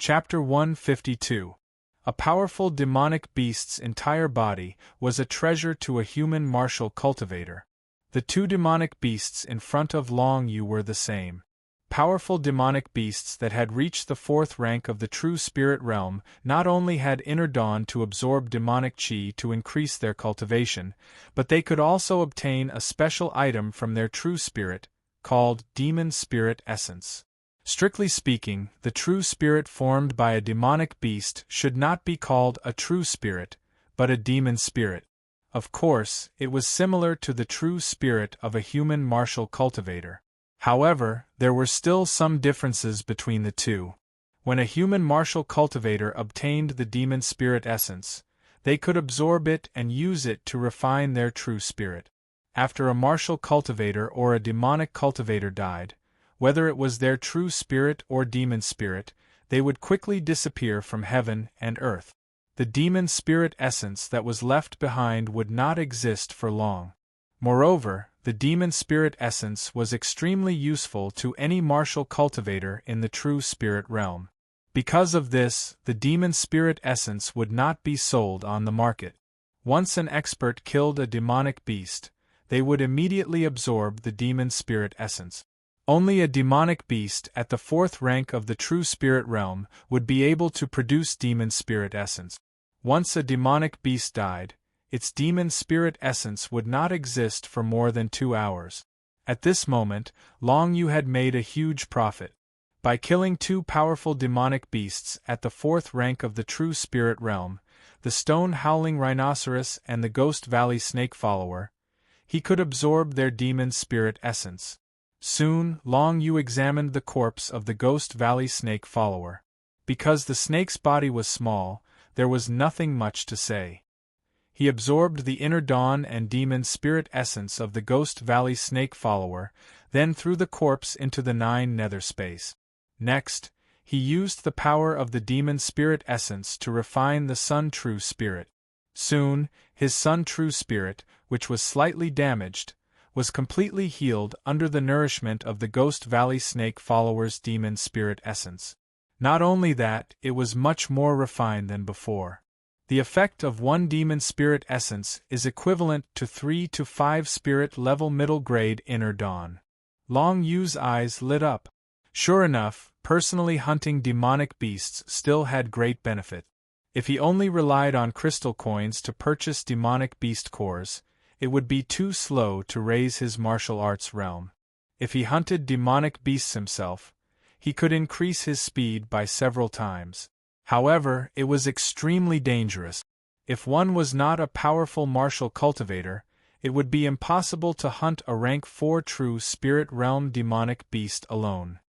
Chapter 152. A powerful demonic beast's entire body was a treasure to a human martial cultivator. The two demonic beasts in front of Long Yu were the same. Powerful demonic beasts that had reached the fourth rank of the true spirit realm not only had inner dawn to absorb demonic chi to increase their cultivation, but they could also obtain a special item from their true spirit, called demon spirit essence. Strictly speaking, the true spirit formed by a demonic beast should not be called a true spirit, but a demon spirit. Of course, it was similar to the true spirit of a human martial cultivator. However, there were still some differences between the two. When a human martial cultivator obtained the demon spirit essence, they could absorb it and use it to refine their true spirit. After a martial cultivator or a demonic cultivator died, whether it was their true spirit or demon spirit, they would quickly disappear from heaven and earth. The demon spirit essence that was left behind would not exist for long. Moreover, the demon spirit essence was extremely useful to any martial cultivator in the true spirit realm. Because of this, the demon spirit essence would not be sold on the market. Once an expert killed a demonic beast, they would immediately absorb the demon spirit essence. Only a demonic beast at the fourth rank of the true spirit realm would be able to produce demon spirit essence. Once a demonic beast died, its demon spirit essence would not exist for more than 2 hours. At this moment, Long Yu had made a huge profit. By killing 2 powerful demonic beasts at the fourth rank of the true spirit realm, the stone howling rhinoceros and the Ghost Valley snake follower, he could absorb their demon spirit essence. Soon, Long Yu examined the corpse of the Ghost Valley snake follower. Because the snake's body was small, there was nothing much to say. He absorbed the inner dawn and demon spirit essence of the Ghost Valley snake follower, then threw the corpse into the 9 nether space. Next, he used the power of the demon spirit essence to refine the Sun True Spirit. Soon, his Sun True Spirit, which was slightly damaged, was completely healed under the nourishment of the Ghost Valley snake follower's demon spirit essence. Not only that, it was much more refined than before. The effect of 1 demon spirit essence is equivalent to 3 to 5 spirit level middle grade inner dawn. Long Yu's eyes lit up. Sure enough, personally hunting demonic beasts still had great benefit. If he only relied on crystal coins to purchase demonic beast cores, it would be too slow to raise his martial arts realm. If he hunted demonic beasts himself, he could increase his speed by several times. However, it was extremely dangerous. If one was not a powerful martial cultivator, it would be impossible to hunt a rank 4 true spirit realm demonic beast alone.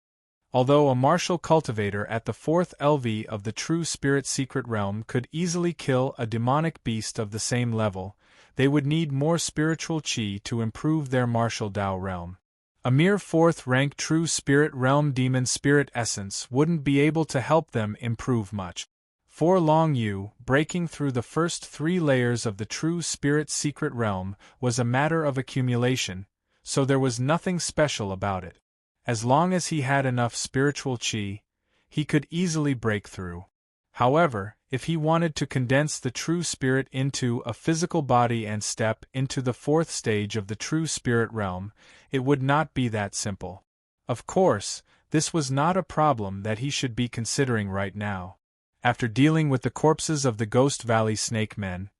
Although a martial cultivator at the 4th LV of the true spirit secret realm could easily kill a demonic beast of the same level, they would need more spiritual chi to improve their martial Dao realm. A mere 4th rank true spirit realm demon spirit essence wouldn't be able to help them improve much. For Long Yu, breaking through the first 3 layers of the true spirit secret realm was a matter of accumulation, so there was nothing special about it. As long as he had enough spiritual chi, he could easily break through. However, if he wanted to condense the true spirit into a physical body and step into the 4th stage of the true spirit realm, it would not be that simple. Of course, this was not a problem that he should be considering right now. After dealing with the corpses of the Ghost Valley snake men,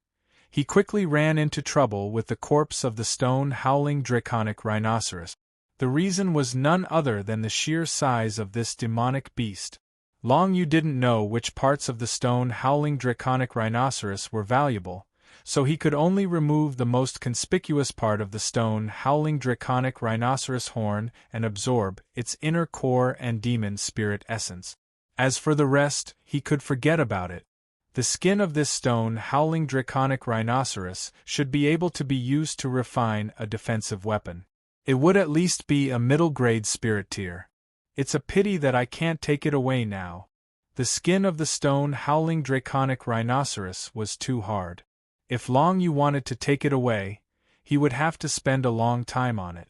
he quickly ran into trouble with the corpse of the stone howling Draconic rhinoceros. The reason was none other than the sheer size of this demonic beast. Long Yu didn't know which parts of the stone howling Draconic rhinoceros were valuable, so he could only remove the most conspicuous part of the stone howling Draconic rhinoceros horn and absorb its inner core and demon spirit essence. As for the rest, he could forget about it. The skin of this stone howling Draconic rhinoceros should be able to be used to refine a defensive weapon. It would at least be a middle-grade spirit tier. It's a pity that I can't take it away now. The skin of the stone howling Draconic rhinoceros was too hard. If Long Yu wanted to take it away, he would have to spend a long time on it.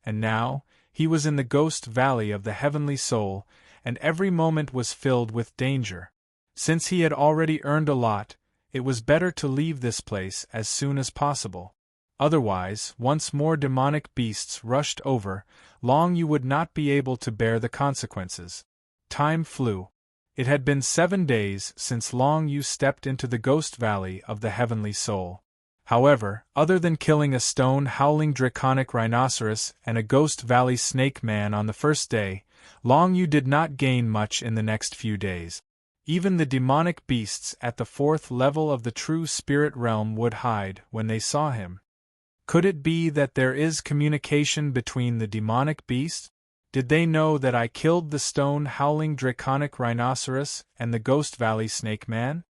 And now, he was in the Ghost Valley of the Heavenly Soul, and every moment was filled with danger. Since he had already earned a lot, it was better to leave this place as soon as possible. Otherwise, once more demonic beasts rushed over, Long Yu would not be able to bear the consequences. Time flew. It had been 7 days since Long Yu stepped into the Ghost Valley of the Heavenly Soul. However, other than killing a stone-howling draconic rhinoceros and a Ghost Valley snake man on the first day, Long Yu did not gain much in the next few days. Even the demonic beasts at the 4th level of the true spirit realm would hide when they saw him. Could it be that there is communication between the demonic beasts? Did they know that I killed the stone-howling draconic rhinoceros and the Ghost Valley snake man?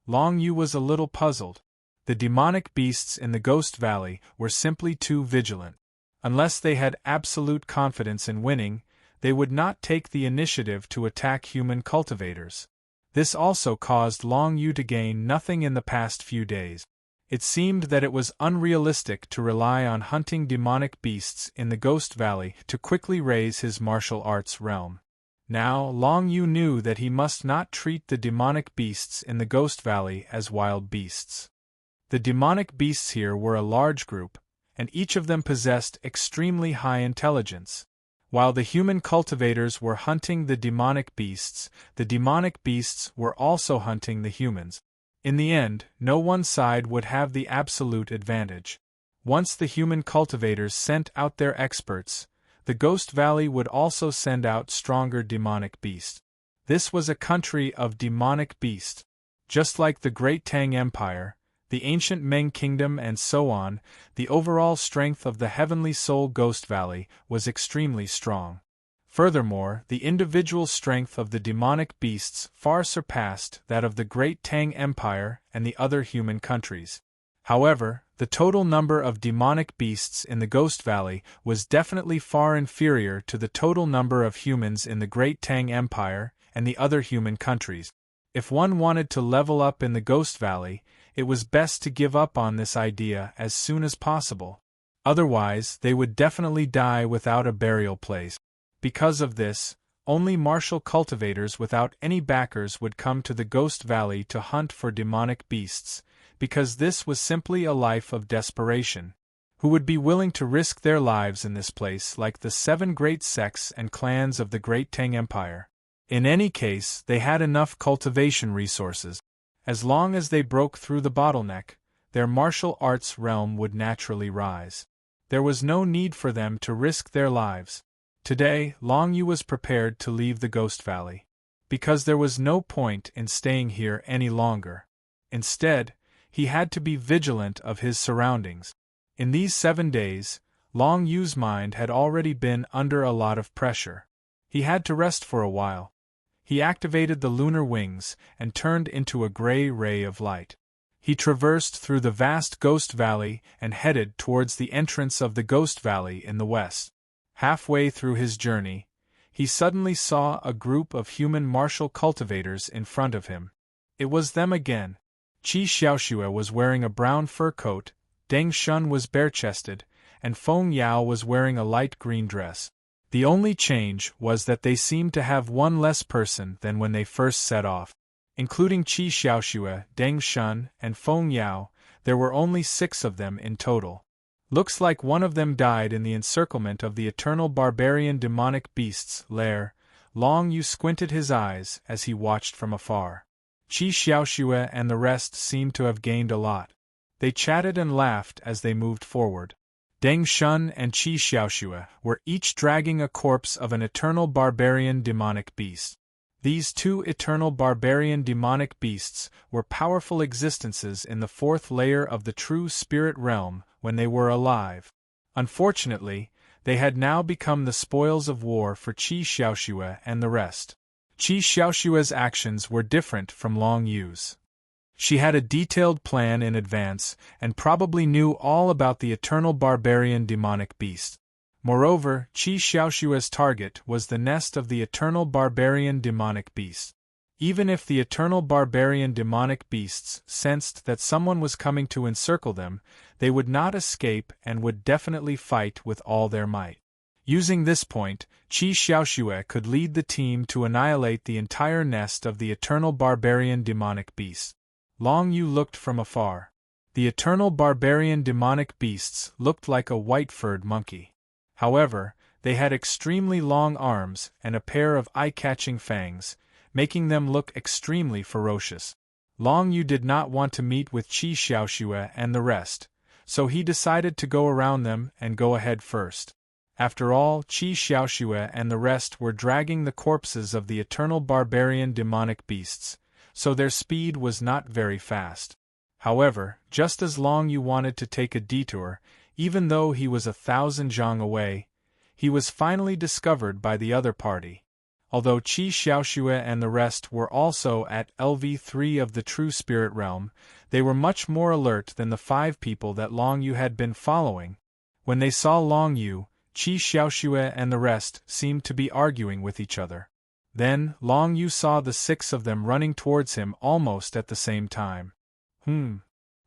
Long Yu was a little puzzled. The demonic beasts in the Ghost Valley were simply too vigilant. Unless they had absolute confidence in winning, they would not take the initiative to attack human cultivators. This also caused Long Yu to gain nothing in the past few days. It seemed that it was unrealistic to rely on hunting demonic beasts in the Ghost Valley to quickly raise his martial arts realm. Now, Long Yu knew that he must not treat the demonic beasts in the Ghost Valley as wild beasts. The demonic beasts here were a large group, and each of them possessed extremely high intelligence. While the human cultivators were hunting the demonic beasts were also hunting the humans. In the end, no one side would have the absolute advantage. Once the human cultivators sent out their experts, the Ghost Valley would also send out stronger demonic beasts. This was a country of demonic beasts. Just like the Great Tang Empire, the ancient Meng Kingdom and so on, the overall strength of the Heavenly Soul Ghost Valley was extremely strong. Furthermore, the individual strength of the demonic beasts far surpassed that of the Great Tang Empire and the other human countries. However, the total number of demonic beasts in the Ghost Valley was definitely far inferior to the total number of humans in the Great Tang Empire and the other human countries. If one wanted to level up in the Ghost Valley, it was best to give up on this idea as soon as possible. Otherwise, they would definitely die without a burial place. Because of this, only martial cultivators without any backers would come to the Ghost Valley to hunt for demonic beasts, because this was simply a life of desperation. Who would be willing to risk their lives in this place like the 7 great sects and clans of the Great Tang Empire? In any case, they had enough cultivation resources. As long as they broke through the bottleneck, their martial arts realm would naturally rise. There was no need for them to risk their lives. Today, Long Yu was prepared to leave the Ghost Valley, because there was no point in staying here any longer. Instead, he had to be vigilant of his surroundings. In these 7 days, Long Yu's mind had already been under a lot of pressure. He had to rest for a while. He activated the lunar wings and turned into a gray ray of light. He traversed through the vast Ghost Valley and headed towards the entrance of the Ghost Valley in the west. Halfway through his journey, he suddenly saw a group of human martial cultivators in front of him. It was them again. Qi Xiaoxue was wearing a brown fur coat, Deng Shun was bare-chested, and Feng Yao was wearing a light green dress. The only change was that they seemed to have one less person than when they first set off. Including Qi Xiaoxue, Deng Shun, and Feng Yao, there were only 6 of them in total. Looks like one of them died in the encirclement of the eternal barbarian demonic beast's lair. Long Yu squinted his eyes as he watched from afar. Qi Xiaoxue and the rest seemed to have gained a lot. They chatted and laughed as they moved forward. Deng Shun and Qi Xiaoxue were each dragging a corpse of an eternal barbarian demonic beast. These 2 eternal barbarian demonic beasts were powerful existences in the 4th layer of the true spirit realm when they were alive. Unfortunately, they had now become the spoils of war for Qi Xiaoxue and the rest. Qi Xiaoxue's actions were different from Long Yu's. She had a detailed plan in advance and probably knew all about the eternal barbarian demonic beast. Moreover, Qi Xiaoxue's target was the nest of the eternal barbarian demonic beast. Even if the eternal barbarian demonic beasts sensed that someone was coming to encircle them, they would not escape and would definitely fight with all their might. Using this point, Qi Xiaoxue could lead the team to annihilate the entire nest of the eternal barbarian demonic beasts. Long Yu looked from afar. The eternal barbarian demonic beasts looked like a white-furred monkey. However, they had extremely long arms and a pair of eye-catching fangs, making them look extremely ferocious. Long Yu did not want to meet with Qi Xiaoxue and the rest, so he decided to go around them and go ahead first. After all, Qi Xiaoxue and the rest were dragging the corpses of the eternal barbarian demonic beasts, so their speed was not very fast. However, just as Long Yu wanted to take a detour, even though he was 1,000 zhang away, he was finally discovered by the other party. Although Qi Xiaoxue and the rest were also at LV3 of the true spirit realm, they were much more alert than the 5 people that Long Yu had been following. When they saw Long Yu, Qi Xiaoxue and the rest seemed to be arguing with each other. Then, Long Yu saw the 6 of them running towards him almost at the same time.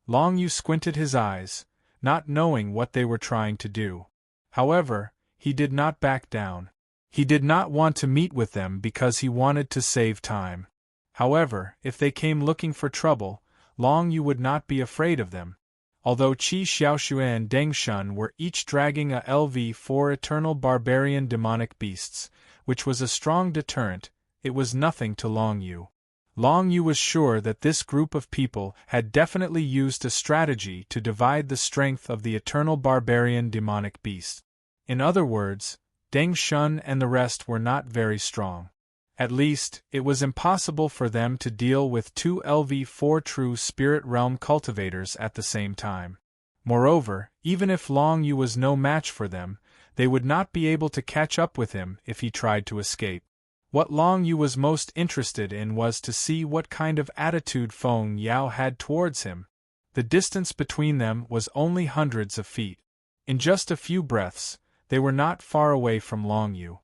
Long Yu squinted his eyes, not knowing what they were trying to do. However, he did not back down. He did not want to meet with them because he wanted to save time. However, if they came looking for trouble, Long Yu would not be afraid of them. Although Qi Xiaoxue and Deng Shun were each dragging a LV4 eternal barbarian demonic beasts, which was a strong deterrent, it was nothing to Long Yu. Long Yu was sure that this group of people had definitely used a strategy to divide the strength of the eternal barbarian demonic beast. In other words, Deng Shun and the rest were not very strong. At least, it was impossible for them to deal with 2 LV4 true spirit realm cultivators at the same time. Moreover, even if Long Yu was no match for them, they would not be able to catch up with him if he tried to escape. What Long Yu was most interested in was to see what kind of attitude Feng Yao had towards him. The distance between them was only hundreds of feet. In just a few breaths, they were not far away from Long Yu.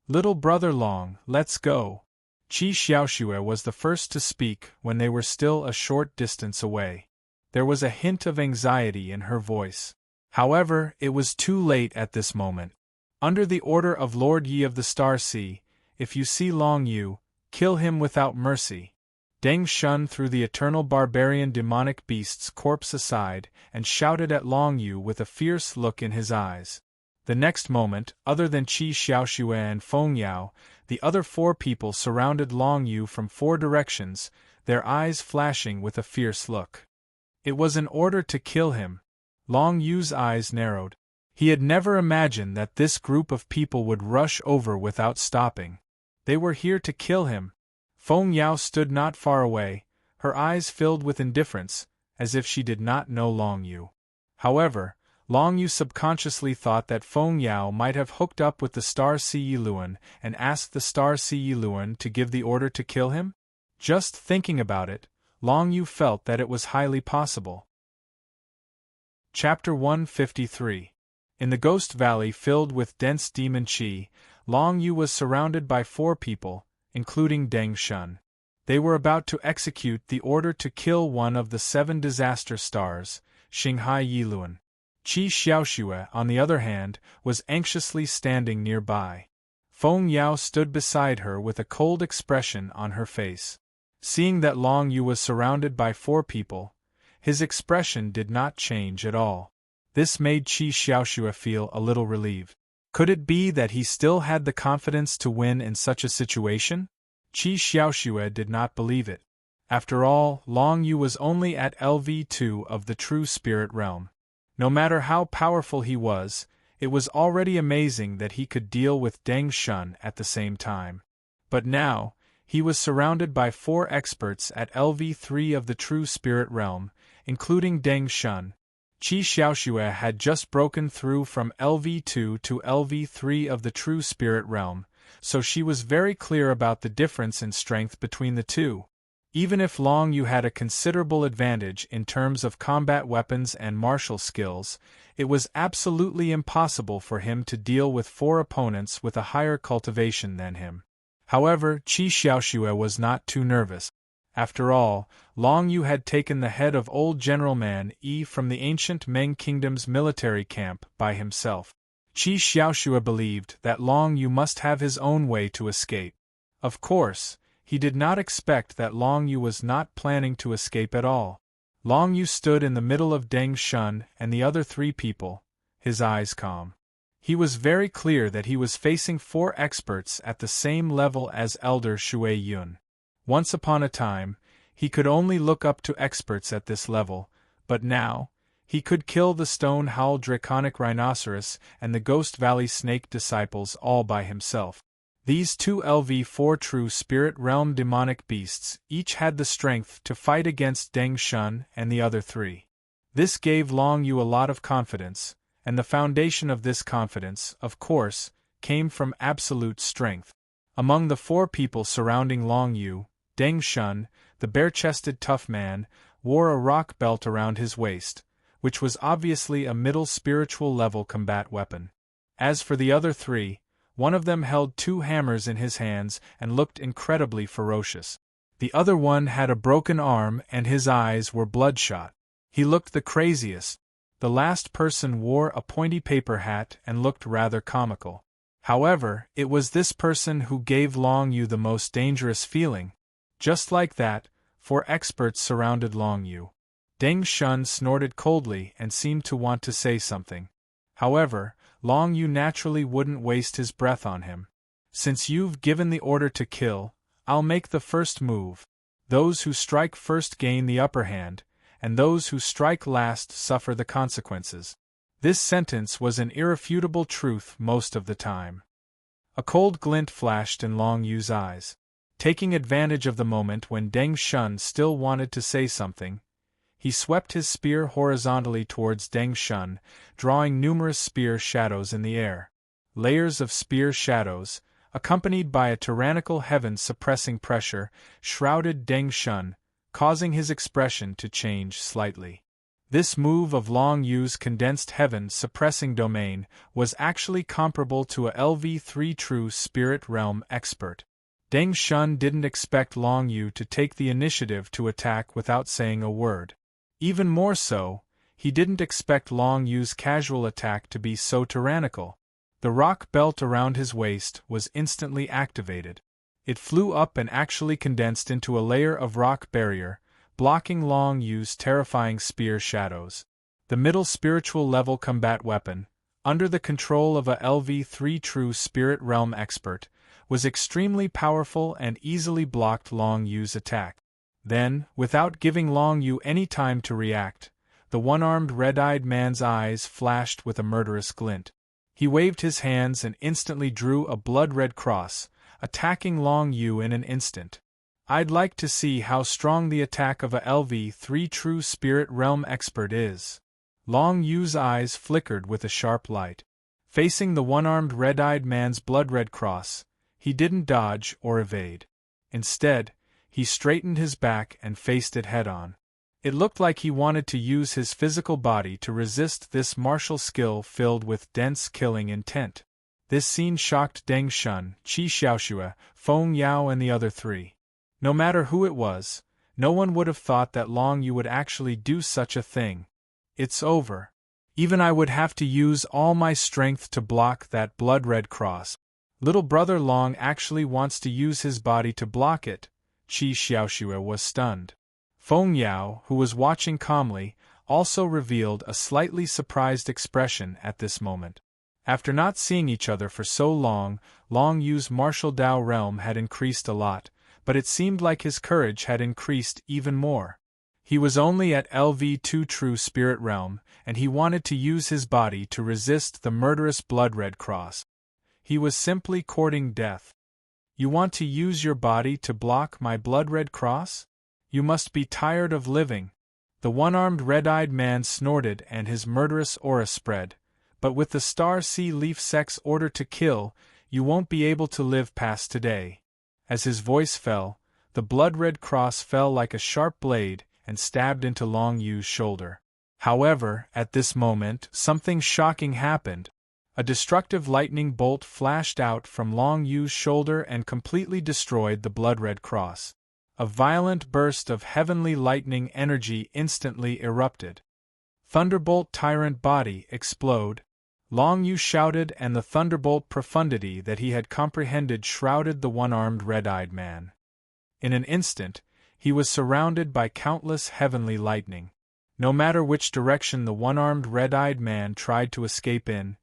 "Little brother Long, let's go." Qi Xiaoxue was the first to speak when they were still a short distance away. There was a hint of anxiety in her voice. However, it was too late at this moment. Under the order of Lord Yi of the Star Sea, if you see Long Yu, kill him without mercy. Deng Shun threw the eternal barbarian demonic beast's corpse aside and shouted at Long Yu with a fierce look in his eyes. The next moment, other than Qi Xiaoxue and Feng Yao, the other 4 people surrounded Long Yu from 4 directions, their eyes flashing with a fierce look. It was an order to kill him. Long Yu's eyes narrowed. He had never imagined that this group of people would rush over without stopping. They were here to kill him. Feng Yao stood not far away, her eyes filled with indifference, as if she did not know Long Yu. However, Long Yu subconsciously thought that Feng Yao might have hooked up with the Star Sea Yiluan and asked the Star Sea Yiluan to give the order to kill him? Just thinking about it, Long Yu felt that it was highly possible. Chapter 153. In the Ghost Valley filled with dense demon qi, Long Yu was surrounded by 4 people, including Deng Shun. They were about to execute the order to kill one of the 7 disaster stars, Xinghai Yiluan. Qi Xiaoxue, on the other hand, was anxiously standing nearby. Feng Yao stood beside her with a cold expression on her face. Seeing that Long Yu was surrounded by 4 people, his expression did not change at all. This made Qi Xiaoxue feel a little relieved. Could it be that he still had the confidence to win in such a situation? Qi Xiaoxue did not believe it. After all, Long Yu was only at LV2 of the true spirit realm. No matter how powerful he was, it was already amazing that he could deal with Deng Shun at the same time. But now, he was surrounded by 4 experts at LV3 of the true spirit realm, including Deng Shun. Qi Xiaoxue had just broken through from LV2 to LV3 of the true spirit realm, so she was very clear about the difference in strength between the two. Even if Long Yu had a considerable advantage in terms of combat weapons and martial skills, it was absolutely impossible for him to deal with 4 opponents with a higher cultivation than him. However, Qi Xiaoxue was not too nervous. After all, Long Yu had taken the head of old General Man Yi from the ancient Meng Kingdom's military camp by himself. Qi Xiaoxue believed that Long Yu must have his own way to escape. Of course, he did not expect that Long Yu was not planning to escape at all. Long Yu stood in the middle of Deng Shun and the other three people, his eyes calm. He was very clear that he was facing 4 experts at the same level as Elder Shui Yun. Once upon a time, he could only look up to experts at this level, but now, he could kill the Stone Howl Draconic Rhinoceros and the Ghost Valley Snake disciples all by himself. These 2 LV4 true Spirit Realm demonic beasts each had the strength to fight against Deng Shun and the other 3. This gave Long Yu a lot of confidence, and the foundation of this confidence, of course, came from absolute strength. Among the 4 people surrounding Long Yu, Deng Shun, the bare-chested tough man, wore a rock belt around his waist, which was obviously a middle spiritual level combat weapon. As for the other 3, one of them held 2 hammers in his hands and looked incredibly ferocious. The other one had a broken arm and his eyes were bloodshot. He looked the craziest. The last person wore a pointy paper hat and looked rather comical. However, it was this person who gave Long Yu the most dangerous feeling. Just like that, 4 experts surrounded Long Yu. Deng Shun snorted coldly and seemed to want to say something. However, Long Yu naturally wouldn't waste his breath on him. Since you've given the order to kill, I'll make the first move. Those who strike first gain the upper hand, and those who strike last suffer the consequences. This sentence was an irrefutable truth most of the time. A cold glint flashed in Long Yu's eyes. Taking advantage of the moment when Deng Shun still wanted to say something, he swept his spear horizontally towards Deng Shun, drawing numerous spear shadows in the air. Layers of spear shadows, accompanied by a tyrannical heaven-suppressing pressure, shrouded Deng Shun, causing his expression to change slightly. This move of Long Yu's condensed heaven-suppressing domain was actually comparable to a LV3 true Spirit Realm expert. Deng Shun didn't expect Long Yu to take the initiative to attack without saying a word. Even more so, he didn't expect Long Yu's casual attack to be so tyrannical. The rock belt around his waist was instantly activated. It flew up and actually condensed into a layer of rock barrier, blocking Long Yu's terrifying spear shadows. The middle spiritual level combat weapon, under the control of a LV3 true Spirit Realm expert, was extremely powerful and easily blocked Long Yu's attack. Then, without giving Long Yu any time to react, the one-armed red-eyed man's eyes flashed with a murderous glint. He waved his hands and instantly drew a blood-red cross, attacking Long Yu in an instant. I'd like to see how strong the attack of a LV3 true Spirit Realm expert is. Long Yu's eyes flickered with a sharp light. Facing the one-armed red-eyed man's blood-red cross, he didn't dodge or evade. Instead, he straightened his back and faced it head-on. It looked like he wanted to use his physical body to resist this martial skill filled with dense killing intent. This scene shocked Deng Shun, Qi Xiaoxue, Feng Yao and the other 3. No matter who it was, no one would have thought that Long Yu would actually do such a thing. It's over. Even I would have to use all my strength to block that blood-red cross. Little brother Long actually wants to use his body to block it. Qi Xiaoxue was stunned. Feng Yao, who was watching calmly, also revealed a slightly surprised expression at this moment. After not seeing each other for so long, Long Yu's martial Dao realm had increased a lot, but it seemed like his courage had increased even more. He was only at LV2 true Spirit Realm, and he wanted to use his body to resist the murderous blood-red cross. He was simply courting death. You want to use your body to block my blood-red cross? You must be tired of living. The one-armed red-eyed man snorted and his murderous aura spread. But with the Star Sea Leaf Sect's order to kill, you won't be able to live past today. As his voice fell, the blood-red cross fell like a sharp blade and stabbed into Long Yu's shoulder. However, at this moment, something shocking happened. A destructive lightning bolt flashed out from Long Yu's shoulder and completely destroyed the blood-red cross. A violent burst of heavenly lightning energy instantly erupted. Thunderbolt Tyrant Body Explode. Long Yu shouted, and the thunderbolt profundity that he had comprehended shrouded the one-armed red-eyed man. In an instant, he was surrounded by countless heavenly lightning. No matter which direction the one-armed red-eyed man tried to escape in,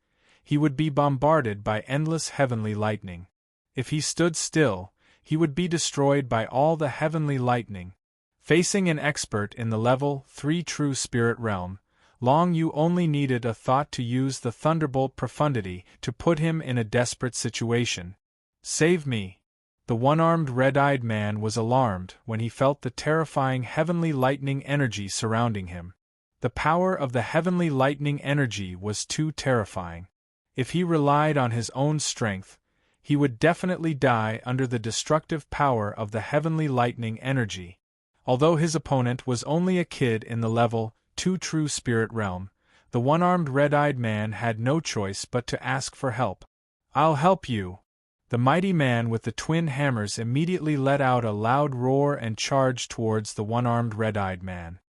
he would be bombarded by endless heavenly lightning. If he stood still, he would be destroyed by all the heavenly lightning. Facing an expert in the level 3 true spirit realm, Long Yu only needed a thought to use the thunderbolt profundity to put him in a desperate situation. Save me! The one-armed red-eyed man was alarmed when he felt the terrifying heavenly lightning energy surrounding him. The power of the heavenly lightning energy was too terrifying. If he relied on his own strength, he would definitely die under the destructive power of the heavenly lightning energy. Although his opponent was only a kid in the level 2 true spirit realm, the one-armed red-eyed man had no choice but to ask for help. "I'll help you!" The mighty man with the twin hammers immediately let out a loud roar and charged towards the one-armed red-eyed man.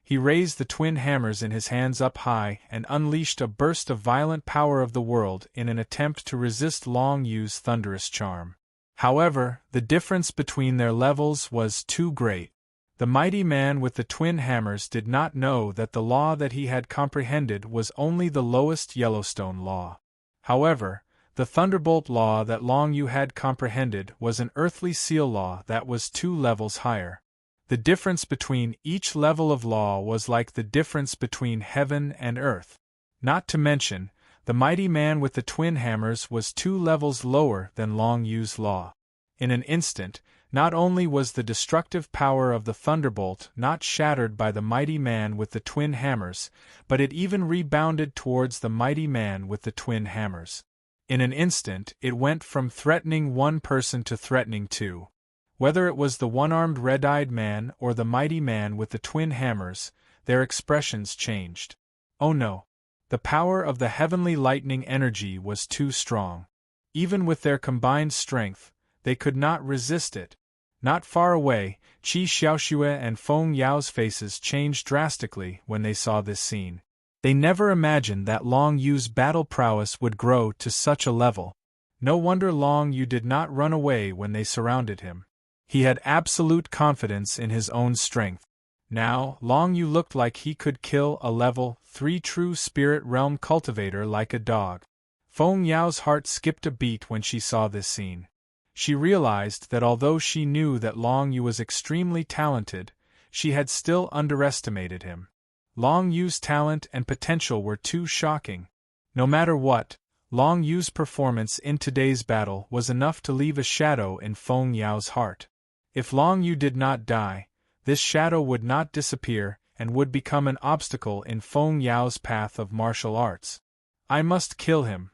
He raised the twin hammers in his hands up high and unleashed a burst of violent power of the world in an attempt to resist Long Yu's thunderous charm. However, the difference between their levels was too great. The mighty man with the twin hammers did not know that the law that he had comprehended was only the lowest Yellowstone law. However, the Thunderbolt law that Long Yu had comprehended was an earthly seal law that was 2 levels higher. The difference between each level of law was like the difference between heaven and earth. Not to mention, the mighty man with the twin hammers was 2 levels lower than Long Yu's law. In an instant, not only was the destructive power of the thunderbolt not shattered by the mighty man with the twin hammers, but it even rebounded towards the mighty man with the twin hammers. In an instant, it went from threatening one person to threatening 2. Whether it was the one-armed red-eyed man or the mighty man with the twin hammers, their expressions changed. Oh no! The power of the heavenly lightning energy was too strong. Even with their combined strength, they could not resist it. Not far away, Qi Xiaoxue and Feng Yao's faces changed drastically when they saw this scene. They never imagined that Long Yu's battle prowess would grow to such a level. No wonder Long Yu did not run away when they surrounded him. He had absolute confidence in his own strength. Now, Long Yu looked like he could kill a level 3 true spirit realm cultivator like a dog. Feng Yao's heart skipped a beat when she saw this scene. She realized that although she knew that Long Yu was extremely talented, she had still underestimated him. Long Yu's talent and potential were too shocking. No matter what, Long Yu's performance in today's battle was enough to leave a shadow in Feng Yao's heart. If Long Yu did not die, this shadow would not disappear and would become an obstacle in Feng Yao's path of martial arts. I must kill him.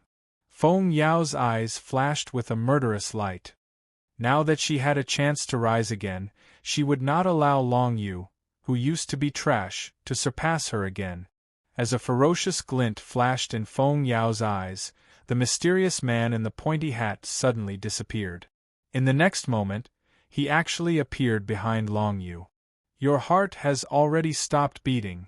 Feng Yao's eyes flashed with a murderous light. Now that she had a chance to rise again, she would not allow Long Yu, who used to be trash, to surpass her again. As a ferocious glint flashed in Feng Yao's eyes, the mysterious man in the pointy hat suddenly disappeared. In the next moment, he actually appeared behind Long Yu. Your heart has already stopped beating,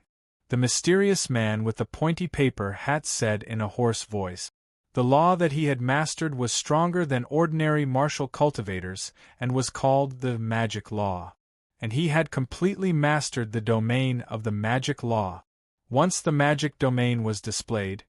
the mysterious man with the pointy paper hat said in a hoarse voice. The law that he had mastered was stronger than ordinary martial cultivators and was called the magic law. And he had completely mastered the domain of the magic law. Once the magic domain was displayed,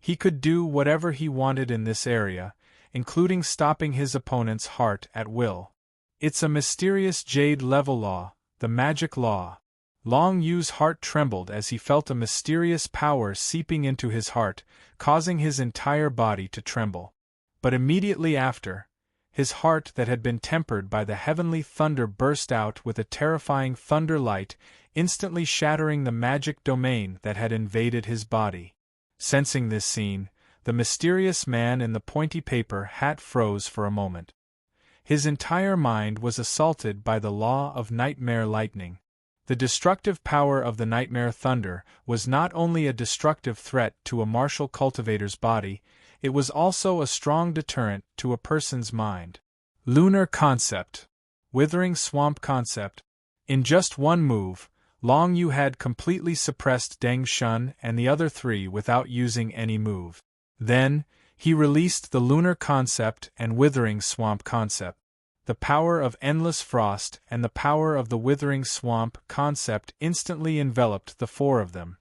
he could do whatever he wanted in this area, including stopping his opponent's heart at will. It's a mysterious jade-level law, the magic law. Long Yu's heart trembled as he felt a mysterious power seeping into his heart, causing his entire body to tremble. But immediately after, his heart that had been tempered by the heavenly thunder burst out with a terrifying thunder light, instantly shattering the magic domain that had invaded his body. Sensing this scene, the mysterious man in the pointy paper hat froze for a moment. His entire mind was assaulted by the law of nightmare lightning. The destructive power of the nightmare thunder was not only a destructive threat to a martial cultivator's body, it was also a strong deterrent to a person's mind. Lunar concept. Withering swamp concept. In just one move, Long Yu had completely suppressed Deng Shun and the other three without using any move. Then, he released the lunar concept and withering swamp concept. The power of endless frost and the power of the withering swamp concept instantly enveloped the four of them.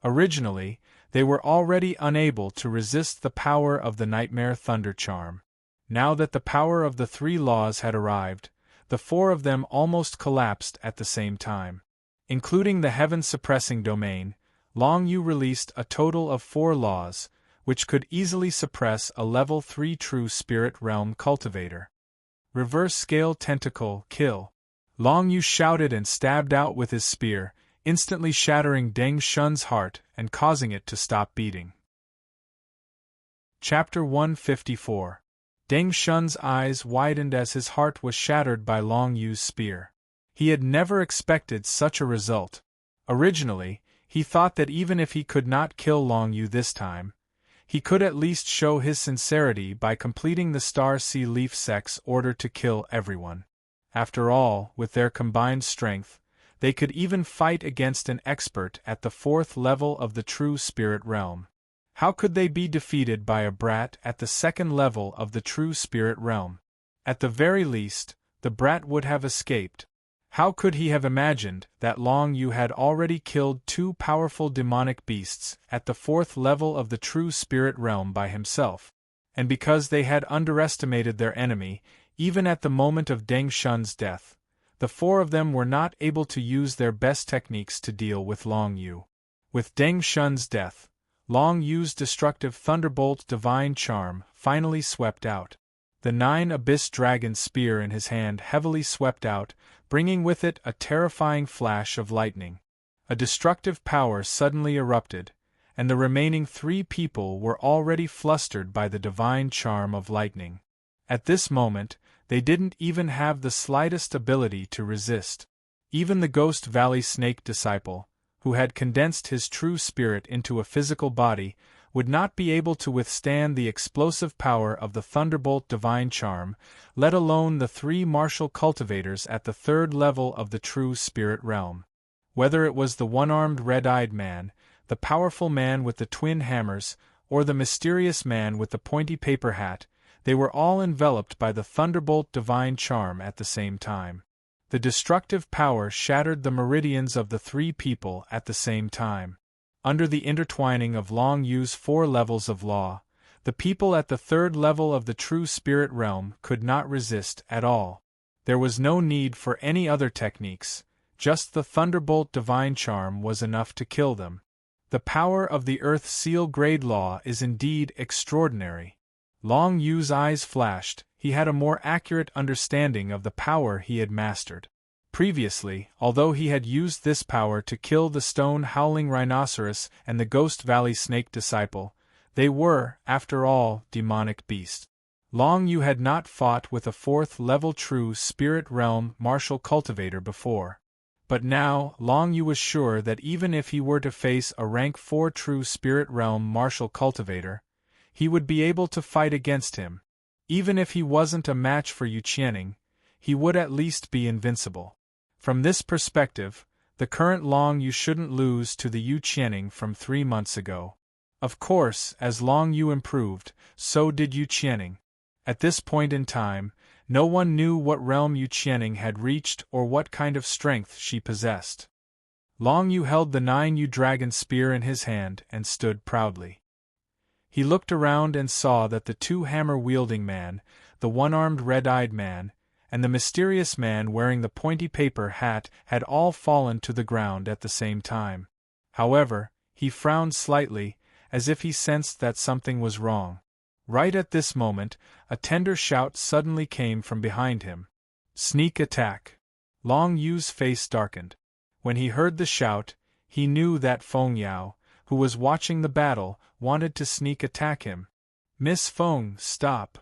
Originally, they were already unable to resist the power of the nightmare thunder charm. Now that the power of the three laws had arrived, the four of them almost collapsed at the same time. Including the heaven-suppressing domain, Long Yu released a total of 4 laws, which could easily suppress a level 3 true spirit realm cultivator. Reverse scale tentacle, kill. Long Yu shouted and stabbed out with his spear, instantly shattering Deng Shun's heart and causing it to stop beating. Chapter 154. Deng Shun's eyes widened as his heart was shattered by Long Yu's spear. He had never expected such a result. Originally, he thought that even if he could not kill Long Yu this time, he could at least show his sincerity by completing the Star Sea Leaf Sect's order to kill everyone. After all, with their combined strength, they could even fight against an expert at the 4th level of the true spirit realm. How could they be defeated by a brat at the 2nd level of the true spirit realm? At the very least, the brat would have escaped. How could he have imagined that Long Yu had already killed 2 powerful demonic beasts at the 4th level of the true spirit realm by himself? And because they had underestimated their enemy, even at the moment of Deng Shun's death, the 4 of them were not able to use their best techniques to deal with Long Yu. With Deng Shun's death, Long Yu's destructive Thunderbolt Divine Charm finally swept out. The 9 Abyss Dragon Spear in his hand heavily swept out, bringing with it a terrifying flash of lightning. A destructive power suddenly erupted, and the remaining 3 people were already flustered by the divine charm of lightning. At this moment, they didn't even have the slightest ability to resist. Even the Ghost Valley Snake disciple, who had condensed his true spirit into a physical body, would not be able to withstand the explosive power of the Thunderbolt Divine Charm, let alone the 3 martial cultivators at the 3rd level of the true spirit realm. Whether it was the one-armed red-eyed man, the powerful man with the twin hammers, or the mysterious man with the pointy paper hat, they were all enveloped by the Thunderbolt Divine Charm at the same time. The destructive power shattered the meridians of the 3 people at the same time. Under the intertwining of Long Yu's 4 levels of law, the people at the 3rd level of the true spirit realm could not resist at all. There was no need for any other techniques, just the Thunderbolt Divine Charm was enough to kill them. The power of the Earth Seal Grade Law is indeed extraordinary. Long Yu's eyes flashed, he had a more accurate understanding of the power he had mastered. Previously, although he had used this power to kill the Stone Howling Rhinoceros and the Ghost Valley Snake disciple, they were, after all, demonic beasts. Long Yu had not fought with a 4th level true spirit realm martial cultivator before. But now, Long Yu was sure that even if he were to face a rank 4 true spirit realm martial cultivator, he would be able to fight against him. Even if he wasn't a match for Yu Qianing, he would at least be invincible. From this perspective, the current Long Yu shouldn't lose to the Yu Qianing from 3 months ago. Of course, as Long Yu improved, so did Yu Qianing. At this point in time, no one knew what realm Yu Qianing had reached or what kind of strength she possessed. Long Yu held the 9 Yu Dragon Spear in his hand and stood proudly. He looked around and saw that the 2 hammer-wielding man, the one-armed red-eyed man, and the mysterious man wearing the pointy paper hat had all fallen to the ground at the same time. However, he frowned slightly, as if he sensed that something was wrong. Right at this moment, a tender shout suddenly came from behind him. Sneak attack! Long Yu's face darkened. When he heard the shout, he knew that Feng Yao, who was watching the battle, wanted to sneak attack him. Miss Feng, stop!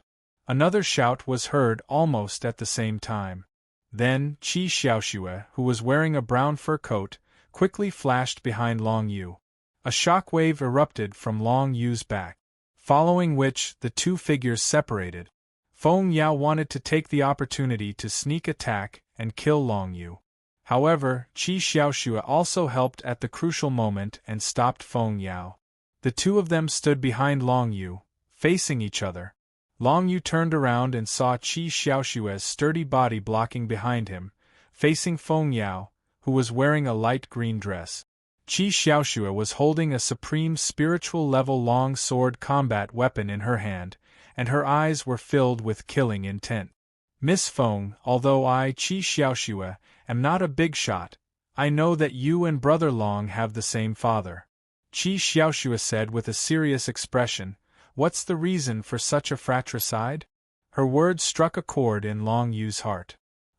Another shout was heard almost at the same time. Then, Qi Xiaoxue, who was wearing a brown fur coat, quickly flashed behind Long Yu. A shockwave erupted from Long Yu's back, following which the 2 figures separated. Feng Yao wanted to take the opportunity to sneak attack and kill Long Yu. However, Qi Xiaoxue also helped at the crucial moment and stopped Feng Yao. The two of them stood behind Long Yu, facing each other. Long Yu turned around and saw Qi Xiaoxue's sturdy body blocking behind him, facing Feng Yao, who was wearing a light green dress. Qi Xiaoxue was holding a supreme spiritual level long sword combat weapon in her hand, and her eyes were filled with killing intent. Miss Feng, although I, Qi Xiaoxue, am not a big shot, I know that you and Brother Long have the same father. Qi Xiaoxue said with a serious expression. What's the reason for such a fratricide? Her words struck a chord in Long Yu's heart.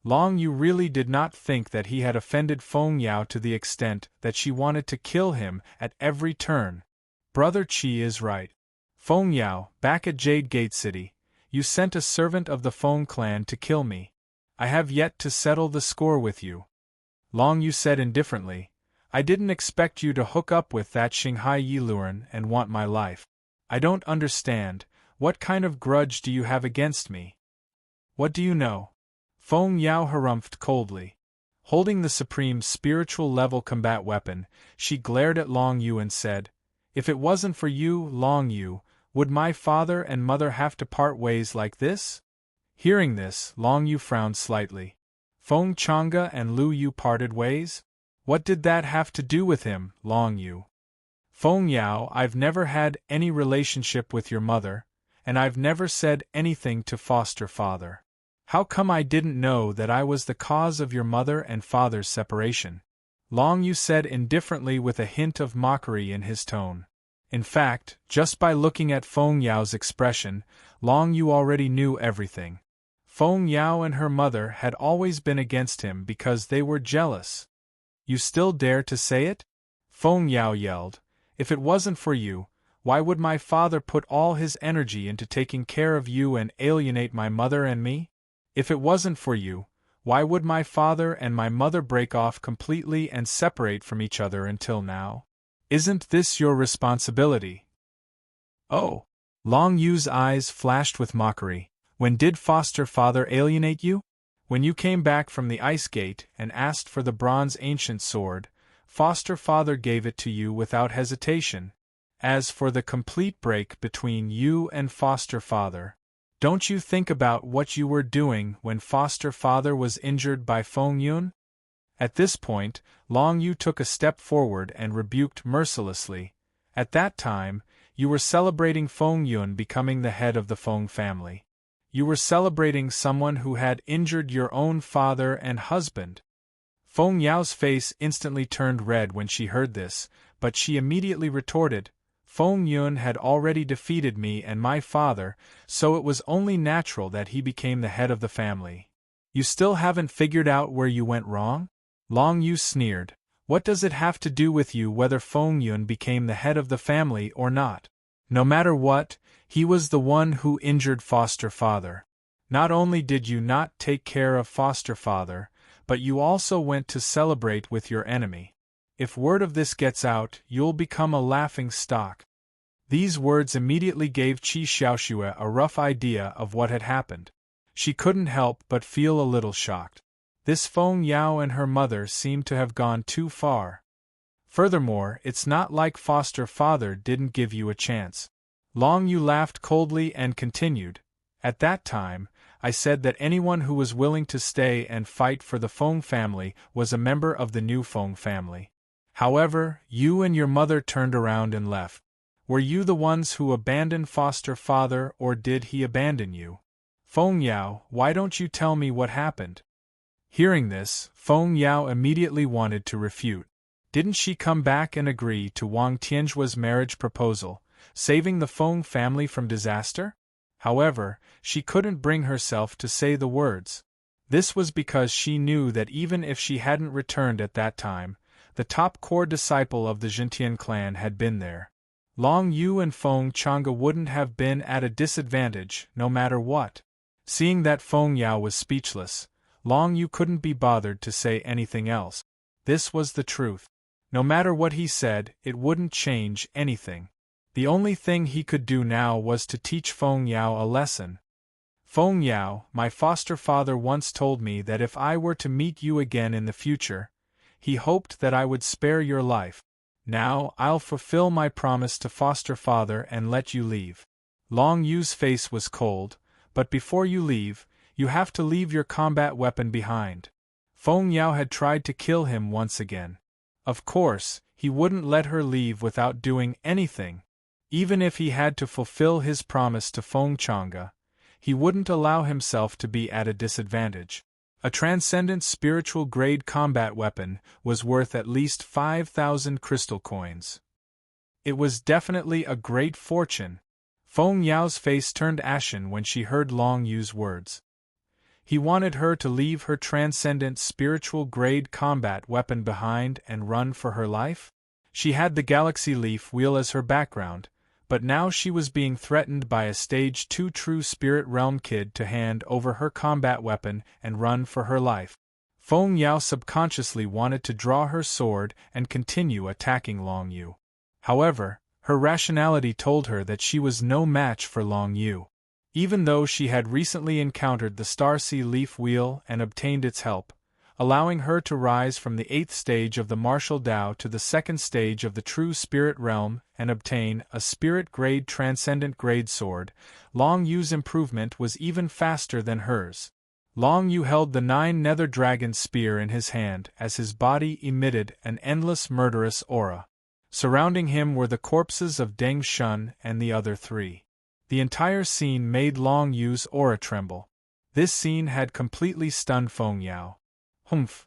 Long Yu really did not think that he had offended Feng Yao to the extent that she wanted to kill him at every turn. Brother Qi is right. Feng Yao, back at Jade Gate City, you sent a servant of the Feng clan to kill me. I have yet to settle the score with you. Long Yu said indifferently, I didn't expect you to hook up with that Xinghai Yiluan and want my life. I don't understand, what kind of grudge do you have against me? What do you know? Feng Yao harumphed coldly. Holding the supreme spiritual level combat weapon, she glared at Long Yu and said, If it wasn't for you, Long Yu, would my father and mother have to part ways like this? Hearing this, Long Yu frowned slightly. Feng Chang'e and Lu Yu parted ways? What did that have to do with him, Long Yu? Feng Yao, I've never had any relationship with your mother, and I've never said anything to foster father. How come I didn't know that I was the cause of your mother and father's separation? Long Yu said indifferently with a hint of mockery in his tone. In fact, just by looking at Feng Yao's expression, Long Yu already knew everything. Feng Yao and her mother had always been against him because they were jealous. You still dare to say it? Feng Yao yelled. If it wasn't for you, why would my father put all his energy into taking care of you and alienate my mother and me? If it wasn't for you, why would my father and my mother break off completely and separate from each other until now? Isn't this your responsibility? Oh! Long Yu's eyes flashed with mockery. When did foster father alienate you? When you came back from the ice gate and asked for the bronze ancient sword, foster father gave it to you without hesitation. As for the complete break between you and foster father, don't you think about what you were doing when foster father was injured by Feng Yun? At this point, Long Yu took a step forward and rebuked mercilessly. At that time, you were celebrating Feng Yun becoming the head of the Feng family. You were celebrating someone who had injured your own father and husband. Feng Yao's face instantly turned red when she heard this, but she immediately retorted, Feng Yun had already defeated me and my father, so it was only natural that he became the head of the family. You still haven't figured out where you went wrong? Long Yu sneered. What does it have to do with you whether Feng Yun became the head of the family or not? No matter what, he was the one who injured foster father. Not only did you not take care of foster father, but you also went to celebrate with your enemy. If word of this gets out, you'll become a laughing stock. These words immediately gave Qi Xiaoxue a rough idea of what had happened. She couldn't help but feel a little shocked. This Feng Yao and her mother seemed to have gone too far. Furthermore, it's not like foster father didn't give you a chance. Long Yu laughed coldly and continued, At that time, I said that anyone who was willing to stay and fight for the Feng family was a member of the new Feng family. However, you and your mother turned around and left. Were you the ones who abandoned foster father or did he abandon you? Feng Yao, why don't you tell me what happened? Hearing this, Feng Yao immediately wanted to refute. Didn't she come back and agree to Wang Tianjue's marriage proposal, saving the Feng family from disaster? However, she couldn't bring herself to say the words. This was because she knew that even if she hadn't returned at that time, the top core disciple of the Zhentian clan had been there. Long Yu and Feng Chang'e wouldn't have been at a disadvantage, no matter what. Seeing that Feng Yao was speechless, Long Yu couldn't be bothered to say anything else. This was the truth. No matter what he said, it wouldn't change anything. The only thing he could do now was to teach Feng Yao a lesson. Feng Yao, my foster father once told me that if I were to meet you again in the future, he hoped that I would spare your life. Now, I'll fulfill my promise to foster father and let you leave. Long Yu's face was cold, but before you leave, you have to leave your combat weapon behind. Feng Yao had tried to kill him once again. Of course, he wouldn't let her leave without doing anything. Even if he had to fulfill his promise to Feng Chang'e, he wouldn't allow himself to be at a disadvantage. A transcendent spiritual grade combat weapon was worth at least 5,000 crystal coins. It was definitely a great fortune. Feng Yao's face turned ashen when she heard Long Yu's words. He wanted her to leave her transcendent spiritual grade combat weapon behind and run for her life? She had the Galaxy Leaf Wheel as her background, but now she was being threatened by a Stage 2 true Spirit Realm kid to hand over her combat weapon and run for her life. Feng Yao subconsciously wanted to draw her sword and continue attacking Long Yu. However, her rationality told her that she was no match for Long Yu. Even though she had recently encountered the Starsea Leaf Wheel and obtained its help, allowing her to rise from the 8th stage of the Martial Tao to the 2nd stage of the True Spirit Realm and obtain a Spirit Grade Transcendent Grade Sword, Long Yu's improvement was even faster than hers. Long Yu held the 9 Nether Dragon Spear in his hand as his body emitted an endless murderous aura. Surrounding him were the corpses of Deng Shun and the other 3. The entire scene made Long Yu's aura tremble. This scene had completely stunned Feng Yao. Humph!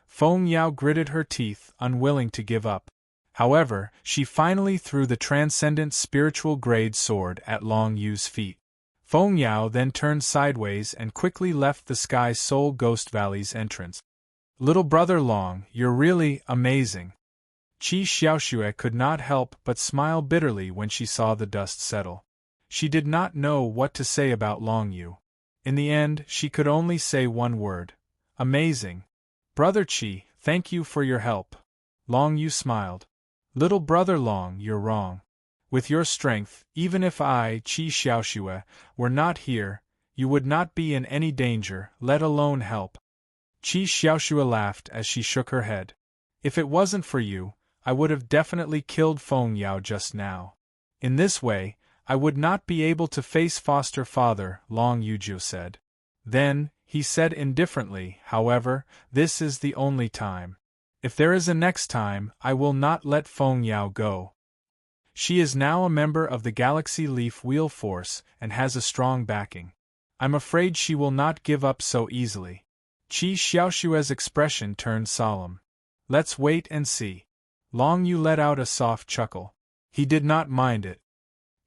Feng Yao gritted her teeth, unwilling to give up. However, she finally threw the transcendent spiritual grade sword at Long Yu's feet. Feng Yao then turned sideways and quickly left the Sky Soul Ghost Valley's entrance. Little brother Long, you're really amazing. Qi Xiaoxue could not help but smile bitterly when she saw the dust settle. She did not know what to say about Long Yu. In the end, she could only say one word. Amazing. Brother Qi, thank you for your help. Long Yu smiled. Little brother Long, you're wrong. With your strength, even if I, Qi Xiaoxue, were not here, you would not be in any danger, let alone help. Qi Xiaoxue laughed as she shook her head. If it wasn't for you, I would have definitely killed Feng Yao just now. In this way, I would not be able to face foster father, Long Yuju said. Then, he said indifferently, however, this is the only time. If there is a next time, I will not let Feng Yao go. She is now a member of the Galaxy Leaf Wheel Force and has a strong backing. I'm afraid she will not give up so easily. Qi Xiaoxue's expression turned solemn. Let's wait and see. Long Yu let out a soft chuckle. He did not mind it.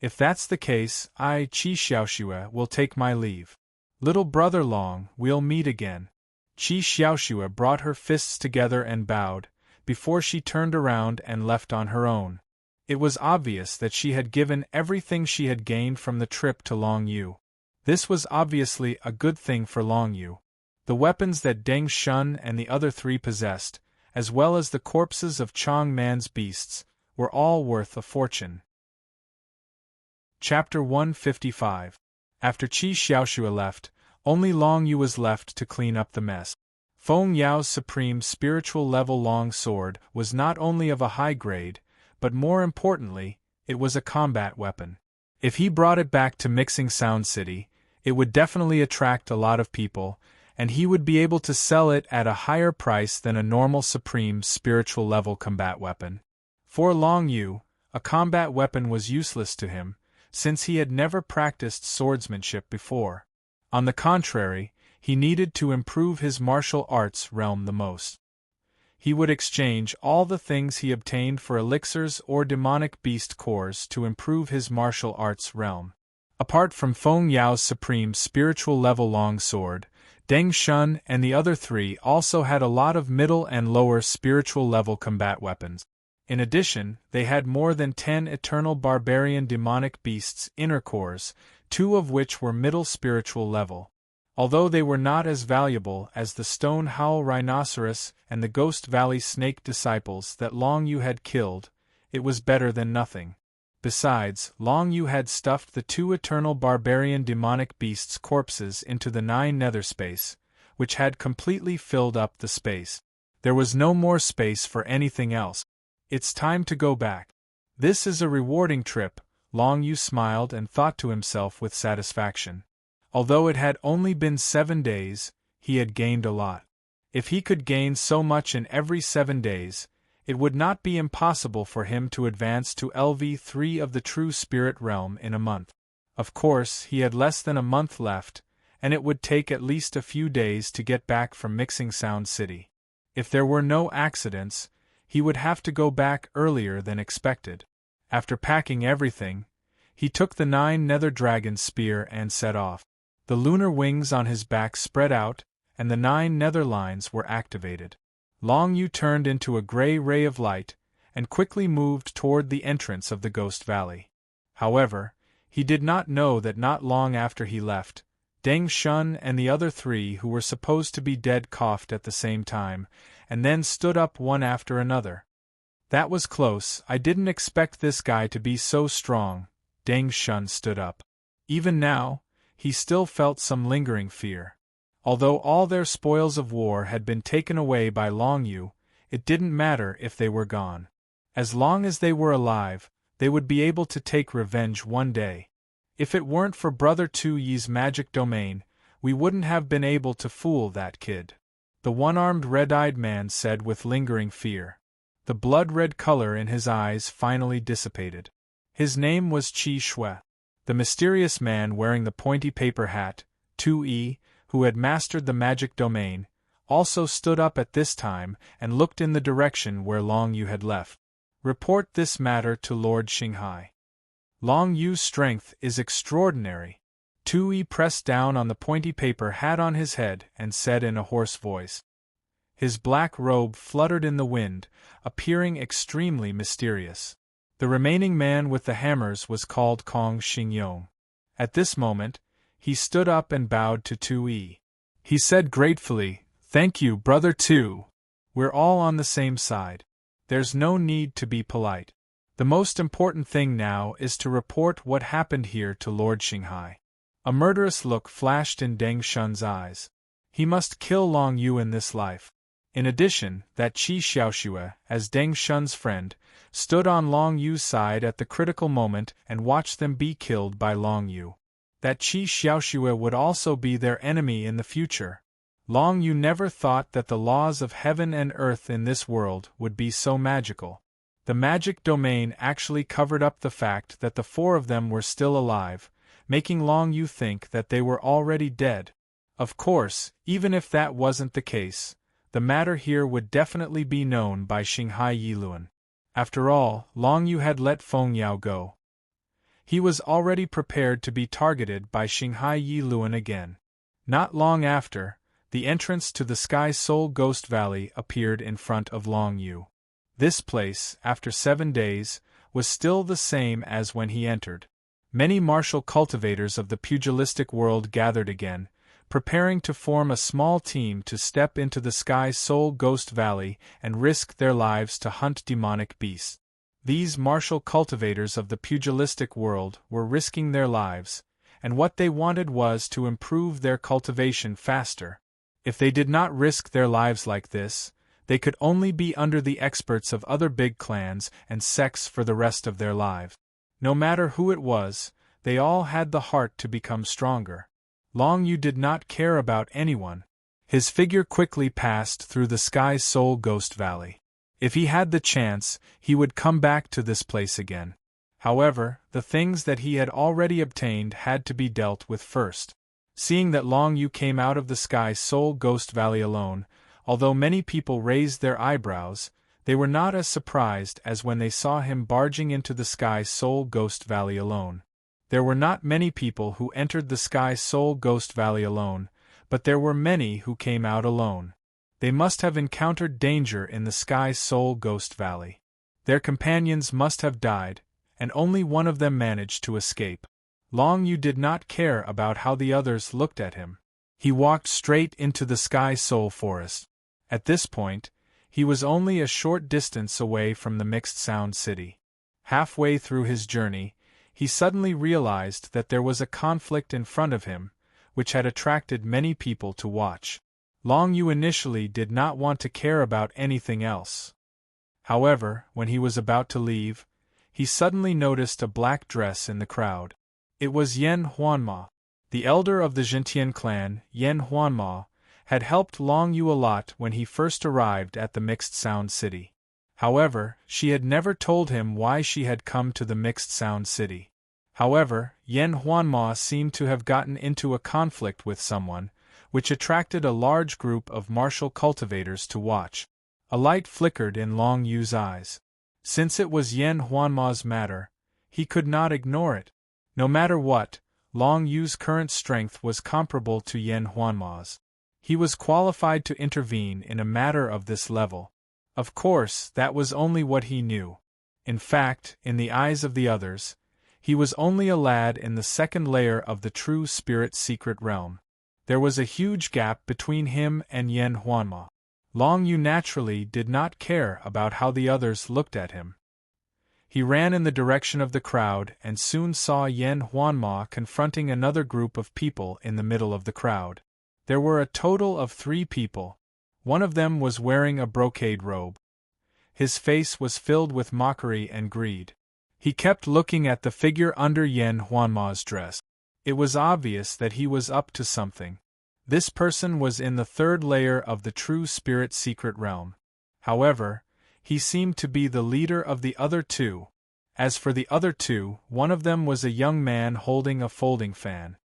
If that's the case, I, Qi Xiaoxue, will take my leave. Little brother Long, we'll meet again. Qi Xiaoxue brought her fists together and bowed, before she turned around and left on her own. It was obvious that she had given everything she had gained from the trip to Long Yu. This was obviously a good thing for Long Yu. The weapons that Deng Shun and the other 3 possessed, as well as the corpses of Chang Man's beasts, were all worth a fortune. Chapter 155. After Qi Xiaoxue left, only Long Yu was left to clean up the mess. Feng Yao's supreme spiritual level long sword was not only of a high grade, but more importantly, it was a combat weapon. If he brought it back to Mixing Sound City, it would definitely attract a lot of people, and he would be able to sell it at a higher price than a normal supreme spiritual level combat weapon. For Long Yu, a combat weapon was useless to him, since he had never practiced swordsmanship before. On the contrary, he needed to improve his martial arts realm the most. He would exchange all the things he obtained for elixirs or demonic beast cores to improve his martial arts realm. Apart from Feng Yao's supreme spiritual level long sword, Deng Shun and the other 3 also had a lot of middle and lower spiritual level combat weapons. In addition, they had more than 10 eternal barbarian demonic beasts inner cores, 2 of which were middle spiritual level. Although they were not as valuable as the Stone Howl Rhinoceros and the Ghost Valley Snake disciples that Long Yu had killed, it was better than nothing. Besides, Long Yu had stuffed the 2 eternal barbarian demonic beasts' corpses into the 9 nether space, which had completely filled up the space. There was no more space for anything else. It's time to go back. This is a rewarding trip, Long Yu smiled and thought to himself with satisfaction. Although it had only been 7 days, he had gained a lot. If he could gain so much in every 7 days, it would not be impossible for him to advance to LV3 of the true spirit realm in a month. Of course, he had less than a month left, and it would take at least a few days to get back from Mixing Sound City. If there were no accidents, he would have to go back earlier than expected. After packing everything, he took the 9 nether dragon's spear and set off. The lunar wings on his back spread out, and the 9 nether lines were activated. Long Yu turned into a gray ray of light, and quickly moved toward the entrance of the Ghost Valley. However, he did not know that not long after he left, Deng Shun and the other 3 who were supposed to be dead coughed at the same time, and then stood up one after another. That was close. I didn't expect this guy to be so strong. Deng Shun stood up. Even now, he still felt some lingering fear. Although all their spoils of war had been taken away by Long Yu, it didn't matter if they were gone. As long as they were alive, they would be able to take revenge one day. If it weren't for Brother Tu Yi's magic domain, we wouldn't have been able to fool that kid. The one-armed red-eyed man said with lingering fear. The blood-red color in his eyes finally dissipated. His name was Qi Shui. The mysterious man wearing the pointy paper hat, Tu Yi, who had mastered the magic domain, also stood up at this time and looked in the direction where Long Yu had left. Report this matter to Lord Xinghai. Long Yu's strength is extraordinary. Tu Yi pressed down on the pointy paper hat on his head and said in a hoarse voice. His black robe fluttered in the wind, appearing extremely mysterious. The remaining man with the hammers was called Kong Xingyong. At this moment, he stood up and bowed to Tu Yi. He said gratefully, "Thank you, Brother Tu. We're all on the same side. There's no need to be polite. The most important thing now is to report what happened here to Lord Xinghai." A murderous look flashed in Deng Shun's eyes. He must kill Long Yu in this life. In addition, that Qi Xiaoxue, as Deng Shun's friend, stood on Long Yu's side at the critical moment and watched them be killed by Long Yu. That Qi Xiaoxue would also be their enemy in the future. Long Yu never thought that the laws of heaven and earth in this world would be so magical. The magic domain actually covered up the fact that the 4 of them were still alive, making Long Yu think that they were already dead. Of course, even if that wasn't the case, the matter here would definitely be known by Xinghai Yiluan. After all, Long Yu had let Feng Yao go. He was already prepared to be targeted by Xinghai Yiluan again. Not long after, the entrance to the Sky Soul Ghost Valley appeared in front of Long Yu. This place, after 7 days, was still the same as when he entered. Many martial cultivators of the pugilistic world gathered again, preparing to form a small team to step into the Sky Soul Ghost Valley and risk their lives to hunt demonic beasts. These martial cultivators of the pugilistic world were risking their lives, and what they wanted was to improve their cultivation faster. If they did not risk their lives like this, they could only be under the experts of other big clans and sects for the rest of their lives. No matter who it was, they all had the heart to become stronger. Long Yu did not care about anyone. His figure quickly passed through the Sky Soul Ghost Valley. If he had the chance, he would come back to this place again. However, the things that he had already obtained had to be dealt with first. Seeing that Long Yu came out of the Sky Soul Ghost Valley alone, although many people raised their eyebrows, they were not as surprised as when they saw him barging into the Sky Soul Ghost Valley alone. There were not many people who entered the Sky Soul Ghost Valley alone, but there were many who came out alone. They must have encountered danger in the Sky Soul Ghost Valley. Their companions must have died, and only one of them managed to escape. Long Yu did not care about how the others looked at him. He walked straight into the Sky Soul Forest. At this point, he was only a short distance away from the Mixed Sound City. Halfway through his journey, he suddenly realized that there was a conflict in front of him, which had attracted many people to watch. Long Yu initially did not want to care about anything else. However, when he was about to leave, he suddenly noticed a black dress in the crowd. It was Yen Huanma. The elder of the Zhentian clan, Yen Huanma, had helped Long Yu a lot when he first arrived at the Mixed Sound City. However, she had never told him why she had come to the Mixed Sound City. However, Yen Huanma seemed to have gotten into a conflict with someone, which attracted a large group of martial cultivators to watch. A light flickered in Long Yu's eyes. Since it was Yen Huanma's matter, he could not ignore it. No matter what, Long Yu's current strength was comparable to Yen Huanma's. He was qualified to intervene in a matter of this level. Of course, that was only what he knew. In fact, in the eyes of the others, he was only a lad in the second layer of the true spirit secret realm. There was a huge gap between him and Yen Huanma. Long Yu naturally did not care about how the others looked at him. He ran in the direction of the crowd and soon saw Yen Huanma confronting another group of people in the middle of the crowd. There were a total of 3 people. One of them was wearing a brocade robe. His face was filled with mockery and greed. He kept looking at the figure under Yen Huanma's dress. It was obvious that he was up to something. This person was in the 3rd layer of the true spirit secret realm. However, he seemed to be the leader of the other 2. As for the other 2, one of them was a young man holding a folding fan.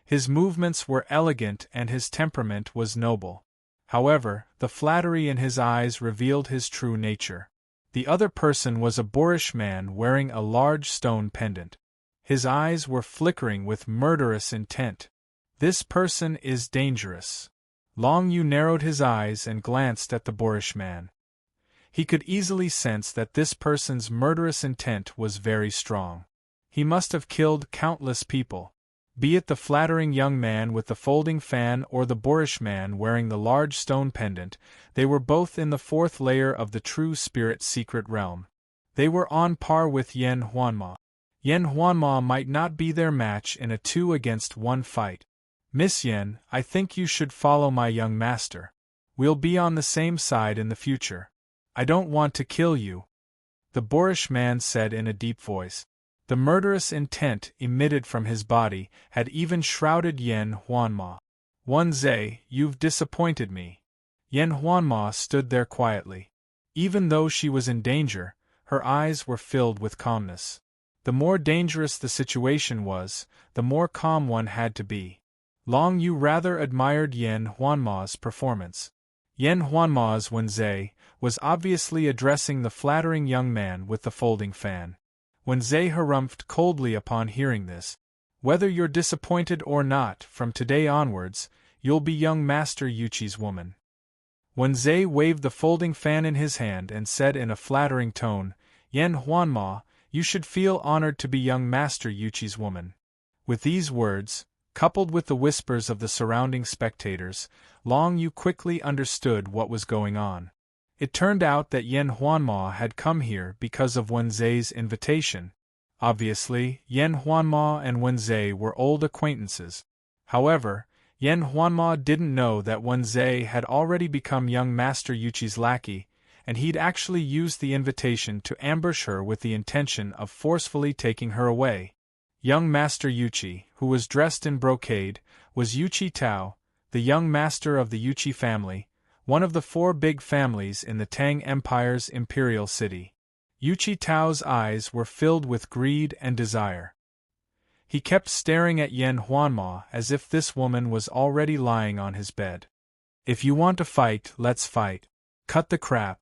His movements were elegant and his temperament was noble. However, the flattery in his eyes revealed his true nature. The other person was a boorish man wearing a large stone pendant. His eyes were flickering with murderous intent. This person is dangerous. Long Yu narrowed his eyes and glanced at the boorish man. He could easily sense that this person's murderous intent was very strong. He must have killed countless people. Be it the flattering young man with the folding fan or the boorish man wearing the large stone pendant, they were both in the 4th layer of the true spirit secret realm. They were on par with Yen Huanma. Yen Huanma might not be their match in a 2-against-1 fight. Miss Yen, I think you should follow my young master. We'll be on the same side in the future. I don't want to kill you, the boorish man said in a deep voice. The murderous intent emitted from his body had even shrouded Yen Huanma. Wenze, you've disappointed me. Yen Huanma stood there quietly. Even though she was in danger, her eyes were filled with calmness. The more dangerous the situation was, the more calm one had to be. Long Yu rather admired Yen Huanma's performance. Yen Huanma's Wenze was obviously addressing the flattering young man with the folding fan. Wenze harumphed coldly upon hearing this. Whether you're disappointed or not, from today onwards, you'll be young Master Yuchi's woman. Wenze waved the folding fan in his hand and said in a flattering tone, Yen Huanma, you should feel honored to be young Master Yuchi's woman. With these words, coupled with the whispers of the surrounding spectators, Long Yu quickly understood what was going on. It turned out that Yen Huanma had come here because of Wenze's invitation. Obviously, Yen Huanma and Wenze were old acquaintances. However, Yen Huanma didn't know that Wenze had already become young Master Yuchi's lackey, and he'd actually used the invitation to ambush her with the intention of forcefully taking her away. Young Master Yuchi, who was dressed in brocade, was Yuchi Tao, the young master of the Yuchi family, one of the 4 big families in the Tang Empire's imperial city. Yuchi Tao's eyes were filled with greed and desire. He kept staring at Yen Huanma as if this woman was already lying on his bed. If you want to fight, let's fight. Cut the crap.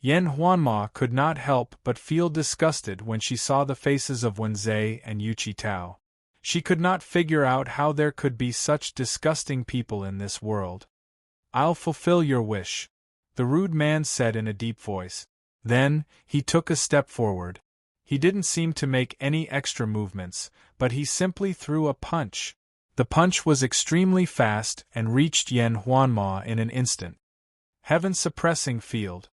Yen Huanma could not help but feel disgusted when she saw the faces of Wenze and Yuchi Tao. She could not figure out how there could be such disgusting people in this world. I'll fulfill your wish, the rude man said in a deep voice. Then, he took a step forward. He didn't seem to make any extra movements, but he simply threw a punch. The punch was extremely fast and reached Yen Huanma in an instant. Heaven-suppressing field.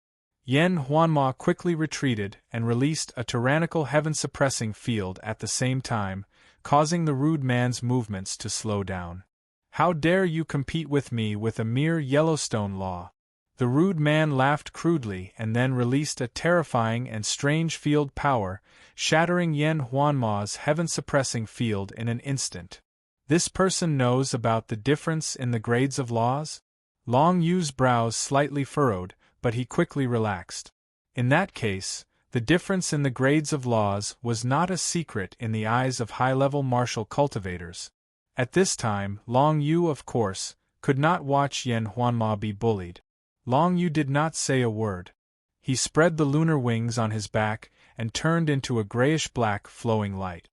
Yen Huanma quickly retreated and released a tyrannical heaven-suppressing field at the same time, causing the rude man's movements to slow down. How dare you compete with me with a mere Yellowstone law? The rude man laughed crudely and then released a terrifying and strange field power, shattering Yen Huanma's heaven-suppressing field in an instant. This person knows about the difference in the grades of laws? Long Yu's brows slightly furrowed, but he quickly relaxed. In that case, the difference in the grades of laws was not a secret in the eyes of high-level martial cultivators. At this time, Long Yu, of course, could not watch Yen Huanma be bullied. Long Yu did not say a word. He spread the lunar wings on his back and turned into a grayish-black flowing light.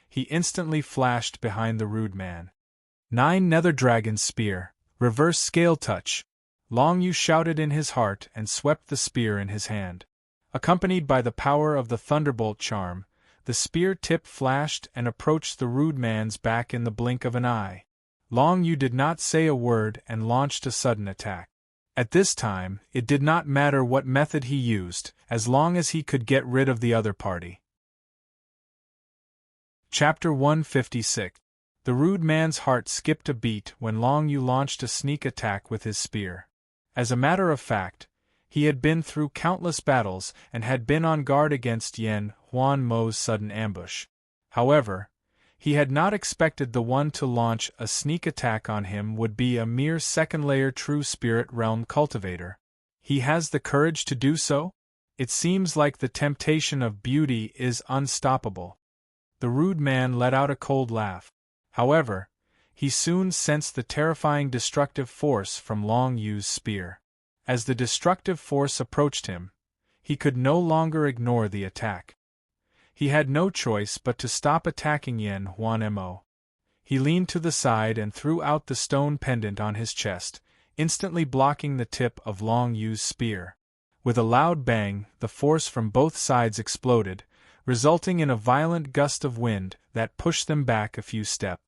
He instantly flashed behind the rude man. 9 Nether Dragon Spear, Reverse Scale Touch. Long Yu shouted in his heart and swept the spear in his hand. Accompanied by the power of the Thunderbolt charm, the spear tip flashed and approached the rude man's back in the blink of an eye. Long Yu did not say a word and launched a sudden attack. At this time, it did not matter what method he used, as long as he could get rid of the other party. Chapter 156. The rude man's heart skipped a beat when Long Yu launched a sneak attack with his spear. As a matter of fact, he had been through countless battles and had been on guard against Yen Huanma's sudden ambush. However, he had not expected the one to launch a sneak attack on him would be a mere second-layer True Spirit Realm cultivator. He has the courage to do so? It seems like the temptation of beauty is unstoppable. The rude man let out a cold laugh. However, he soon sensed the terrifying destructive force from Long Yu's spear. As the destructive force approached him, he could no longer ignore the attack. He had no choice but to stop attacking Yen Huanma. He leaned to the side and threw out the stone pendant on his chest, instantly blocking the tip of Long Yu's spear. With a loud bang, the force from both sides exploded, resulting in a violent gust of wind that pushed them back a few steps.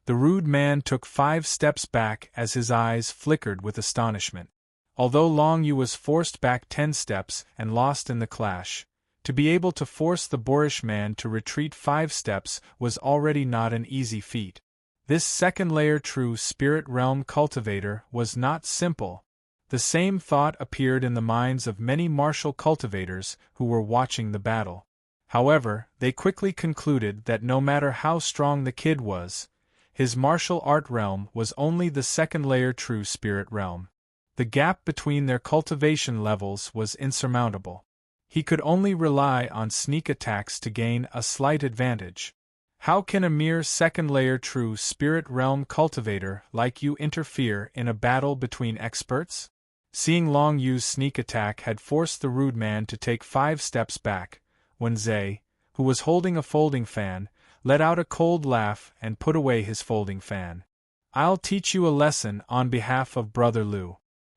The rude man took 5 steps back as his eyes flickered with astonishment. Although Long Yu was forced back 10 steps and lost in the clash, to be able to force the boorish man to retreat 5 steps was already not an easy feat. This second-layer True Spirit Realm cultivator was not simple. The same thought appeared in the minds of many martial cultivators who were watching the battle. However, they quickly concluded that no matter how strong the kid was, his martial art realm was only the second-layer True Spirit Realm. The gap between their cultivation levels was insurmountable. He could only rely on sneak attacks to gain a slight advantage. How can a mere second-layer True Spirit Realm cultivator like you interfere in a battle between experts? Seeing Long Yu's sneak attack had forced the rude man to take 5 steps back, Wenze, who was holding a folding fan, let out a cold laugh and put away his folding fan. I'll teach you a lesson on behalf of Brother Liu.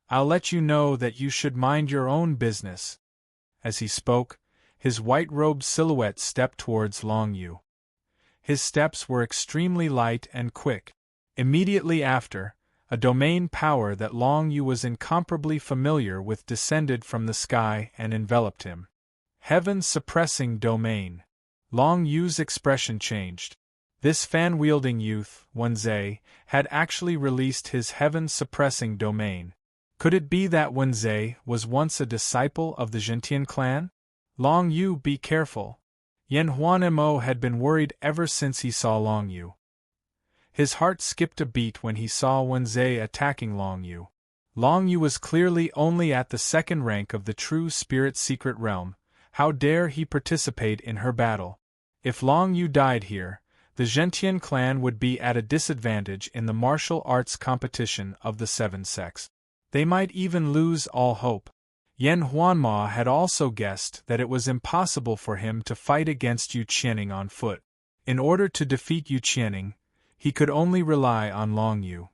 I'll let you know that you should mind your own business. As he spoke, his white-robed silhouette stepped towards Long Yu. His steps were extremely light and quick. Immediately after, a domain power that Long Yu was incomparably familiar with descended from the sky and enveloped him. Heaven-suppressing domain. Long Yu's expression changed. This fan-wielding youth, Wenze, had actually released his heaven-suppressing domain. Could it be that Wenze was once a disciple of the Zhentian clan? Long Yu, be careful. Yen Huanma had been worried ever since he saw Long Yu. His heart skipped a beat when he saw Wenze attacking Long Yu. Long Yu was clearly only at the second rank of the True Spirit Secret Realm. How dare he participate in her battle? If Long Yu died here, the Zhentian clan would be at a disadvantage in the martial arts competition of the 7 sects. They might even lose all hope. Yen Huanma had also guessed that it was impossible for him to fight against Yu Qianning on foot. In order to defeat Yu Qianning, he could only rely on Long Yu.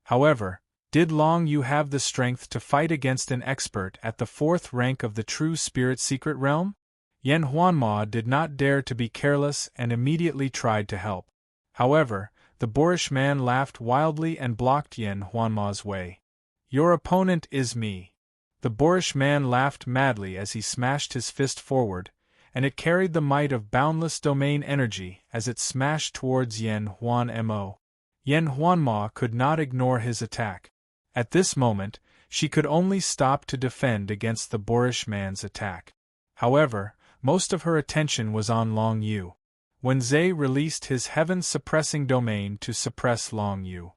However, did Long Yu have the strength to fight against an expert at the 4th rank of the True Spirit Secret Realm? Yen Huanma did not dare to be careless and immediately tried to help. However, the boorish man laughed wildly and blocked Yen Huanma's way. Your opponent is me. The boorish man laughed madly as he smashed his fist forward, and it carried the might of boundless domain energy as it smashed towards Yen Huan Mo. Yen Huanma could not ignore his attack. At this moment, she could only stop to defend against the boorish man's attack. However, most of her attention was on Long Yu. Wenze released his heaven-suppressing domain to suppress Long Yu.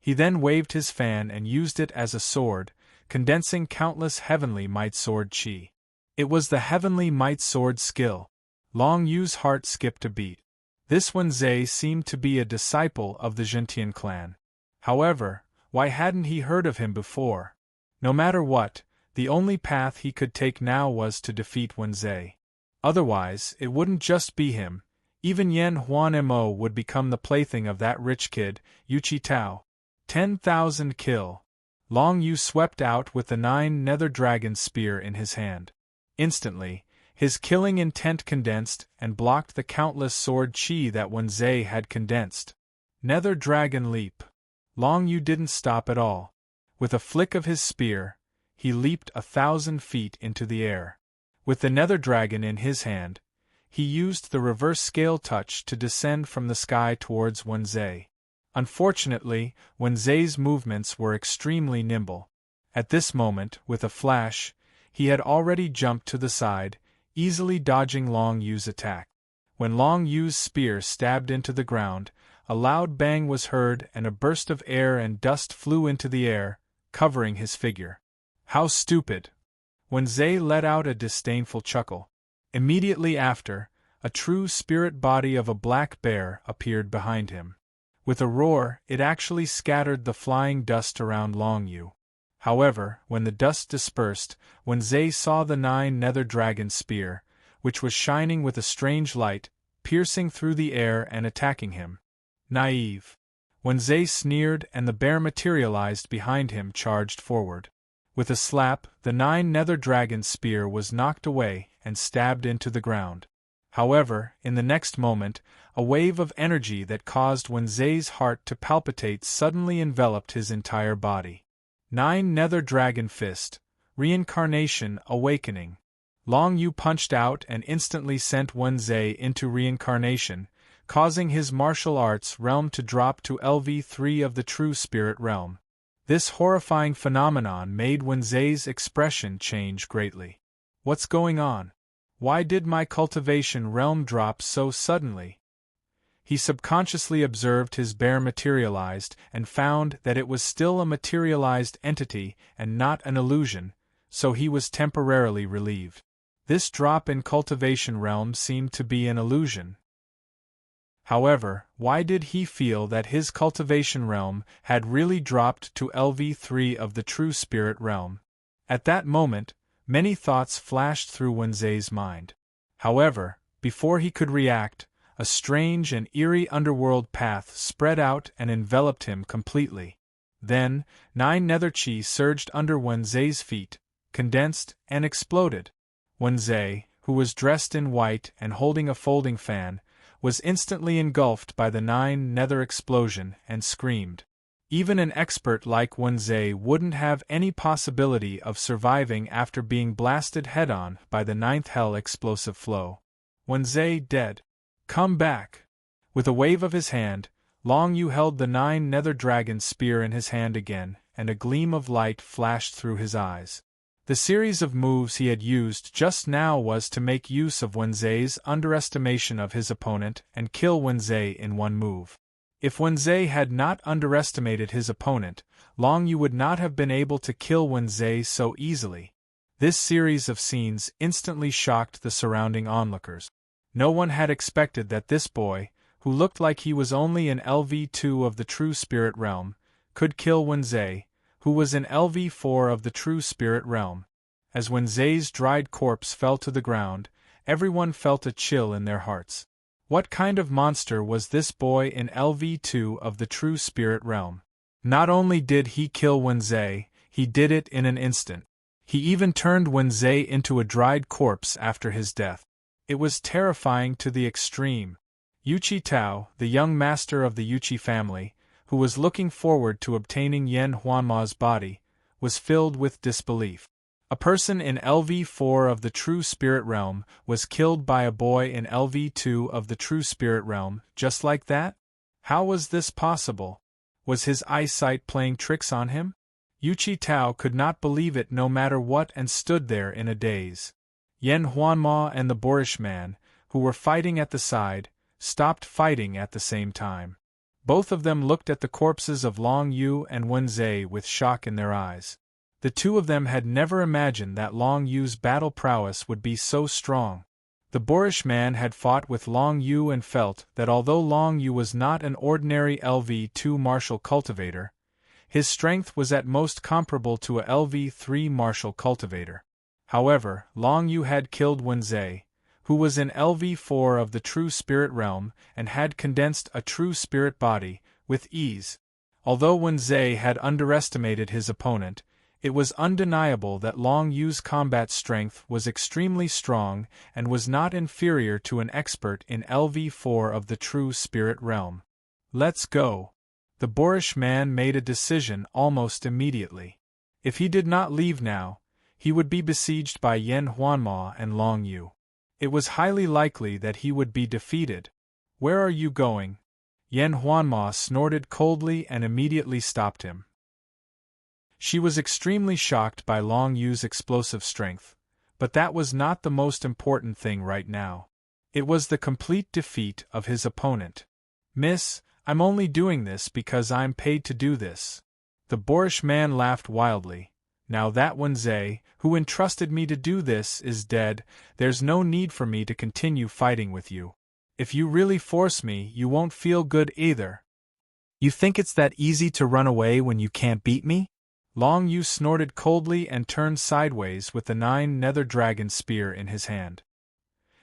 He then waved his fan and used it as a sword, condensing countless heavenly might sword chi. It was the heavenly might sword skill. Long Yu's heart skipped a beat. This Wenze seemed to be a disciple of the Zhentian clan. However, why hadn't he heard of him before? No matter what, the only path he could take now was to defeat Wenze. Otherwise, it wouldn't just be him. Even Yen Huan Mo would become the plaything of that rich kid, Yuchi Tao. 10,000 kill. Long Yu swept out with the 9 nether dragon spear in his hand. Instantly, his killing intent condensed and blocked the countless sword chi that Wenze had condensed. Nether dragon leap. Long Yu didn't stop at all. With a flick of his spear, he leaped 1,000 feet into the air. With the nether dragon in his hand, he used the reverse scale touch to descend from the sky towards Wenze. Unfortunately, Wenze's movements were extremely nimble. At this moment, with a flash, he had already jumped to the side, easily dodging Long Yu's attack. When Long Yu's spear stabbed into the ground, a loud bang was heard and a burst of air and dust flew into the air, covering his figure. How stupid! Wenze let out a disdainful chuckle. Immediately after, a true spirit body of a black bear appeared behind him. With a roar, it actually scattered the flying dust around Long Yu. However, when the dust dispersed, Wenze saw the 9 nether dragon spear, which was shining with a strange light, piercing through the air and attacking him. Naive. Wenze sneered and the bear materialized behind him, charged forward. With a slap, the 9 nether dragon spear was knocked away and stabbed into the ground. However, in the next moment, a wave of energy that caused Wenze's heart to palpitate suddenly enveloped his entire body. 9 nether dragon fist, reincarnation awakening. Long Yu punched out and instantly sent Wenze into reincarnation, causing his martial arts realm to drop to LV3 of the true spirit realm. This horrifying phenomenon made Wenze's expression change greatly. What's going on? Why did my cultivation realm drop so suddenly? He subconsciously observed his bear materialized and found that it was still a materialized entity and not an illusion, so he was temporarily relieved. This drop in cultivation realm seemed to be an illusion. However, why did he feel that his cultivation realm had really dropped to LV3 of the true spirit realm? At that moment, many thoughts flashed through Wenze's mind. However, before he could react, a strange and eerie underworld path spread out and enveloped him completely. Then, 9 nether chi surged under Wenze's feet, condensed, and exploded. Wenze, who was dressed in white and holding a folding fan, was instantly engulfed by the 9 nether explosion and screamed. Even an expert like Wenze wouldn't have any possibility of surviving after being blasted head-on by the 9th hell explosive flow. Wenze dead. Come back! With a wave of his hand, Long Yu held the 9 nether dragon spear in his hand again, and a gleam of light flashed through his eyes. The series of moves he had used just now was to make use of Wenze's underestimation of his opponent and kill Wenze in one move. If Wenze had not underestimated his opponent, Long Yu would not have been able to kill Wenze so easily. This series of scenes instantly shocked the surrounding onlookers. No one had expected that this boy, who looked like he was only in LV2 of the true spirit realm, could kill Wenze, who was in LV4 of the true spirit realm. As Wenze's dried corpse fell to the ground, everyone felt a chill in their hearts. What kind of monster was this boy in LV2 of the true spirit realm? Not only did he kill Wenze, he did it in an instant. He even turned Wenze into a dried corpse after his death. It was terrifying to the extreme. Yuchi Tao, the young master of the Yuchi family, who was looking forward to obtaining Yen Huanma's body, was filled with disbelief. A person in LV4 of the True Spirit Realm was killed by a boy in LV2 of the True Spirit Realm, just like that? How was this possible? Was his eyesight playing tricks on him? Yuchi Tao could not believe it no matter what and stood there in a daze. Yen Huanma and the boorish man, who were fighting at the side, stopped fighting at the same time. Both of them looked at the corpses of Long Yu and Wenzhei with shock in their eyes. The two of them had never imagined that Long Yu's battle prowess would be so strong. The boorish man had fought with Long Yu and felt that although Long Yu was not an ordinary LV2 martial cultivator, his strength was at most comparable to a LV3 martial cultivator. However, Long Yu had killed Wenzhei, who was in LV4 of the True Spirit Realm and had condensed a True Spirit body, with ease. Although Wenzhei had underestimated his opponent, it was undeniable that Long Yu's combat strength was extremely strong and was not inferior to an expert in LV4 of the True Spirit Realm. Let's go. The boorish man made a decision almost immediately. If he did not leave now, he would be besieged by Yen Huanma and Long Yu. It was highly likely that he would be defeated. Where are you going? Yen Huanma snorted coldly and immediately stopped him. She was extremely shocked by Long Yu's explosive strength, but that was not the most important thing right now. It was the complete defeat of his opponent. Miss, I'm only doing this because I'm paid to do this. The boorish man laughed wildly. Now that Wenzhei, who entrusted me to do this, is dead, there's no need for me to continue fighting with you. If you really force me, you won't feel good either. You think it's that easy to run away when you can't beat me? Long Yu snorted coldly and turned sideways with the 9-nether dragon spear in his hand.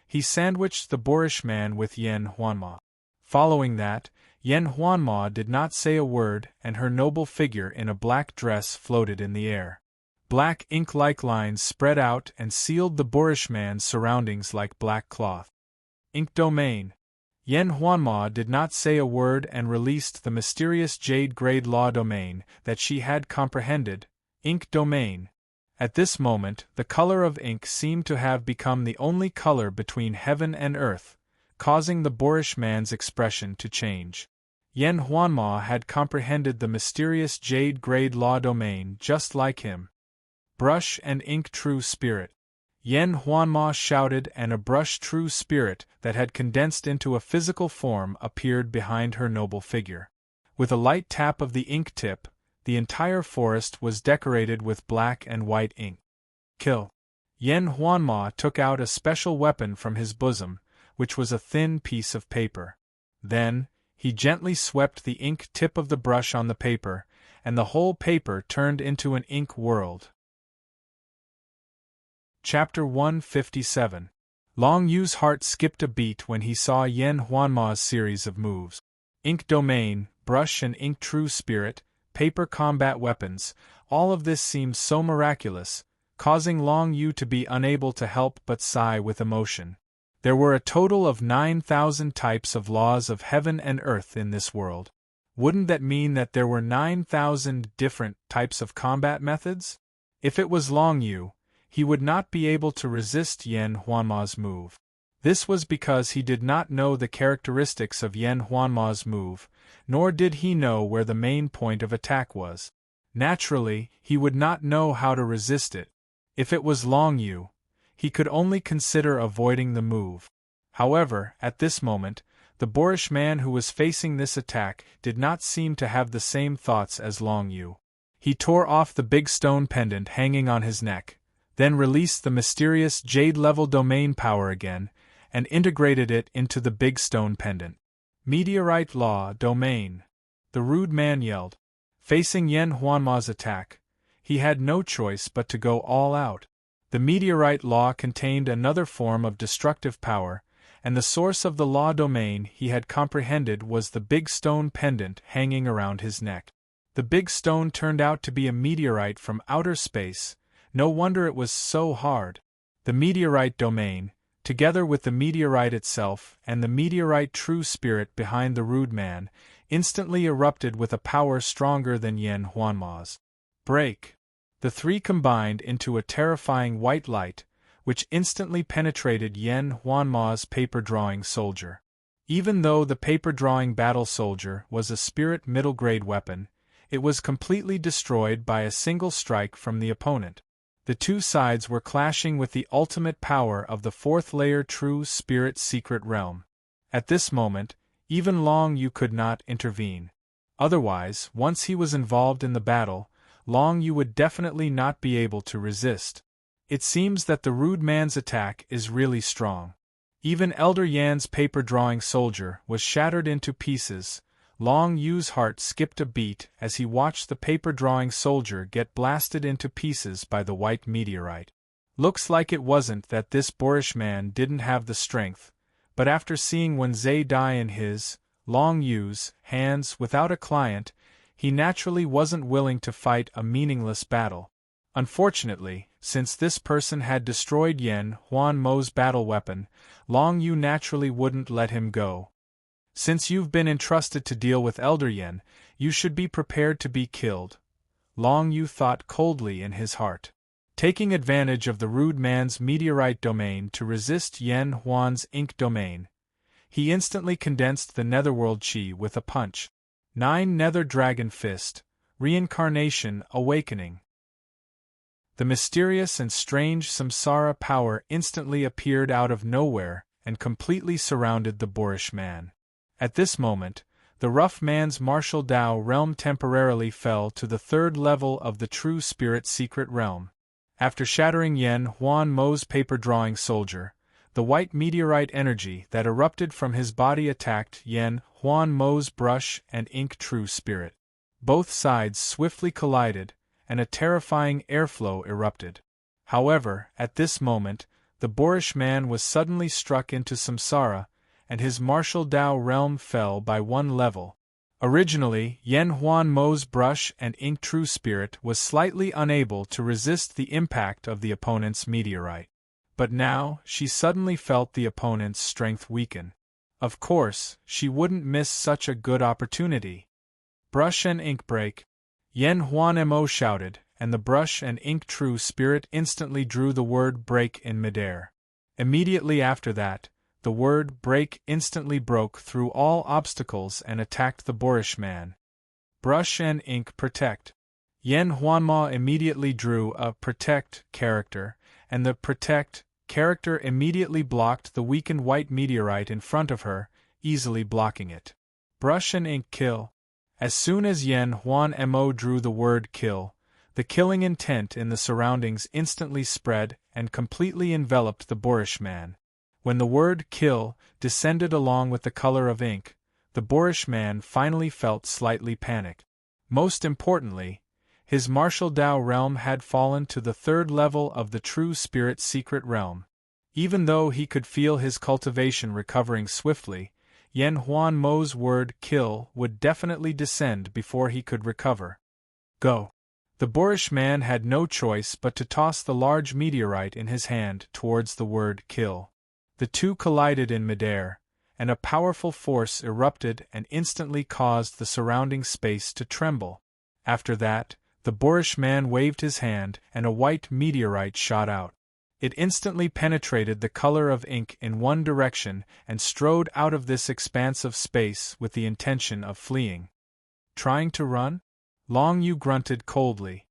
He sandwiched the boorish man with Yen Huanma. Following that, Yen Huanma did not say a word and her noble figure in a black dress floated in the air. Black ink-like lines spread out and sealed the boorish man's surroundings like black cloth. Ink domain. Yen Huanma did not say a word and released the mysterious jade-grade law domain that she had comprehended. Ink domain. At this moment, the color of ink seemed to have become the only color between heaven and earth, causing the boorish man's expression to change. Yen Huanma had comprehended the mysterious jade-grade law domain just like him. Brush and ink true spirit. Yen Huanma shouted and a brush true spirit that had condensed into a physical form appeared behind her noble figure. With a light tap of the ink tip, the entire forest was decorated with black and white ink. Kill. Yen Huanma took out a special weapon from his bosom, which was a thin piece of paper. Then, he gently swept the ink tip of the brush on the paper, and the whole paper turned into an ink world. Chapter 157. Long Yu's heart skipped a beat when he saw Yen Huanma's series of moves. Ink domain, brush and ink true spirit, paper combat weapons, all of this seemed so miraculous, causing Long Yu to be unable to help but sigh with emotion. There were a total of 9,000 types of laws of heaven and earth in this world. Wouldn't that mean that there were 9,000 different types of combat methods? If it was Long Yu, he would not be able to resist Yen Huanma's move. This was because he did not know the characteristics of Yen Huanma's move, nor did he know where the main point of attack was. Naturally, he would not know how to resist it. If it was Long Yu, he could only consider avoiding the move. However, at this moment, the boorish man who was facing this attack did not seem to have the same thoughts as Long Yu. He tore off the big stone pendant hanging on his neck, then released the mysterious jade-level domain power again, and integrated it into the big stone pendant. Meteorite law domain. The rude man yelled. Facing Yen Huanma's attack, he had no choice but to go all out. The meteorite law contained another form of destructive power, and the source of the law domain he had comprehended was the big stone pendant hanging around his neck. The big stone turned out to be a meteorite from outer space. No wonder it was so hard. The meteorite domain, together with the meteorite itself and the meteorite true spirit behind the rude man, instantly erupted with a power stronger than Yen Huanma's. Break. The three combined into a terrifying white light, which instantly penetrated Yen Huanma's paper-drawing soldier. Even though the paper-drawing battle soldier was a spirit middle-grade weapon, it was completely destroyed by a single strike from the opponent. The two sides were clashing with the ultimate power of the fourth-layer true spirit secret realm. At this moment, even Long Yu could not intervene. Otherwise, once he was involved in the battle, Long Yu would definitely not be able to resist. It seems that the rude man's attack is really strong. Even Elder Yan's paper-drawing soldier was shattered into pieces. Long Yu's heart skipped a beat as he watched the paper-drawing soldier get blasted into pieces by the white meteorite. Looks like it wasn't that this boorish man didn't have the strength, but after seeing Wenze die in his, Long Yu's, hands without a client, he naturally wasn't willing to fight a meaningless battle. Unfortunately, since this person had destroyed Yen Huanmo's battle weapon, Long Yu naturally wouldn't let him go. Since you've been entrusted to deal with Elder Yen, you should be prepared to be killed, Long Yu thought coldly in his heart. Taking advantage of the rude man's meteorite domain to resist Yen Huan's ink domain, he instantly condensed the netherworld chi with a punch. 9 Nether Dragon Fist, Reincarnation Awakening. The mysterious and strange samsara power instantly appeared out of nowhere and completely surrounded the boorish man. At this moment, the rough man's martial Dao realm temporarily fell to the 3rd level of the true spirit secret realm. After shattering Yen Huanmo's paper-drawing soldier, the white meteorite energy that erupted from his body attacked Yen Huanmo's brush and ink true spirit. Both sides swiftly collided, and a terrifying airflow erupted. However, at this moment, the boorish man was suddenly struck into samsara, and his martial Dao realm fell by 1 level. Originally, Yen Huanmo's brush and ink true spirit was slightly unable to resist the impact of the opponent's meteorite. But now, she suddenly felt the opponent's strength weaken. Of course, she wouldn't miss such a good opportunity. Brush and ink break. Yen Huanmo shouted, and the brush and ink true spirit instantly drew the word break in midair. Immediately after that, the word break instantly broke through all obstacles and attacked the boorish man. Brush and ink protect. Yen Huanma immediately drew a protect character, and the protect character immediately blocked the weakened white meteorite in front of her, easily blocking it. Brush and ink kill. As soon as Yen Huanmo drew the word kill, the killing intent in the surroundings instantly spread and completely enveloped the boorish man. When the word kill descended along with the color of ink, the boorish man finally felt slightly panicked. Most importantly, his martial Dao realm had fallen to the 3rd level of the true spirit secret realm. Even though he could feel his cultivation recovering swiftly, Yen Huanmo's word kill would definitely descend before he could recover. Go! The boorish man had no choice but to toss the large meteorite in his hand towards the word kill. The two collided in midair, and a powerful force erupted and instantly caused the surrounding space to tremble. After that, the boorish man waved his hand and a white meteorite shot out. It instantly penetrated the color of ink in one direction and strode out of this expanse of space with the intention of fleeing. Trying to run? Long Yu grunted coldly.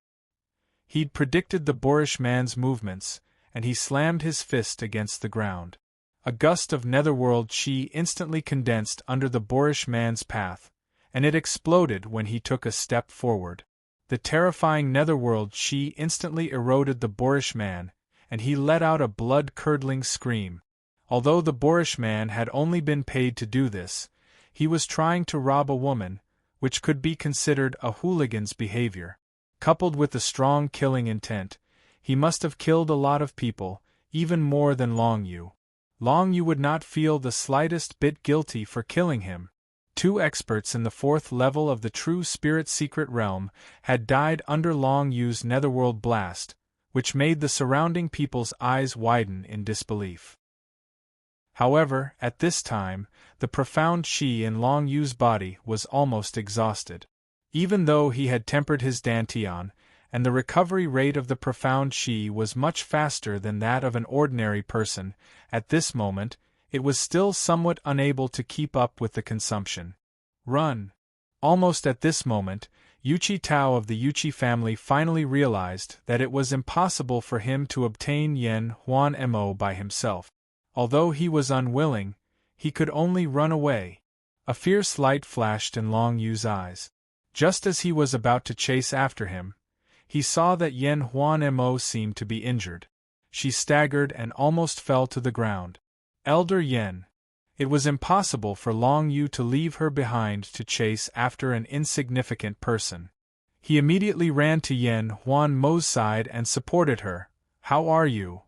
He'd predicted the boorish man's movements, and he slammed his fist against the ground. A gust of netherworld chi instantly condensed under the boorish man's path, and it exploded when he took a step forward. The terrifying netherworld chi instantly eroded the boorish man, and he let out a blood-curdling scream. Although the boorish man had only been paid to do this, he was trying to rob a woman, which could be considered a hooligan's behavior. Coupled with the strong killing intent, he must have killed a lot of people, even more than Long Yu. Long Yu would not feel the slightest bit guilty for killing him. 2 experts in the 4th level of the true spirit secret realm had died under Long Yu's netherworld blast, which made the surrounding people's eyes widen in disbelief. However, at this time, the profound chi in Long Yu's body was almost exhausted. Even though he had tempered his dantian, and the recovery rate of the profound Qi was much faster than that of an ordinary person. At this moment, it was still somewhat unable to keep up with the consumption. Run! Almost at this moment, Yuchi Tao of the Yuchi family finally realized that it was impossible for him to obtain Yen Huan Mo by himself. Although he was unwilling, he could only run away. A fierce light flashed in Long Yu's eyes. Just as he was about to chase after him, he saw that Yen Huan Mo seemed to be injured. She staggered and almost fell to the ground. Elder Yen. It was impossible for Long Yu to leave her behind to chase after an insignificant person. He immediately ran to Yen Huan Mo's side and supported her. "How are you?"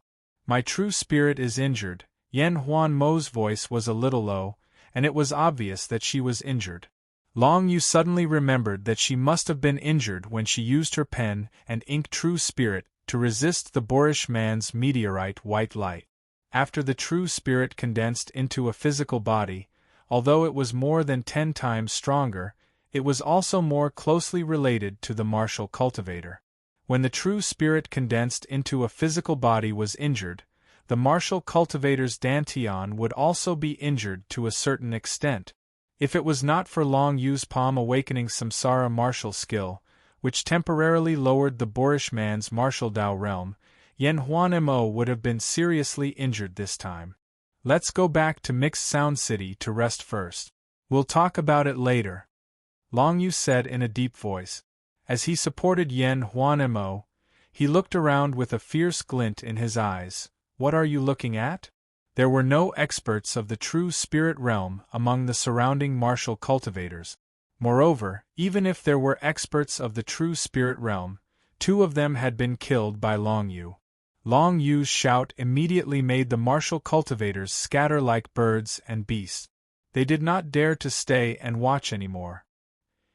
"My true spirit is injured." Yen Huan Mo's voice was a little low, and it was obvious that she was injured. Long Yu suddenly remembered that she must have been injured when she used her pen and ink true spirit to resist the boorish man's meteorite white light. After the true spirit condensed into a physical body, although it was more than 10 times stronger, it was also more closely related to the martial cultivator. When the true spirit condensed into a physical body was injured, the martial cultivator's dantian would also be injured to a certain extent. If it was not for Long Yu's palm awakening samsara martial skill, which temporarily lowered the boorish man's martial Dao realm, Yen Huan Mo would have been seriously injured this time. "Let's go back to Mixed Sound City to rest first. We'll talk about it later," Long Yu said in a deep voice. As he supported Yen Huan Mo, he looked around with a fierce glint in his eyes. "What are you looking at?" There were no experts of the true spirit realm among the surrounding martial cultivators. Moreover, even if there were experts of the true spirit realm, 2 of them had been killed by Long Yu. Long Yu's shout immediately made the martial cultivators scatter like birds and beasts. They did not dare to stay and watch anymore.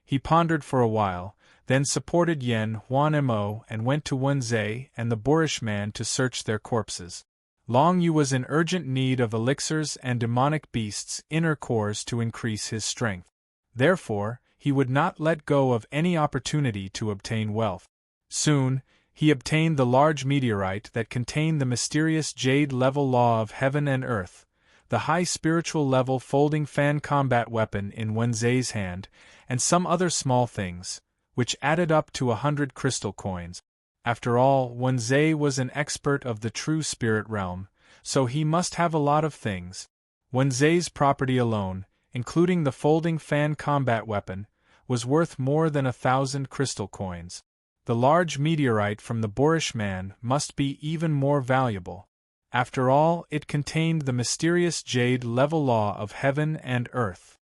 He pondered for a while, then supported Yen Huan Mo and went to Wenze and the boorish man to search their corpses. Long Yu was in urgent need of elixirs and demonic beasts' inner cores to increase his strength. Therefore, he would not let go of any opportunity to obtain wealth. Soon, he obtained the large meteorite that contained the mysterious jade-level law of heaven and earth, the high spiritual level folding fan combat weapon in Wenze's hand, and some other small things, which added up to 100 crystal coins. After all, Wenze was an expert of the true spirit realm, so he must have a lot of things. Wenze's property alone, including the folding fan combat weapon, was worth more than 1,000 crystal coins. The large meteorite from the boorish man must be even more valuable. After all, it contained the mysterious jade-level law of heaven and earth.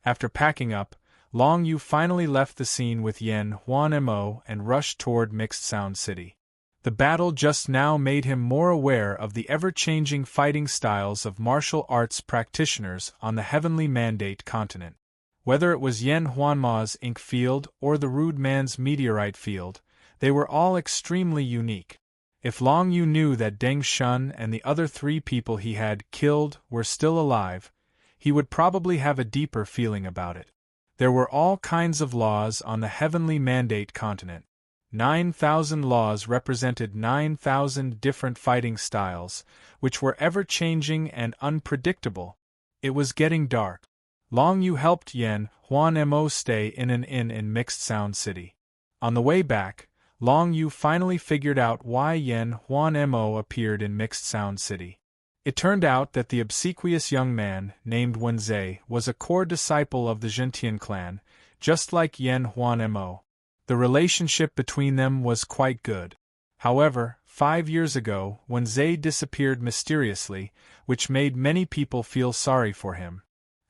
After packing up, Long Yu finally left the scene with Yen Huan Mo and rushed toward Mixed Sound City. The battle just now made him more aware of the ever-changing fighting styles of martial arts practitioners on the Heavenly Mandate continent. Whether it was Yen Huanma's ink field or the rude man's meteorite field, they were all extremely unique. If Long Yu knew that Deng Shun and the other 3 people he had killed were still alive, he would probably have a deeper feeling about it. There were all kinds of laws on the Heavenly Mandate continent. 9,000 laws represented 9,000 different fighting styles, which were ever-changing and unpredictable. It was getting dark. Long Yu helped Yen Huan Mo stay in an inn in Mixed Sound City. On the way back, Long Yu finally figured out why Yen Huan Mo appeared in Mixed Sound City. It turned out that the obsequious young man, named Wenze, was a core disciple of the Zhentian clan, just like Yen Huan Mo. The relationship between them was quite good. However, 5 years ago, Wenze disappeared mysteriously, which made many people feel sorry for him.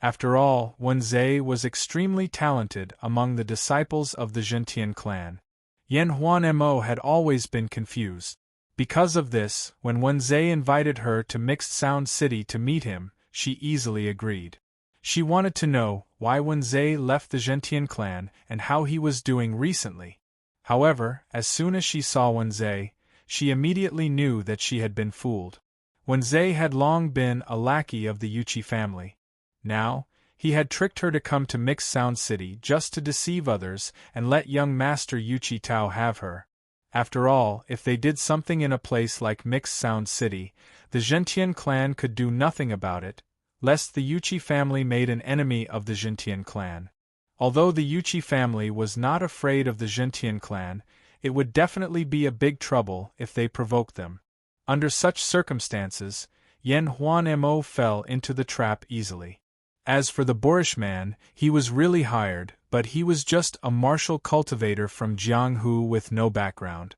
After all, Wenze was extremely talented among the disciples of the Zhentian clan. Yen Huan Mo had always been confused. Because of this, when Wenze invited her to Mixed Sound City to meet him, she easily agreed. She wanted to know why Wenze left the Zhentian clan and how he was doing recently. However, as soon as she saw Wenze, she immediately knew that she had been fooled. Wenze had long been a lackey of the Yuchi family. Now, He had tricked her to come to Mixed Sound City just to deceive others and let young Master Yuchi Tao have her. After all, if they did something in a place like Mixed Sound City, the Gentian clan could do nothing about it, lest the Yuchi family made an enemy of the Gentian clan. Although the Yuchi family was not afraid of the Gentian clan, it would definitely be a big trouble if they provoked them. Under such circumstances, Yen Huan Mo fell into the trap easily. As for the boorish man, he was really hired, but he was just a martial cultivator from Jianghu with no background.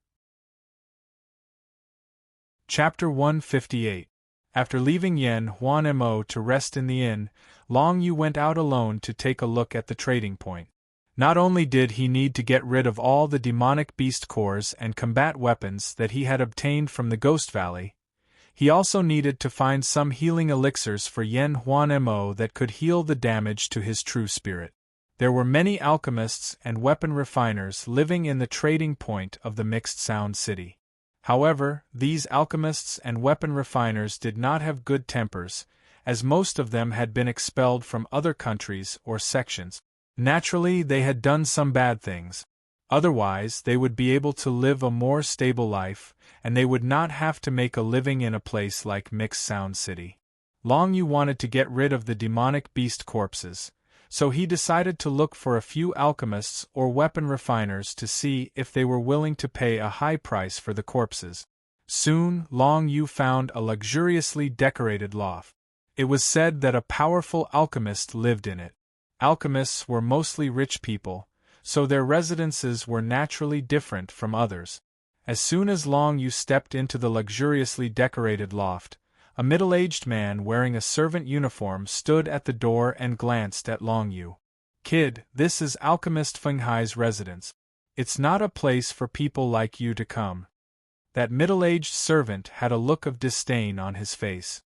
Chapter 158. After leaving Yen Huan Mo to rest in the inn, Long Yu went out alone to take a look at the trading point. Not only did he need to get rid of all the demonic beast cores and combat weapons that he had obtained from the Ghost Valley, he also needed to find some healing elixirs for Yen Huan Mo that could heal the damage to his true spirit. There were many alchemists and weapon refiners living in the trading point of the Mixed Sound City. However, these alchemists and weapon refiners did not have good tempers, as most of them had been expelled from other countries or sections. Naturally, they had done some bad things. Otherwise, they would be able to live a more stable life, and they would not have to make a living in a place like Mixed Sound City. Long Yu wanted to get rid of the demonic beast corpses, so he decided to look for a few alchemists or weapon refiners to see if they were willing to pay a high price for the corpses. Soon, Long Yu found a luxuriously decorated loft. It was said that a powerful alchemist lived in it. Alchemists were mostly rich people, so their residences were naturally different from others. As soon as Long Yu stepped into the luxuriously decorated loft, a middle-aged man wearing a servant uniform stood at the door and glanced at Long Yu. "Kid, this is Alchemist Feng Hai's residence. It's not a place for people like you to come." That middle-aged servant had a look of disdain on his face.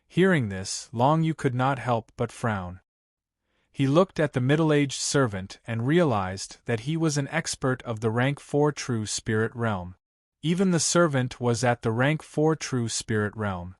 Hearing this, Long Yu could not help but frown. He looked at the middle-aged servant and realized that he was an expert of the rank 4 True Spirit realm. Even the servant was at the rank 4 True Spirit realm.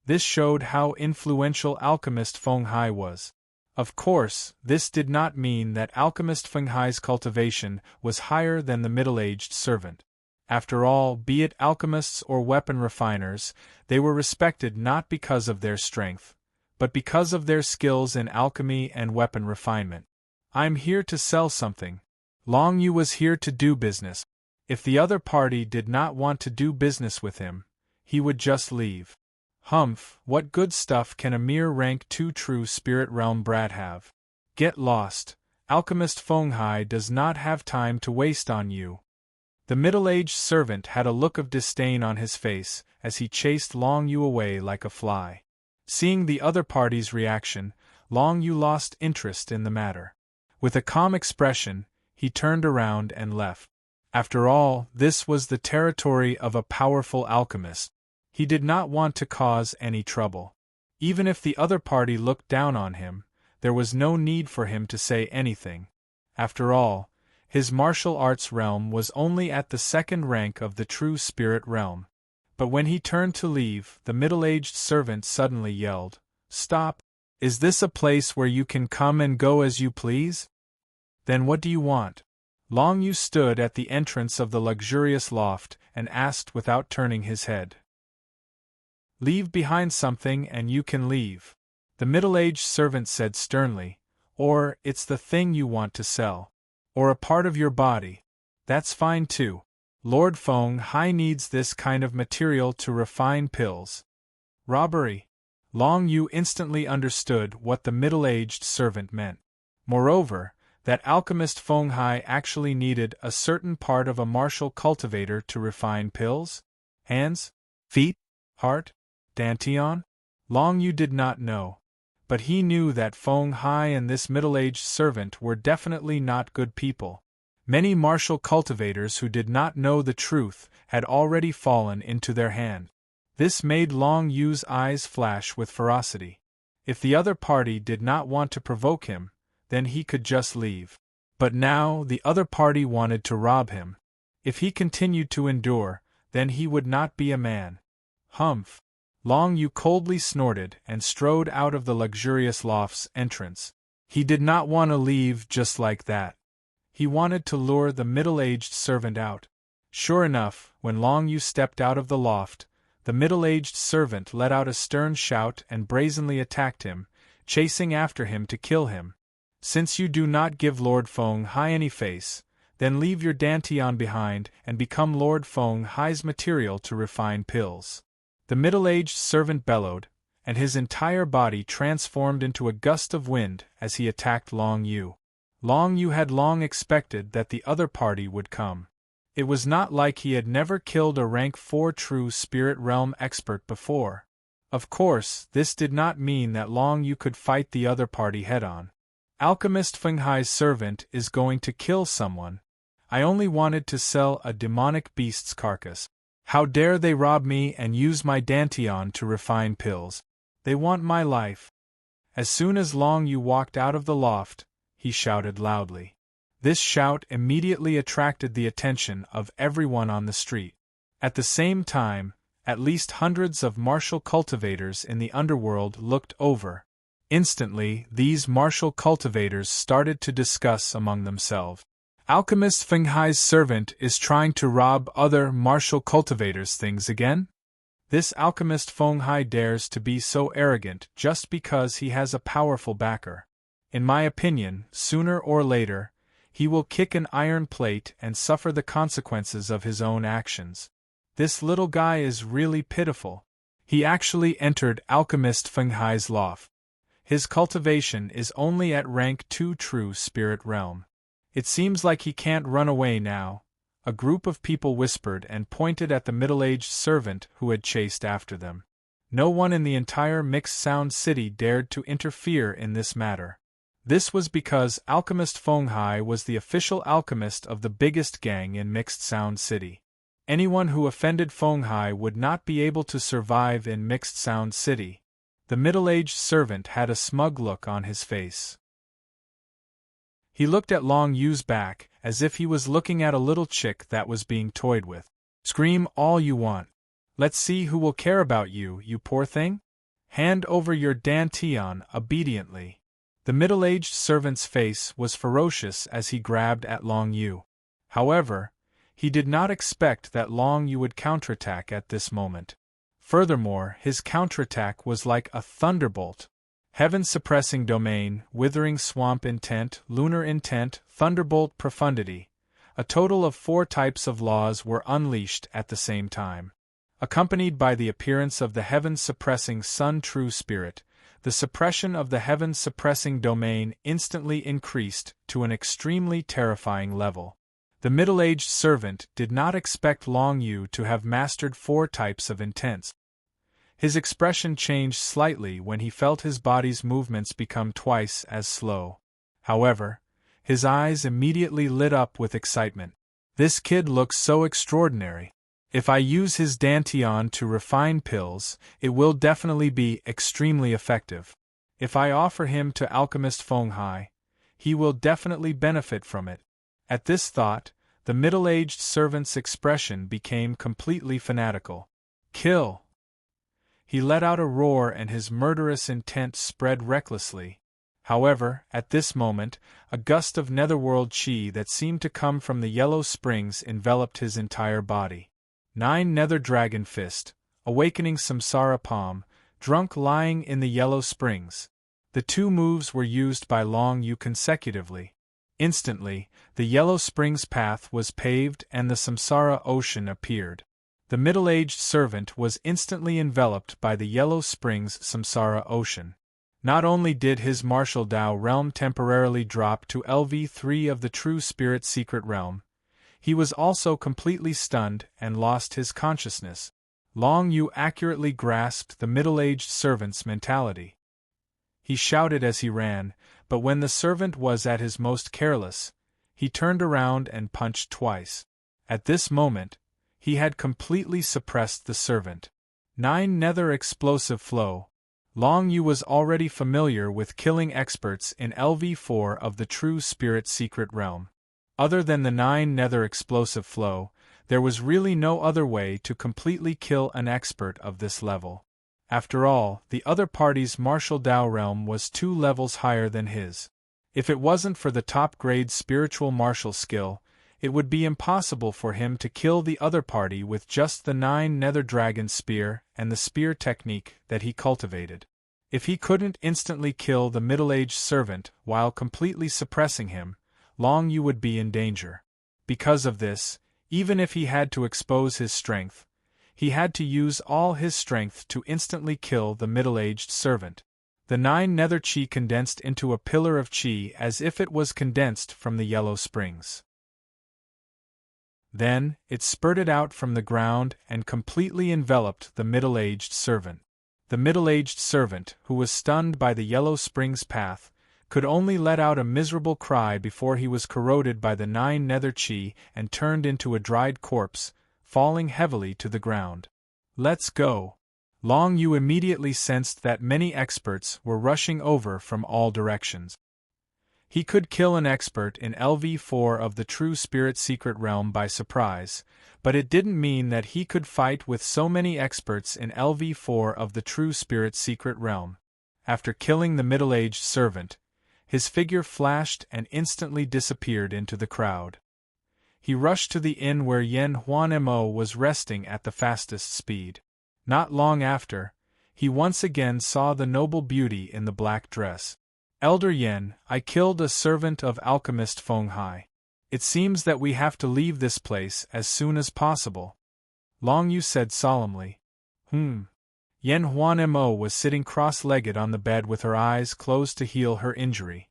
This showed how influential Alchemist Feng Hai was. Of course, this did not mean that Alchemist Feng Hai's cultivation was higher than the middle-aged servant. After all, be it alchemists or weapon refiners, they were respected not because of their strength, but because of their skills in alchemy and weapon refinement. "I'm here to sell something." Long Yu was here to do business. If the other party did not want to do business with him, he would just leave. Humph, what good stuff can a mere rank 2 True Spirit realm brat have? Get lost. Alchemist Feng Hai does not have time to waste on you. The middle-aged servant had a look of disdain on his face as he chased Long Yu away like a fly. Seeing the other party's reaction, Long Yu lost interest in the matter. With a calm expression, he turned around and left. After all, this was the territory of a powerful alchemist. He did not want to cause any trouble. Even if the other party looked down on him, there was no need for him to say anything. After all, his martial arts realm was only at the second rank of the True Spirit realm. But when he turned to leave, the middle-aged servant suddenly yelled, "Stop! Is this a place where you can come and go as you please? Then what do you want?" Long Yu stood at the entrance of the luxurious loft and asked without turning his head. "Leave behind something and you can leave," the middle-aged servant said sternly, "or it's the thing you want to sell. Or a part of your body. That's fine too. Lord Feng Hai needs this kind of material to refine pills." Robbery. Long Yu instantly understood what the middle-aged servant meant. Moreover, that alchemist Feng Hai actually needed a certain part of a martial cultivator to refine pills? Hands? Feet? Heart? Dantian? Long Yu did not know. But he knew that Feng Hai and this middle-aged servant were definitely not good people. Many martial cultivators who did not know the truth had already fallen into their hand. This made Long Yu's eyes flash with ferocity. If the other party did not want to provoke him, then he could just leave. But now the other party wanted to rob him. If he continued to endure, then he would not be a man. Humph! Long Yu coldly snorted and strode out of the luxurious loft's entrance. He did not want to leave just like that. He wanted to lure the middle-aged servant out. Sure enough, when Long Yu stepped out of the loft, the middle-aged servant let out a stern shout and brazenly attacked him, chasing after him to kill him. Since you do not give Lord Feng Hai any face, then leave your dantian behind and become Lord Feng Hai's material to refine pills. The middle-aged servant bellowed, and his entire body transformed into a gust of wind as he attacked Long Yu. Long Yu had long expected that the other party would come. It was not like he had never killed a rank 4 true spirit realm expert before. Of course, this did not mean that Long Yu could fight the other party head-on. Alchemist Feng Hai's servant is going to kill someone. I only wanted to sell a demonic beast's carcass. How dare they rob me and use my dantian to refine pills? They want my life. As soon as Long Yu walked out of the loft, he shouted loudly. This shout immediately attracted the attention of everyone on the street. At the same time, at least hundreds of martial cultivators in the underworld looked over. Instantly, these martial cultivators started to discuss among themselves. Alchemist Feng Hai's servant is trying to rob other martial cultivators things again? This alchemist Feng Hai dares to be so arrogant just because he has a powerful backer. In my opinion, sooner or later, he will kick an iron plate and suffer the consequences of his own actions. This little guy is really pitiful. He actually entered Alchemist Feng Hai's loft. His cultivation is only at rank 2 true spirit realm. It seems like he can't run away now, a group of people whispered and pointed at the middle-aged servant who had chased after them. No one in the entire Mixed Sound City dared to interfere in this matter. This was because Alchemist Feng Hai was the official alchemist of the biggest gang in Mixed Sound City. Anyone who offended Feng Hai would not be able to survive in Mixed Sound City. The middle-aged servant had a smug look on his face. He looked at Long Yu's back, as if he was looking at a little chick that was being toyed with. Scream all you want. Let's see who will care about you, you poor thing. Hand over your dantian obediently. The middle-aged servant's face was ferocious as he grabbed at Long Yu. However, he did not expect that Long Yu would counterattack at this moment. Furthermore, his counterattack was like a thunderbolt. Heaven-suppressing domain, withering swamp intent, lunar intent, thunderbolt profundity. A total of 4 types of laws were unleashed at the same time. Accompanied by the appearance of the heaven-suppressing sun true spirit, the suppression of the heaven-suppressing domain instantly increased to an extremely terrifying level. The middle-aged servant did not expect Long Yu to have mastered 4 types of intents. His expression changed slightly when he felt his body's movements become twice as slow. However, his eyes immediately lit up with excitement. This kid looks so extraordinary. If I use his dantian to refine pills, it will definitely be extremely effective. If I offer him to Alchemist Feng Hai, he will definitely benefit from it. At this thought, the middle-aged servant's expression became completely fanatical. Kill! He let out a roar and his murderous intent spread recklessly. However, at this moment, a gust of netherworld chi that seemed to come from the yellow springs enveloped his entire body. 9 Nether Dragon Fist, Awakening Samsara Palm, drunk lying in the yellow springs. The 2 moves were used by Long Yu consecutively. Instantly, the yellow springs path was paved and the Samsara ocean appeared. The middle-aged servant was instantly enveloped by the yellow springs Samsara ocean. Not only did his martial Dao realm temporarily drop to LV3 of the true spirit secret realm, he was also completely stunned and lost his consciousness. Long Yu accurately grasped the middle-aged servant's mentality. He shouted as he ran, but when the servant was at his most careless, he turned around and punched twice. At this moment, he had completely suppressed the servant. 9 Nether Explosive Flow. Long Yu was already familiar with killing experts in LV4 of the true spirit secret realm. Other than the 9 Nether Explosive Flow, there was really no other way to completely kill an expert of this level. After all, the other party's martial Dao realm was 2 levels higher than his. If it wasn't for the top-grade spiritual martial skill, it would be impossible for him to kill the other party with just the 9 nether dragon spear and the spear technique that he cultivated. If he couldn't instantly kill the middle-aged servant while completely suppressing him, Long Yu would be in danger. Because of this, even if he had to expose his strength, he had to use all his strength to instantly kill the middle-aged servant. The 9 nether chi condensed into a pillar of chi as if it was condensed from the yellow springs. Then, it spurted out from the ground and completely enveloped the middle-aged servant. The middle-aged servant, who was stunned by the yellow springs path, could only let out a miserable cry before he was corroded by the 9 nether chi and turned into a dried corpse, falling heavily to the ground. "Let's go." Long Yu immediately sensed that many experts were rushing over from all directions. He could kill an expert in LV4 of the True Spirit Secret Realm by surprise, but it didn't mean that he could fight with so many experts in LV4 of the True Spirit Secret Realm. After killing the middle-aged servant, his figure flashed and instantly disappeared into the crowd. He rushed to the inn where Yen Huan Mo was resting at the fastest speed. Not long after, he once again saw the noble beauty in the black dress. "Elder Yen, I killed a servant of alchemist Feng Hai. It seems that we have to leave this place as soon as possible," Long Yu said solemnly. Yen Huan Mo was sitting cross-legged on the bed with her eyes closed to heal her injury.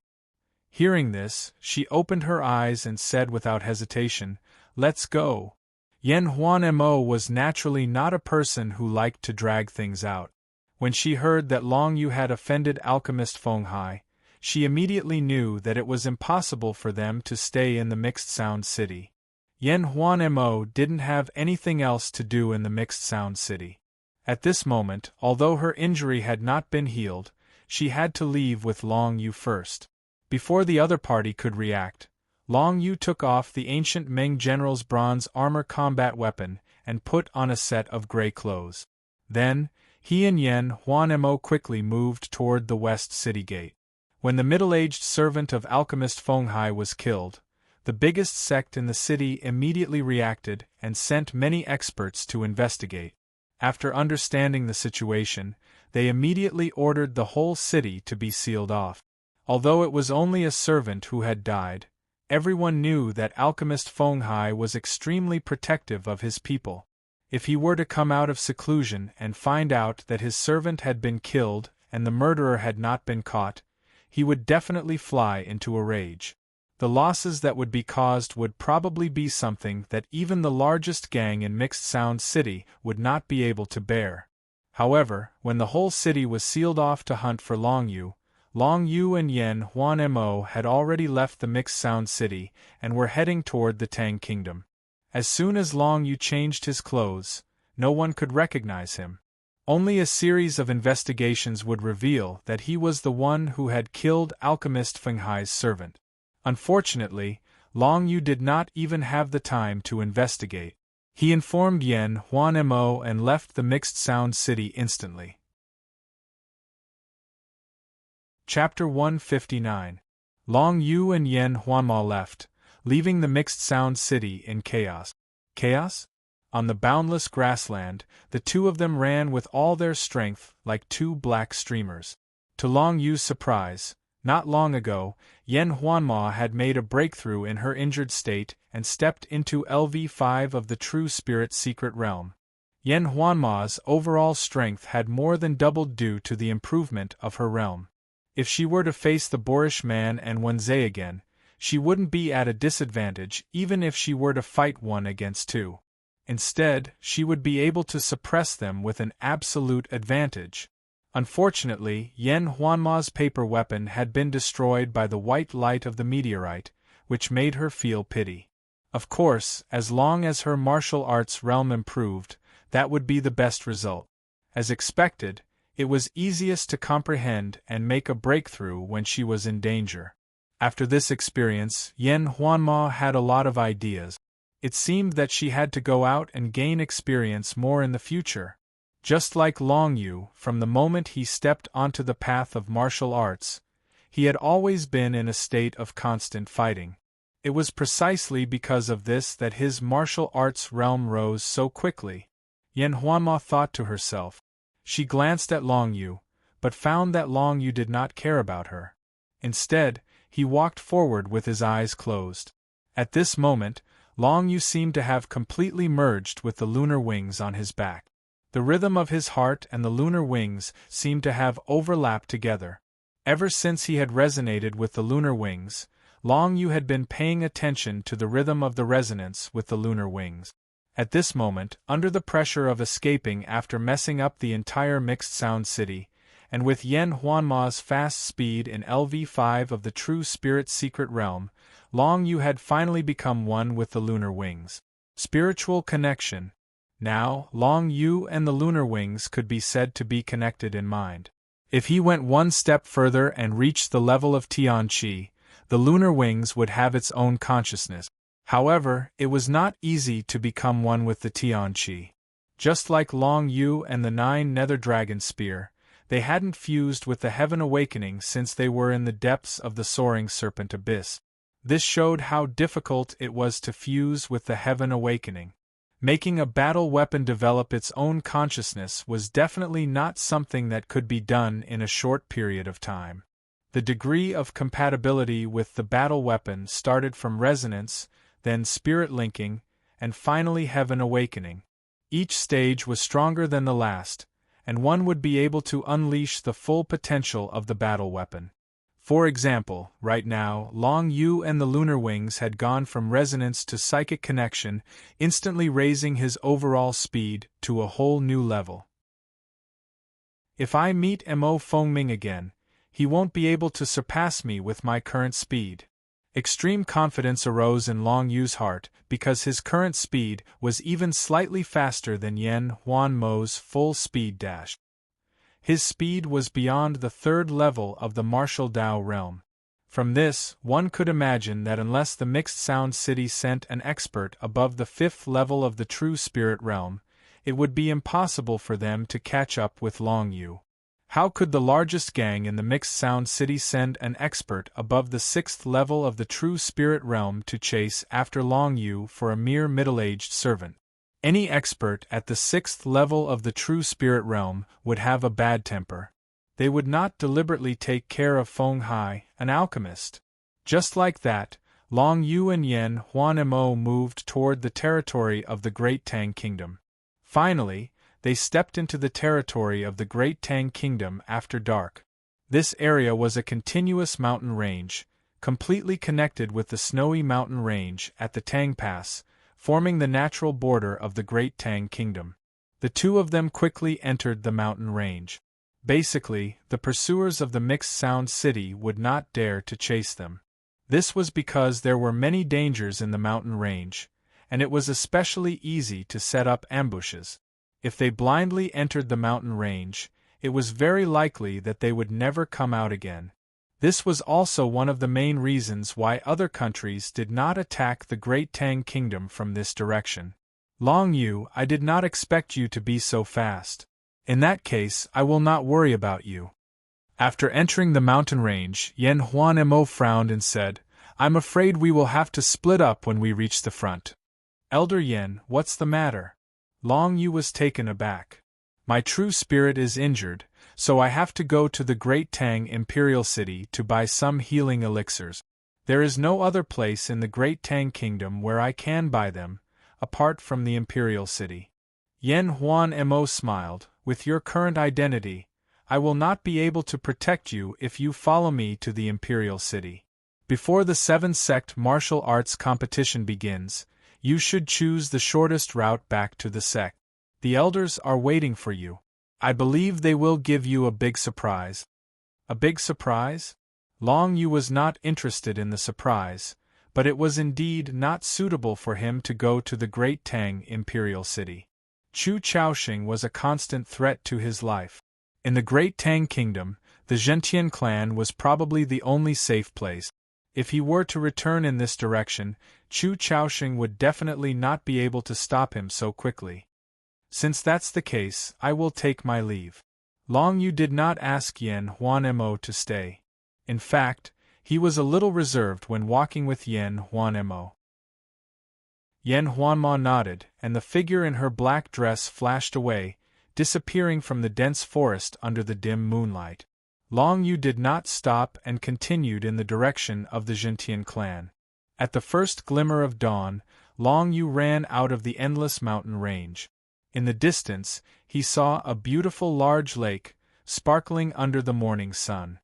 Hearing this, she opened her eyes and said without hesitation, "Let's go." Yen Huan Mo was naturally not a person who liked to drag things out. When she heard that Long Yu had offended alchemist Feng Hai, she immediately knew that it was impossible for them to stay in the Mixed Sound City. Yen Huan Mo didn't have anything else to do in the Mixed Sound City. At this moment, although her injury had not been healed, she had to leave with Long Yu first. Before the other party could react, Long Yu took off the ancient Ming general's bronze armor combat weapon and put on a set of gray clothes. Then, he and Yen Huan Mo quickly moved toward the west city gate. When the middle-aged servant of alchemist Feng Hai was killed, the biggest sect in the city immediately reacted and sent many experts to investigate. After understanding the situation, they immediately ordered the whole city to be sealed off. Although it was only a servant who had died, everyone knew that alchemist Feng Hai was extremely protective of his people. If he were to come out of seclusion and find out that his servant had been killed and the murderer had not been caught, he would definitely fly into a rage. The losses that would be caused would probably be something that even the largest gang in Mixed Sound City would not be able to bear. However, when the whole city was sealed off to hunt for Long Yu and Yen Huan Mo had already left the Mixed Sound City and were heading toward the Tang Kingdom. As soon as Long Yu changed his clothes, no one could recognize him. Only a series of investigations would reveal that he was the one who had killed alchemist Feng Hai's servant. Unfortunately, Long Yu did not even have the time to investigate. He informed Yen Huan Mo and left the Mixed Sound City instantly. Chapter 159. Long Yu and Yen Huanma left, leaving the Mixed Sound City in chaos. Chaos? On the boundless grassland, the two of them ran with all their strength like 2 black streamers. To Long Yu's surprise, not long ago, Yen Huanma had made a breakthrough in her injured state and stepped into LV5 of the True Spirit Secret Realm. Yen Huanma's overall strength had more than doubled due to the improvement of her realm. If she were to face the boorish man and Wenze again, she wouldn't be at a disadvantage even if she were to fight 1 against 2. Instead, she would be able to suppress them with an absolute advantage. Unfortunately, Yen Huanma's paper weapon had been destroyed by the white light of the meteorite, which made her feel pity. Of course, as long as her martial arts realm improved, that would be the best result. As expected, it was easiest to comprehend and make a breakthrough when she was in danger. After this experience, Yen Huanma had a lot of ideas. It seemed that she had to go out and gain experience more in the future. Just like Long Yu, from the moment he stepped onto the path of martial arts, he had always been in a state of constant fighting. It was precisely because of this that his martial arts realm rose so quickly. Yen Huanma thought to herself. She glanced at Long Yu, but found that Long Yu did not care about her. Instead, he walked forward with his eyes closed. At this moment, Long Yu seemed to have completely merged with the lunar wings on his back. The rhythm of his heart and the lunar wings seemed to have overlapped together. Ever since he had resonated with the lunar wings, Long Yu had been paying attention to the rhythm of the resonance with the lunar wings. At this moment, under the pressure of escaping after messing up the entire Mixed Sound City, and with Yen Huanma's fast speed in LV5 of the True Spirit Secret Realm, Long Yu had finally become one with the lunar wings. Spiritual connection. Now, Long Yu and the lunar wings could be said to be connected in mind. If he went one step further and reached the level of Tianqi, the lunar wings would have its own consciousness. However, it was not easy to become one with the Tianqi. Just like Long Yu and the 9 Nether Dragon Spear, they hadn't fused with the Heaven Awakening since they were in the depths of the Soaring Serpent Abyss. This showed how difficult it was to fuse with the Heaven Awakening. Making a battle weapon develop its own consciousness was definitely not something that could be done in a short period of time. The degree of compatibility with the battle weapon started from resonance, then spirit linking, and finally Heaven Awakening. Each stage was stronger than the last, and one would be able to unleash the full potential of the battle weapon. For example, right now, Long Yu and the lunar wings had gone from resonance to psychic connection, instantly raising his overall speed to a whole new level. If I meet Mo Fengming again, he won't be able to surpass me with my current speed. Extreme confidence arose in Long Yu's heart because his current speed was even slightly faster than Yen Huanmo's full speed dash. His speed was beyond the 3rd level of the martial Dao realm. From this, one could imagine that unless the Mixed Sound City sent an expert above the 5th level of the True Spirit realm, it would be impossible for them to catch up with Long Yu. How could the largest gang in the Mixed Sound City send an expert above the 6th level of the True Spirit realm to chase after Long Yu for a mere middle-aged servant? Any expert at the 6th level of the True Spirit realm would have a bad temper. They would not deliberately take care of Feng Hai, an alchemist. Just like that, Long Yu and Yen Huanmo moved toward the territory of the Great Tang Kingdom. Finally, they stepped into the territory of the Great Tang Kingdom after dark. This area was a continuous mountain range, completely connected with the snowy mountain range at the Tang Pass, forming the natural border of the Great Tang Kingdom. The two of them quickly entered the mountain range. Basically, the pursuers of the Mixed Sound City would not dare to chase them. This was because there were many dangers in the mountain range, and it was especially easy to set up ambushes. If they blindly entered the mountain range, it was very likely that they would never come out again. This was also one of the main reasons why other countries did not attack the Great Tang Kingdom from this direction. Long Yu, I did not expect you to be so fast. In that case, I will not worry about you. After entering the mountain range, Yen Huanmo frowned and said, I'm afraid we will have to split up when we reach the front. Elder Yen, what's the matter? Long Yu was taken aback. My true spirit is injured, so I have to go to the Great Tang Imperial City to buy some healing elixirs. There is no other place in the Great Tang Kingdom where I can buy them, apart from the Imperial City. Yen Huanmo smiled. With your current identity, I will not be able to protect you if you follow me to the Imperial City. Before the 7-sect martial arts competition begins, you should choose the shortest route back to the sect. The elders are waiting for you. I believe they will give you a big surprise. A big surprise? Long Yu was not interested in the surprise, but it was indeed not suitable for him to go to the Great Tang Imperial City. Chu Chaoxing was a constant threat to his life. In the Great Tang Kingdom, the Zhentian clan was probably the only safe place. If he were to return in this direction, Chu Chaoxing would definitely not be able to stop him so quickly. Since that's the case, I will take my leave. Long Yu did not ask Yen Huanmo to stay. In fact, he was a little reserved when walking with Yen Huanmo. Yen Huanmo nodded, and the figure in her black dress flashed away, disappearing from the dense forest under the dim moonlight. Long Yu did not stop and continued in the direction of the Zhentian clan. At the first glimmer of dawn, Long Yu ran out of the endless mountain range. In the distance, he saw a beautiful large lake, sparkling under the morning sun.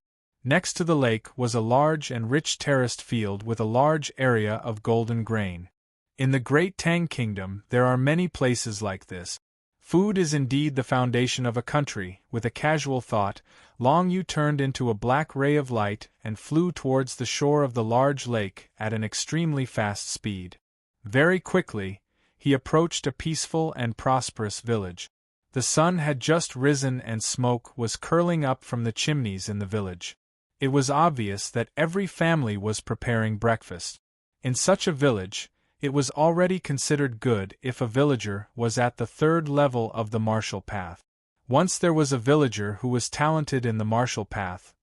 Next to the lake was a large and rich terraced field with a large area of golden grain. In the Great Tang Kingdom there are many places like this. Food is indeed the foundation of a country. With a casual thought, Long Yu turned into a black ray of light and flew towards the shore of the large lake at an extremely fast speed. Very quickly, he approached a peaceful and prosperous village. The sun had just risen and smoke was curling up from the chimneys in the village. It was obvious that every family was preparing breakfast. In such a village, it was already considered good if a villager was at the third level of the martial path. Once there was a villager who was talented in the martial path,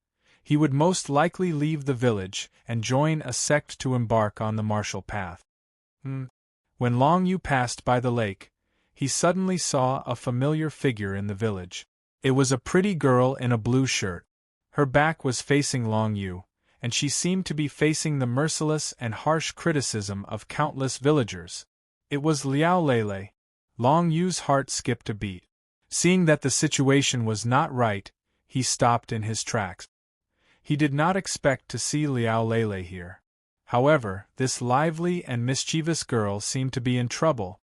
he would most likely leave the village and join a sect to embark on the martial path. When Long Yu passed by the lake, he suddenly saw a familiar figure in the village. It was a pretty girl in a blue shirt. Her back was facing Long Yu, and she seemed to be facing the merciless and harsh criticism of countless villagers. It was Liao Lele. Long Yu's heart skipped a beat. Seeing that the situation was not right, he stopped in his tracks. He did not expect to see Liao Lele here. However, this lively and mischievous girl seemed to be in trouble.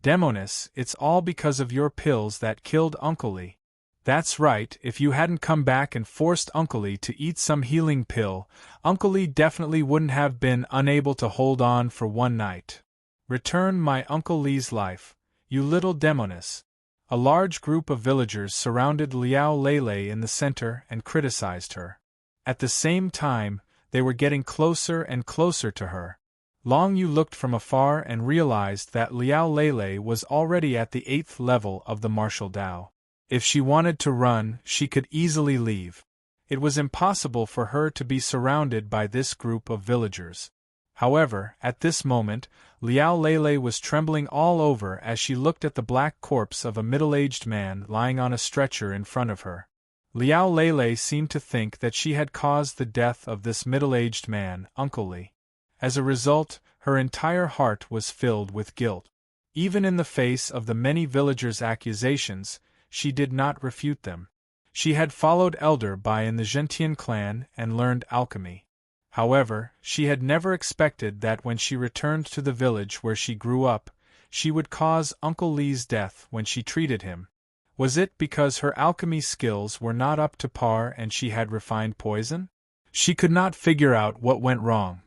"Demonis, it's all because of your pills that killed Uncle Li." "That's right, if you hadn't come back and forced Uncle Li to eat some healing pill, Uncle Li definitely wouldn't have been unable to hold on for one night. Return my Uncle Li's life, you little Demonis." A large group of villagers surrounded Liao Lele in the center and criticized her. At the same time, they were getting closer and closer to her. Long Yu looked from afar and realized that Liao Lele was already at the 8th level of the martial Dao. If she wanted to run, she could easily leave. It was impossible for her to be surrounded by this group of villagers. However, at this moment, Liao Lele was trembling all over as she looked at the black corpse of a middle-aged man lying on a stretcher in front of her. Liao Lele seemed to think that she had caused the death of this middle-aged man, Uncle Li. As a result, her entire heart was filled with guilt. Even in the face of the many villagers' accusations, she did not refute them. She had followed Elder Bai in the Zhentian clan and learned alchemy. However, she had never expected that when she returned to the village where she grew up, she would cause Uncle Li's death when she treated him. Was it because her alchemy skills were not up to par and she had refined poison? She could not figure out what went wrong.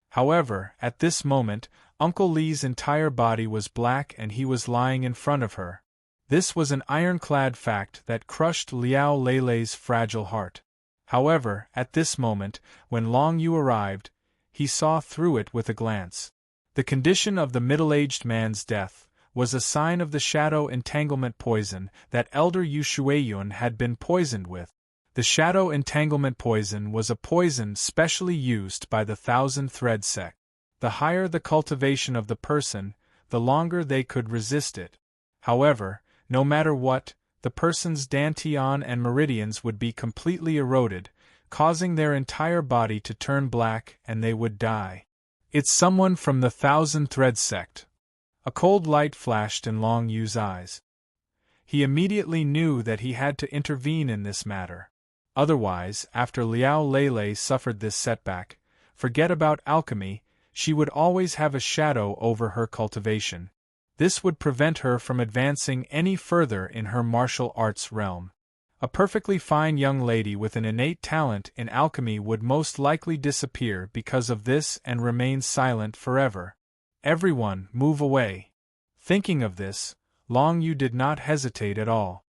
However, at this moment, Uncle Li's entire body was black and he was lying in front of her. This was an ironclad fact that crushed Liao Lele's fragile heart. However, at this moment, when Long Yu arrived, he saw through it with a glance. The condition of the middle-aged man's death was a sign of the shadow entanglement poison that Elder Yu Shuiyun had been poisoned with. The shadow entanglement poison was a poison specially used by the Thousand Thread sect. The higher the cultivation of the person, the longer they could resist it. However, no matter what, the person's dantian and meridians would be completely eroded, causing their entire body to turn black and they would die. "It's someone from the Thousand Thread sect." A cold light flashed in Long Yu's eyes. He immediately knew that he had to intervene in this matter. Otherwise, after Liao Lele suffered this setback, forget about alchemy, she would always have a shadow over her cultivation. This would prevent her from advancing any further in her martial arts realm. A perfectly fine young lady with an innate talent in alchemy would most likely disappear because of this and remain silent forever. "Everyone, move away." Thinking of this, Long Yu did not hesitate at all.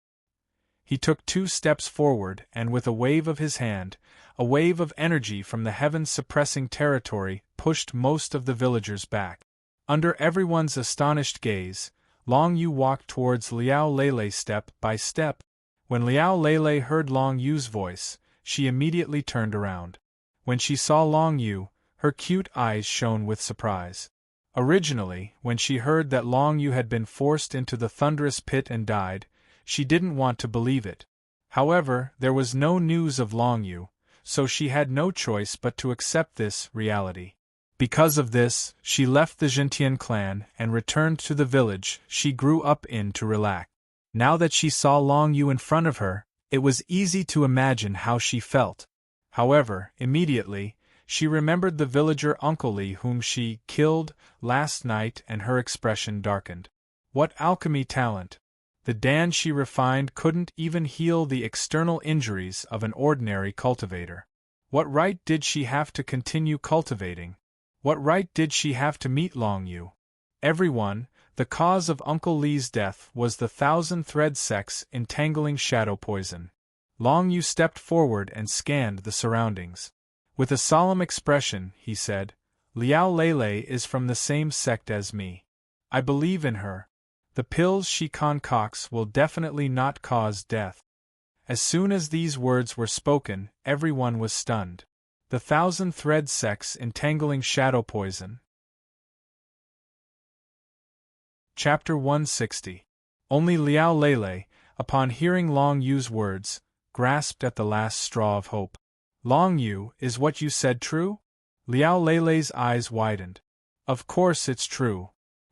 He took 2 steps forward and with a wave of his hand, a wave of energy from the heaven-suppressing territory pushed most of the villagers back. Under everyone's astonished gaze, Long Yu walked towards Liao Lele step by step. When Liao Lele heard Long Yu's voice, she immediately turned around. When she saw Long Yu, her cute eyes shone with surprise. Originally, when she heard that Long Yu had been forced into the thunderous pit and died, she didn't want to believe it. However, there was no news of Long Yu, so she had no choice but to accept this reality. Because of this, she left the Gentian clan and returned to the village she grew up in to relax. Now that she saw Long Yu in front of her, it was easy to imagine how she felt. However, immediately, she remembered the villager Uncle Li whom she killed last night and her expression darkened. What alchemy talent! The dance she refined couldn't even heal the external injuries of an ordinary cultivator. What right did she have to continue cultivating? What right did she have to meet Long Yu? Everyone, the cause of Uncle Li's death was the thousand-thread sex entangling shadow poison. Long Yu stepped forward and scanned the surroundings. With a solemn expression, he said, "Liao Lele is from the same sect as me. I believe in her. The pills she concocts will definitely not cause death." As soon as these words were spoken, everyone was stunned. The thousand-thread sex entangling shadow poison. Chapter 160. Only Liao Lele, upon hearing Long Yu's words, grasped at the last straw of hope. "Long Yu, is what you said true?" Liao Lele's eyes widened. "Of course it's true,"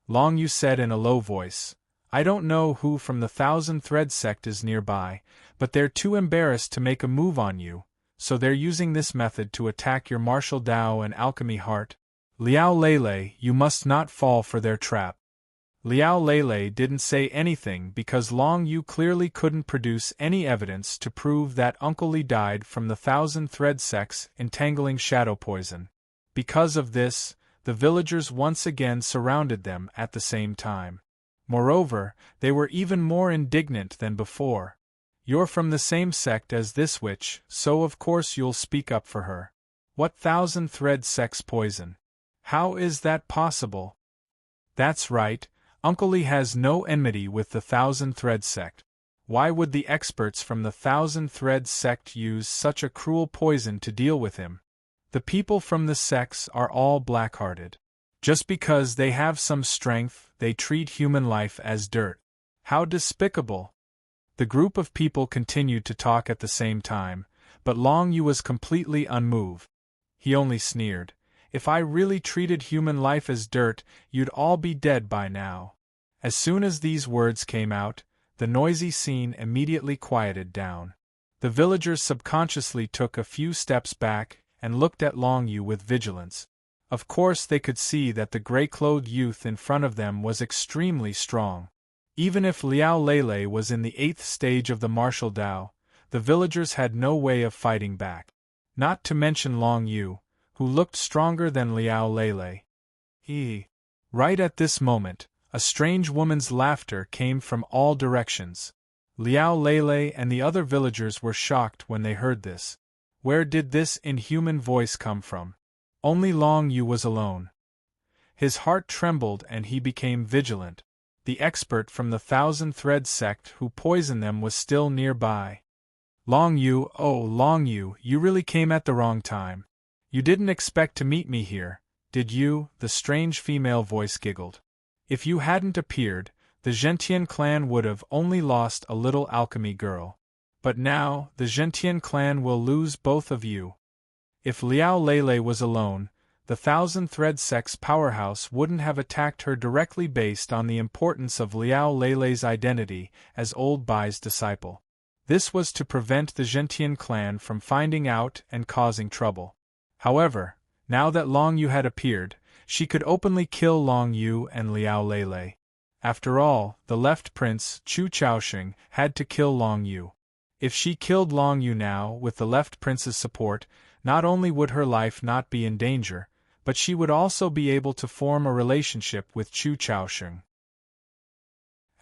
Long Yu said in a low voice. "I don't know who from the thousand-thread sect is nearby, but they're too embarrassed to make a move on you, so they're using this method to attack your martial Dao and alchemy heart. Liao Lele, you must not fall for their trap." Liao Lele didn't say anything because Long Yu clearly couldn't produce any evidence to prove that Uncle Li died from the thousand-thread sex entangling shadow poison. Because of this, the villagers once again surrounded them at the same time. Moreover, they were even more indignant than before. "You're from the same sect as this witch, so of course you'll speak up for her. What thousand-thread sex poison? How is that possible?" "That's right. Uncle Li has no enmity with the thousand-thread sect. Why would the experts from the thousand-thread sect use such a cruel poison to deal with him? The people from the sects are all black-hearted. Just because they have some strength, they treat human life as dirt. How despicable!" The group of people continued to talk at the same time, but Long Yu was completely unmoved. He only sneered. "If I really treated human life as dirt, you'd all be dead by now." As soon as these words came out, the noisy scene immediately quieted down. The villagers subconsciously took a few steps back and looked at Long Yu with vigilance. Of course they could see that the gray-clothed youth in front of them was extremely strong. Even if Liao Lele was in the 8th stage of the martial Dao, the villagers had no way of fighting back. Not to mention Long Yu, who looked stronger than Liao Lele. Right at this moment, a strange woman's laughter came from all directions. Liao Lele and the other villagers were shocked when they heard this. Where did this inhuman voice come from? Only Long Yu was alone. His heart trembled and he became vigilant. The expert from the thousand-thread sect who poisoned them was still nearby. "Long Yu, oh Long Yu, you really came at the wrong time. You didn't expect to meet me here, did you?" the strange female voice giggled. "If you hadn't appeared, the Gentian clan would have only lost a little alchemy girl. But now, the Gentian clan will lose both of you." If Liao Lele was alone, the thousand-thread sect's powerhouse wouldn't have attacked her directly based on the importance of Liao Lele's identity as Old Bai's disciple. This was to prevent the Gentian clan from finding out and causing trouble. However, now that Long Yu had appeared, she could openly kill Long Yu and Liao Lele. After all, the left prince, Chu Chaoxing, had to kill Long Yu. If she killed Long Yu now with the left prince's support, not only would her life not be in danger, but she would also be able to form a relationship with Chu Chaoxing.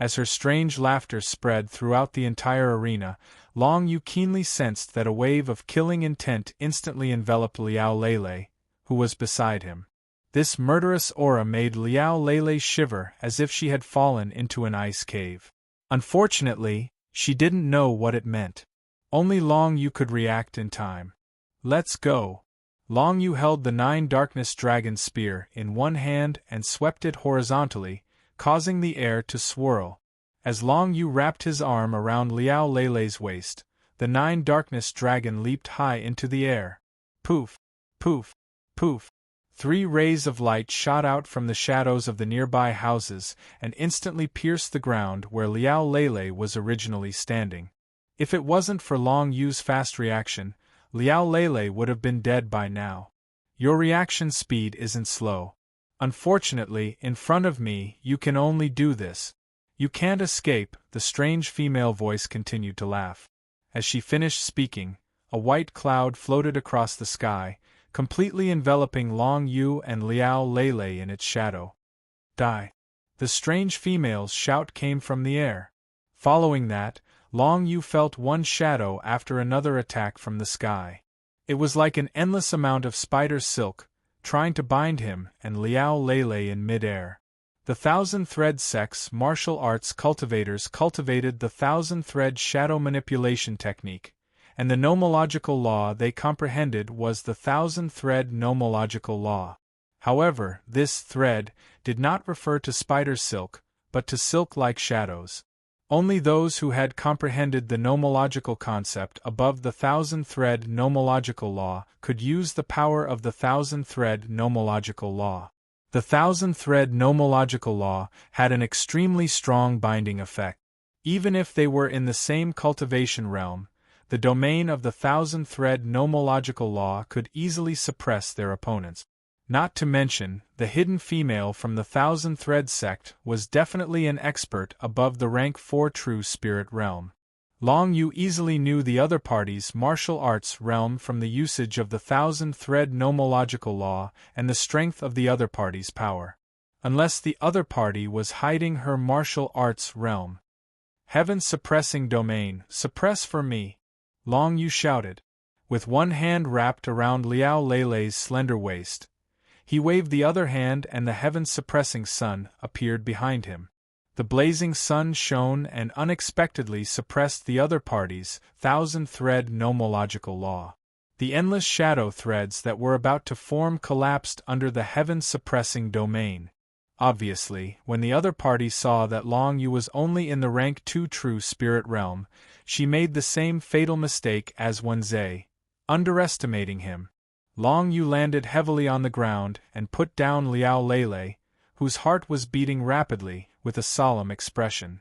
As her strange laughter spread throughout the entire arena, Long Yu keenly sensed that a wave of killing intent instantly enveloped Liao Lele, who was beside him. This murderous aura made Liao Lele shiver as if she had fallen into an ice cave. Unfortunately, she didn't know what it meant. Only Long Yu could react in time. "Let's go." Long Yu held the 9 Darkness Dragon Spear in one hand and swept it horizontally, causing the air to swirl. As Long Yu wrapped his arm around Liao Lele's waist, the 9 Darkness Dragon leaped high into the air. Poof! Poof! Poof! 3 rays of light shot out from the shadows of the nearby houses and instantly pierced the ground where Liao Lele was originally standing. If it wasn't for Long Yu's fast reaction, Liao Lele would have been dead by now. "Your reaction speed isn't slow. Unfortunately, in front of me, you can only do this. You can't escape," the strange female voice continued to laugh. As she finished speaking, a white cloud floated across the sky, completely enveloping Long Yu and Liao Lele in its shadow. "Die!" The strange female's shout came from the air. Following that, Long Yu felt one shadow after another attack from the sky. It was like an endless amount of spider silk, trying to bind him and Liao Lele in mid-air. The Thousand-Thread Sect's martial arts cultivators cultivated the Thousand-Thread shadow manipulation technique, and the nomological law they comprehended was the Thousand-Thread nomological law. However, this thread did not refer to spider silk, but to silk-like shadows. Only those who had comprehended the nomological concept above the Thousand-Thread nomological law could use the power of the Thousand-Thread nomological law. The Thousand-Thread nomological law had an extremely strong binding effect. Even if they were in the same cultivation realm, the domain of the Thousand-Thread nomological law could easily suppress their opponents. Not to mention, the hidden female from the Thousand-Thread sect was definitely an expert above the rank 4 true spirit realm. Long Yu easily knew the other party's martial arts realm from the usage of the Thousand-Thread nomological law and the strength of the other party's power. Unless the other party was hiding her martial arts realm. "Heaven suppressing domain, suppress for me!" Long Yu shouted. With one hand wrapped around Liao Lele's slender waist, he waved the other hand and the heaven-suppressing sun appeared behind him. The blazing sun shone and unexpectedly suppressed the other party's Thousand-Thread nomological law. The endless shadow threads that were about to form collapsed under the heaven-suppressing domain. Obviously, when the other party saw that Long Yu was only in the rank 2 true spirit realm, she made the same fatal mistake as Wenze, underestimating him. Long Yu landed heavily on the ground and put down Liao Lele, whose heart was beating rapidly, with a solemn expression.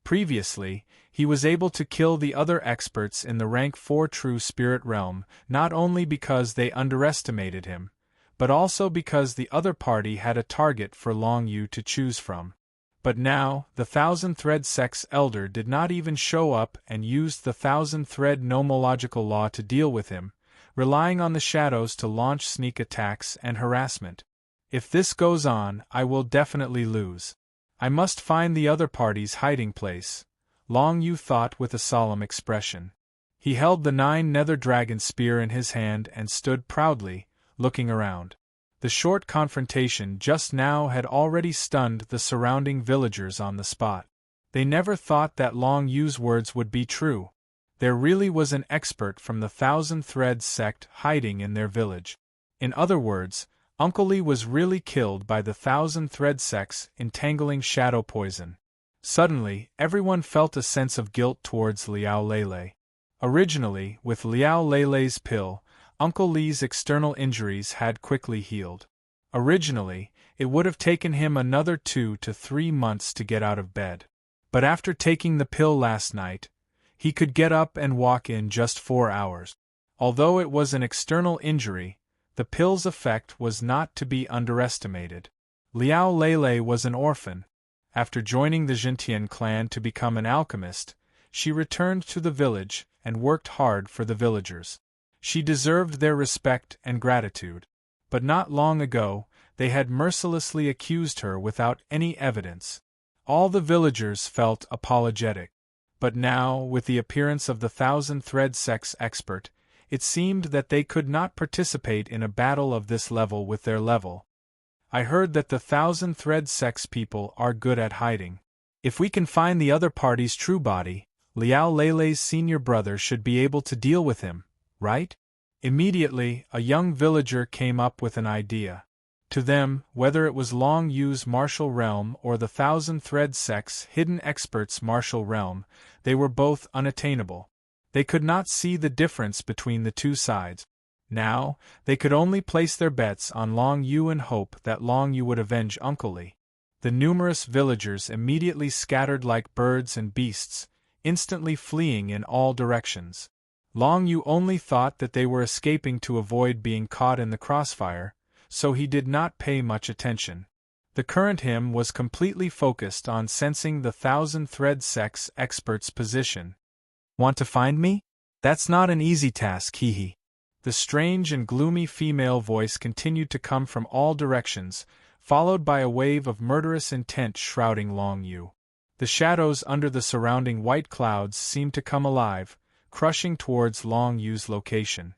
Previously, he was able to kill the other experts in the rank 4 true spirit realm, not only because they underestimated him, but also because the other party had a target for Long Yu to choose from. But now, the Thousand-Thread sect's elder did not even show up and used the Thousand-Thread nomological law to deal with him, relying on the shadows to launch sneak attacks and harassment. "If this goes on, I will definitely lose. I must find the other party's hiding place," Long Yu thought with a solemn expression. He held the 9 Nether Dragon Spear in his hand and stood proudly, looking around. The short confrontation just now had already stunned the surrounding villagers on the spot. They never thought that Long Yu's words would be true. There really was an expert from the Thousand-Thread sect hiding in their village. In other words, Uncle Lee was really killed by the Thousand-Thread sect's entangling shadow poison. Suddenly, everyone felt a sense of guilt towards Liao Lele. Originally, with Liao Lele's pill, Uncle Lee's external injuries had quickly healed. Originally, it would have taken him another 2 to 3 months to get out of bed. But after taking the pill last night, he could get up and walk in just 4 hours. Although it was an external injury, the pill's effect was not to be underestimated. Liao Lele was an orphan. After joining the Zhentian clan to become an alchemist, she returned to the village and worked hard for the villagers. She deserved their respect and gratitude. But not long ago, they had mercilessly accused her without any evidence. All the villagers felt apologetic. But now, with the appearance of the Thousand-Thread sect's expert, It seemed that they could not participate in a battle of this level with their level. I heard that the Thousand Thread Sex people are good at hiding. If we can find the other party's true body, Liao Lele's senior brother should be able to deal with him, right? Immediately, a young villager came up with an idea. To them, whether it was Long Yu's martial realm or the Thousand Thread Sect's hidden expert's martial realm, they were both unattainable. They could not see the difference between the two sides. Now, they could only place their bets on Long Yu and hope that Long Yu would avenge Uncle Li. The numerous villagers immediately scattered like birds and beasts, instantly fleeing in all directions. Long Yu only thought that they were escaping to avoid being caught in the crossfire, so he did not pay much attention. The current him was completely focused on sensing the Thousand Thread Sex expert's position. Want to find me? That's not an easy task, hee. The strange and gloomy female voice continued to come from all directions, followed by a wave of murderous intent shrouding Long Yu. The shadows under the surrounding white clouds seemed to come alive, crushing towards Long Yu's location.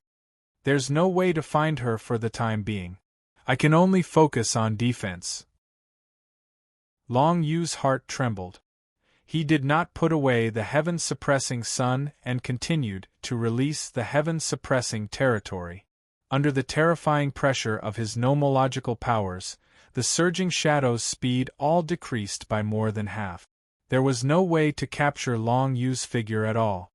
There's no way to find her for the time being. I can only focus on defense. Long Yu's heart trembled. He did not put away the heaven-suppressing sun and continued to release the heaven-suppressing territory. Under the terrifying pressure of his nomological powers, the surging shadow's speed all decreased by more than half. There was no way to capture Long Yu's figure at all.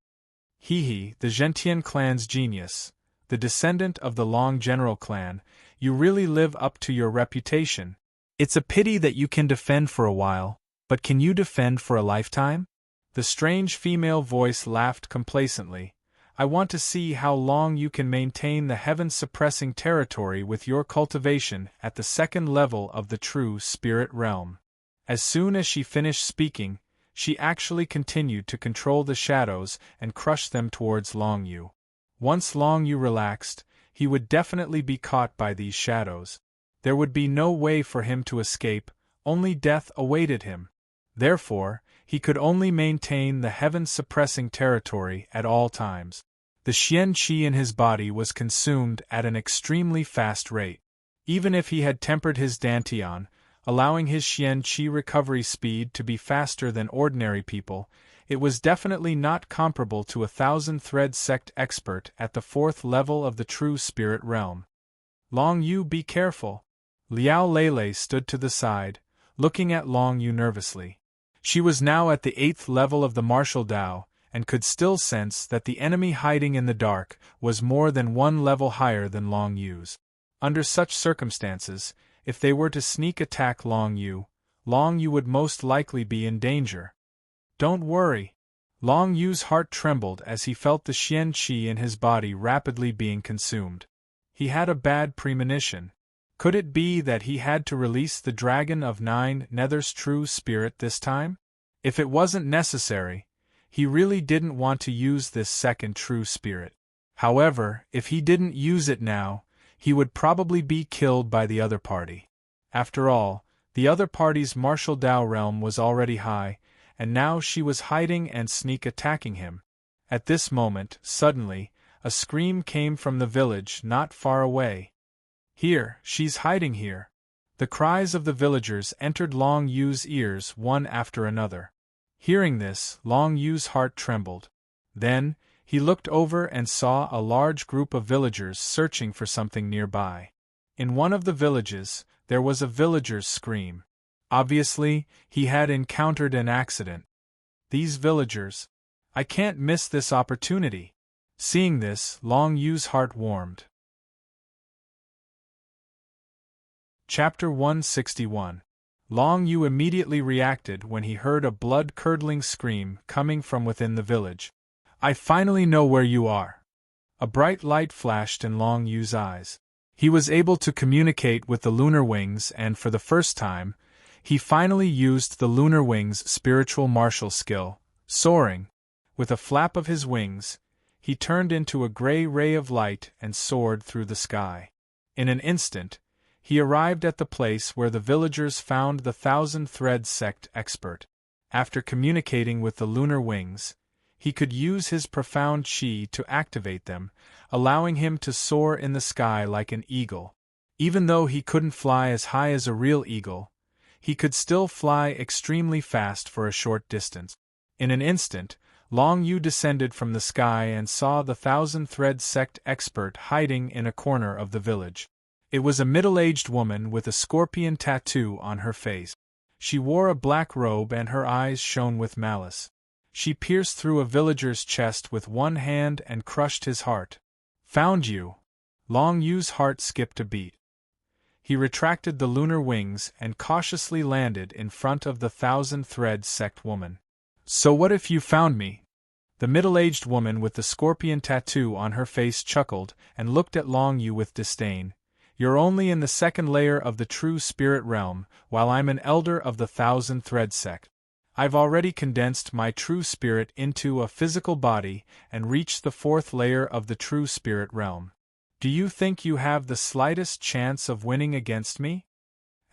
The Gentian clan's genius, the descendant of the Long General clan, you really live up to your reputation. It's a pity that you can defend for a while, but can you defend for a lifetime? The strange female voice laughed complacently. I want to see how long you can maintain the heaven-suppressing territory with your cultivation at the second level of the true spirit realm. As soon as she finished speaking, she actually continued to control the shadows and crush them towards Long Yu. Once Long Yu relaxed, he would definitely be caught by these shadows. There would be no way for him to escape, only death awaited him. Therefore, he could only maintain the heaven-suppressing territory at all times. The Xian Qi in his body was consumed at an extremely fast rate. Even if he had tempered his dantian, allowing his Xian Qi recovery speed to be faster than ordinary people, it was definitely not comparable to a Thousand Thread Sect expert at the fourth level of the true spirit realm. Long Yu, be careful. Liao Lele stood to the side, looking at Long Yu nervously. She was now at the 8th level of the martial Dao, and could still sense that the enemy hiding in the dark was more than one level higher than Long Yu's. Under such circumstances, if they were to sneak attack Long Yu would most likely be in danger. Don't worry. Long Yu's heart trembled as he felt the Xian Qi in his body rapidly being consumed. He had a bad premonition. Could it be that he had to release the Dragon of Nine Nether's true spirit this time? If it wasn't necessary, he really didn't want to use this second true spirit. However, if he didn't use it now, he would probably be killed by the other party. After all, the other party's martial Dao realm was already high, and now she was hiding and sneak attacking him. At this moment, suddenly, a scream came from the village not far away. Here, she's hiding here. The cries of the villagers entered Long Yu's ears one after another. Hearing this, Long Yu's heart trembled. Then, he looked over and saw a large group of villagers searching for something nearby. In one of the villages, there was a villager's scream. Obviously, he had encountered an accident. These villagers. I can't miss this opportunity. Seeing this, Long Yu's heart warmed. Chapter 161. Long Yu immediately reacted when he heard a blood-curdling scream coming from within the village. I finally know where you are. A bright light flashed in Long Yu's eyes. He was able to communicate with the lunar wings and for the first time, he finally used the lunar wings' spiritual martial skill, soaring. With a flap of his wings, he turned into a gray ray of light and soared through the sky. In an instant, he arrived at the place where the villagers found the Thousand Thread Sect expert. After communicating with the lunar wings, he could use his profound chi to activate them, allowing him to soar in the sky like an eagle. Even though he couldn't fly as high as a real eagle, he could still fly extremely fast for a short distance. In an instant, Long Yu descended from the sky and saw the thousand-thread sect expert hiding in a corner of the village. It was a middle-aged woman with a scorpion tattoo on her face. She wore a black robe and her eyes shone with malice. She pierced through a villager's chest with one hand and crushed his heart. "Found you!" Long Yu's heart skipped a beat. He retracted the lunar wings and cautiously landed in front of the thousand-thread sect woman. "So what if you found me?" The middle-aged woman with the scorpion tattoo on her face chuckled and looked at Long Yu with disdain. "You're only in the second layer of the true spirit realm, while I'm an elder of the thousand-thread sect. I've already condensed my true spirit into a physical body and reached the fourth layer of the true spirit realm. Do you think you have the slightest chance of winning against me?"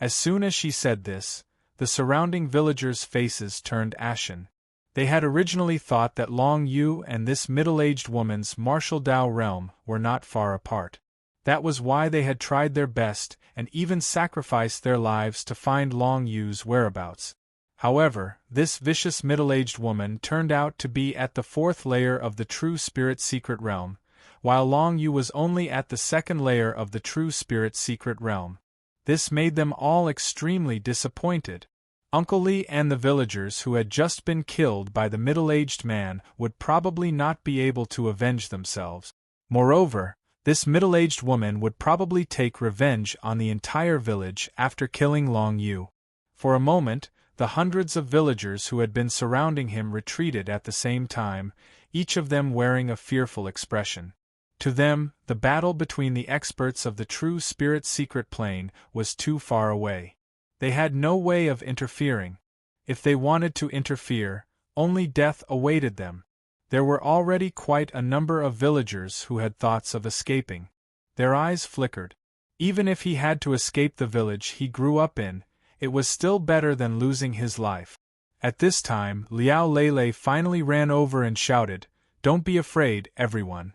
As soon as she said this, the surrounding villagers' faces turned ashen. They had originally thought that Long Yu and this middle-aged woman's martial Dao realm were not far apart. That was why they had tried their best and even sacrificed their lives to find Long Yu's whereabouts. However, this vicious middle-aged woman turned out to be at the fourth layer of the true spirit secret realm, while Long Yu was only at the second layer of the true spirit secret realm. This made them all extremely disappointed. Uncle Li and the villagers who had just been killed by the middle-aged man would probably not be able to avenge themselves. Moreover, this middle-aged woman would probably take revenge on the entire village after killing Long Yu. For a moment, the hundreds of villagers who had been surrounding him retreated at the same time, each of them wearing a fearful expression. To them, the battle between the experts of the true spirit secret plane was too far away. They had no way of interfering. If they wanted to interfere, only death awaited them. There were already quite a number of villagers who had thoughts of escaping. Their eyes flickered. Even if he had to escape the village he grew up in, it was still better than losing his life. At this time, Liao Lele finally ran over and shouted, "Don't be afraid, everyone.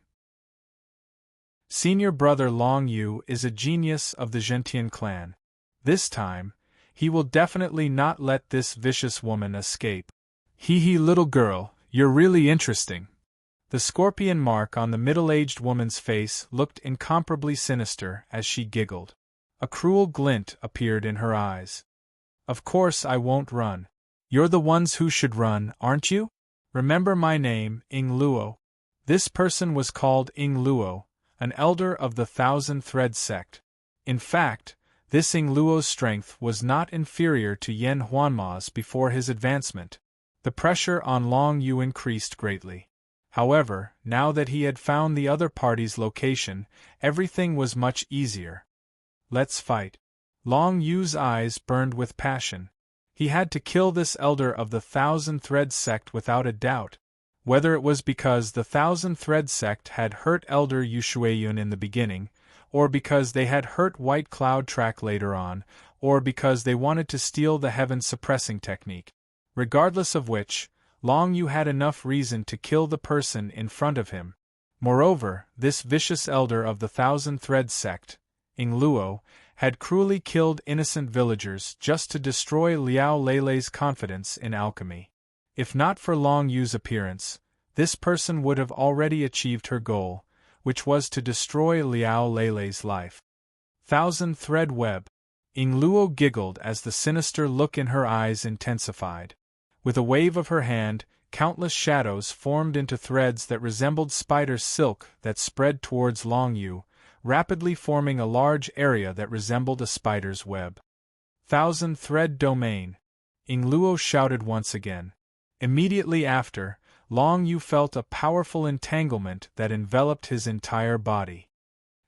Senior brother Long Yu is a genius of the Gentian clan. This time, he will definitely not let this vicious woman escape. Hee little girl, you're really interesting." The scorpion mark on the middle-aged woman's face looked incomparably sinister as she giggled. A cruel glint appeared in her eyes. "Of course I won't run. You're the ones who should run, aren't you? Remember my name, Ing Luo." This person was called Ing Luo, an elder of the thousand-thread sect. In fact, this Ing Luo's strength was not inferior to Yen Huanma's before his advancement. The pressure on Long Yu increased greatly. However, now that he had found the other party's location, everything was much easier. "Let's fight." Long Yu's eyes burned with passion. He had to kill this elder of the thousand-thread sect without a doubt. Whether it was because the thousand-thread sect had hurt Elder Yu Shuiyun in the beginning, or because they had hurt White Cloud Track later on, or because they wanted to steal the heaven-suppressing technique. Regardless of which, Long Yu had enough reason to kill the person in front of him. Moreover, this vicious elder of the thousand-thread sect, Ing Luo, had cruelly killed innocent villagers just to destroy Liao Lele's confidence in alchemy. If not for Long Yu's appearance, this person would have already achieved her goal, which was to destroy Liao Lele's life. Thousand-thread web. Ing Luo giggled as the sinister look in her eyes intensified. With a wave of her hand, countless shadows formed into threads that resembled spider's silk that spread towards Long Yu, rapidly forming a large area that resembled a spider's web. Thousand-thread domain. Ing Luo shouted once again. Immediately after, Long Yu felt a powerful entanglement that enveloped his entire body.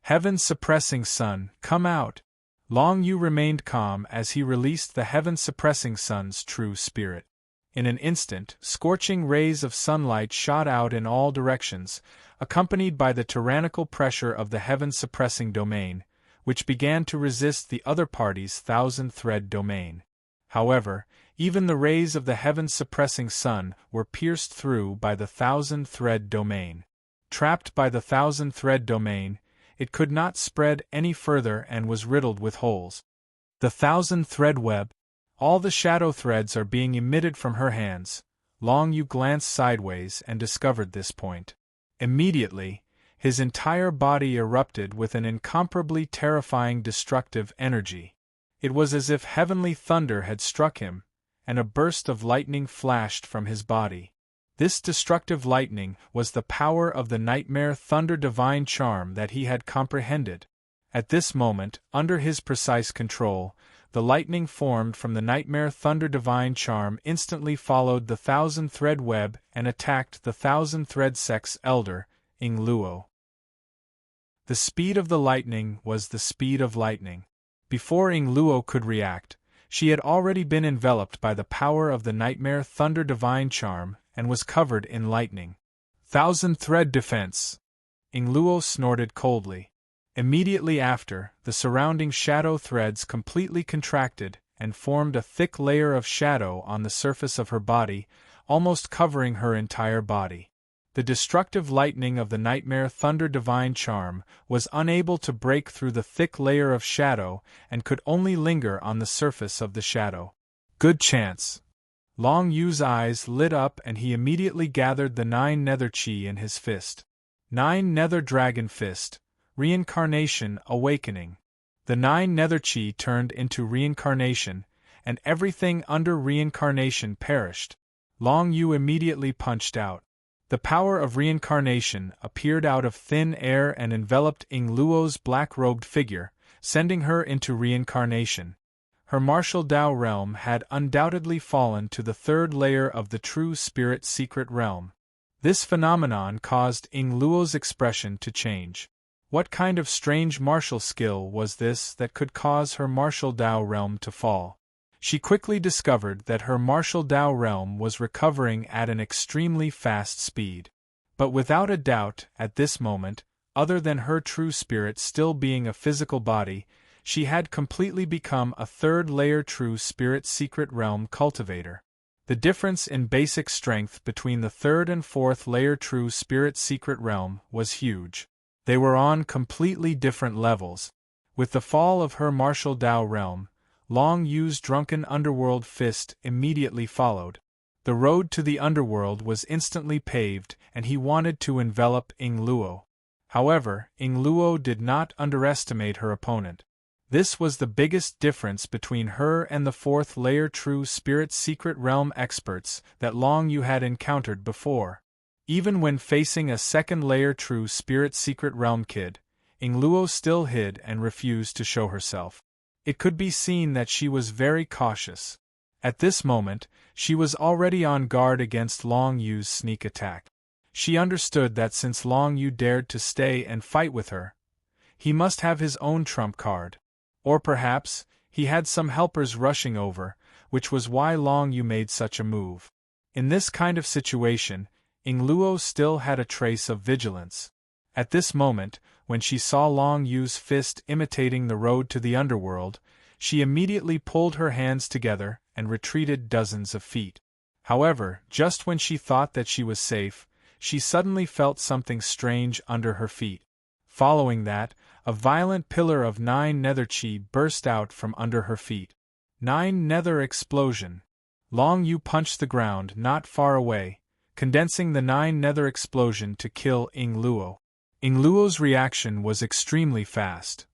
Heaven-suppressing sun, come out! Long Yu remained calm as he released the heaven-suppressing sun's true spirit. In an instant, scorching rays of sunlight shot out in all directions, accompanied by the tyrannical pressure of the heaven-suppressing domain, which began to resist the other party's thousand-thread domain. However, Even the rays of the heaven-suppressing sun were pierced through by the thousand-thread domain. Trapped by the thousand-thread domain, it could not spread any further and was riddled with holes. The thousand-thread web. All the shadow threads are being emitted from her hands. Long Yu glanced sideways and discovered this point. Immediately, his entire body erupted with an incomparably terrifying destructive energy. It was as if heavenly thunder had struck him, and a burst of lightning flashed from his body. This destructive lightning was the power of the Nightmare Thunder divine charm that he had comprehended. At this moment, under his precise control, the lightning formed from the Nightmare Thunder divine charm instantly followed the thousand-thread web and attacked the thousand-thread sex elder, Ing Luo. The speed of the lightning was the speed of lightning. Before Ing Luo could react, she had already been enveloped by the power of the Nightmare Thunder divine charm and was covered in lightning. Thousand-thread defense! Ing Luo snorted coldly. Immediately after, the surrounding shadow threads completely contracted and formed a thick layer of shadow on the surface of her body, almost covering her entire body. The destructive lightning of the Nightmare Thunder divine charm was unable to break through the thick layer of shadow and could only linger on the surface of the shadow. Good chance! Long Yu's eyes lit up and he immediately gathered the 9 nether chi in his fist. 9 nether dragon fist. Reincarnation awakening. The 9 nether chi turned into reincarnation, and everything under reincarnation perished. Long Yu immediately punched out. The power of reincarnation appeared out of thin air and enveloped Ing Luo's black-robed figure, sending her into reincarnation. Her martial Dao realm had undoubtedly fallen to the 3rd layer of the true spirit secret realm. This phenomenon caused Ing Luo's expression to change. What kind of strange martial skill was this that could cause her martial Dao realm to fall? She quickly discovered that her martial Dao realm was recovering at an extremely fast speed. But without a doubt, at this moment, other than her true spirit still being a physical body, she had completely become a 3rd-layer true spirit secret realm cultivator. The difference in basic strength between the 3rd and 4th layer true spirit secret realm was huge. They were on completely different levels. With the fall of her martial Dao realm, Long Yu's drunken underworld fist immediately followed. The road to the underworld was instantly paved and he wanted to envelop Ing Luo. However, Ing Luo did not underestimate her opponent. This was the biggest difference between her and the 4th layer true spirit secret realm experts that Long Yu had encountered before. Even when facing a 2nd layer true spirit secret realm kid, Ing Luo still hid and refused to show herself. It could be seen that she was very cautious. At this moment, she was already on guard against Long Yu's sneak attack. She understood that since Long Yu dared to stay and fight with her, he must have his own trump card. Or perhaps, he had some helpers rushing over, which was why Long Yu made such a move. In this kind of situation, Ing Luo still had a trace of vigilance. At this moment, when she saw Long Yu's fist imitating the road to the underworld, she immediately pulled her hands together and retreated dozens of feet. However, just when she thought that she was safe, she suddenly felt something strange under her feet. Following that, a violent pillar of 9 nether chi burst out from under her feet. 9 nether explosion. Long Yu punched the ground not far away, condensing the 9 nether explosion to kill Ing Luo. Ing Luo's reaction was extremely fast.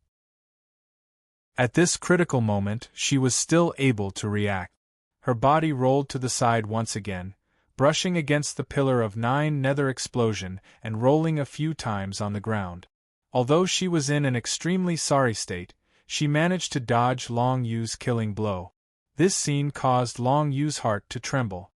At this critical moment, she was still able to react. Her body rolled to the side once again, brushing against the pillar of 9 nether explosion and rolling a few times on the ground. Although she was in an extremely sorry state, she managed to dodge Long Yu's killing blow. This scene caused Long Yu's heart to tremble.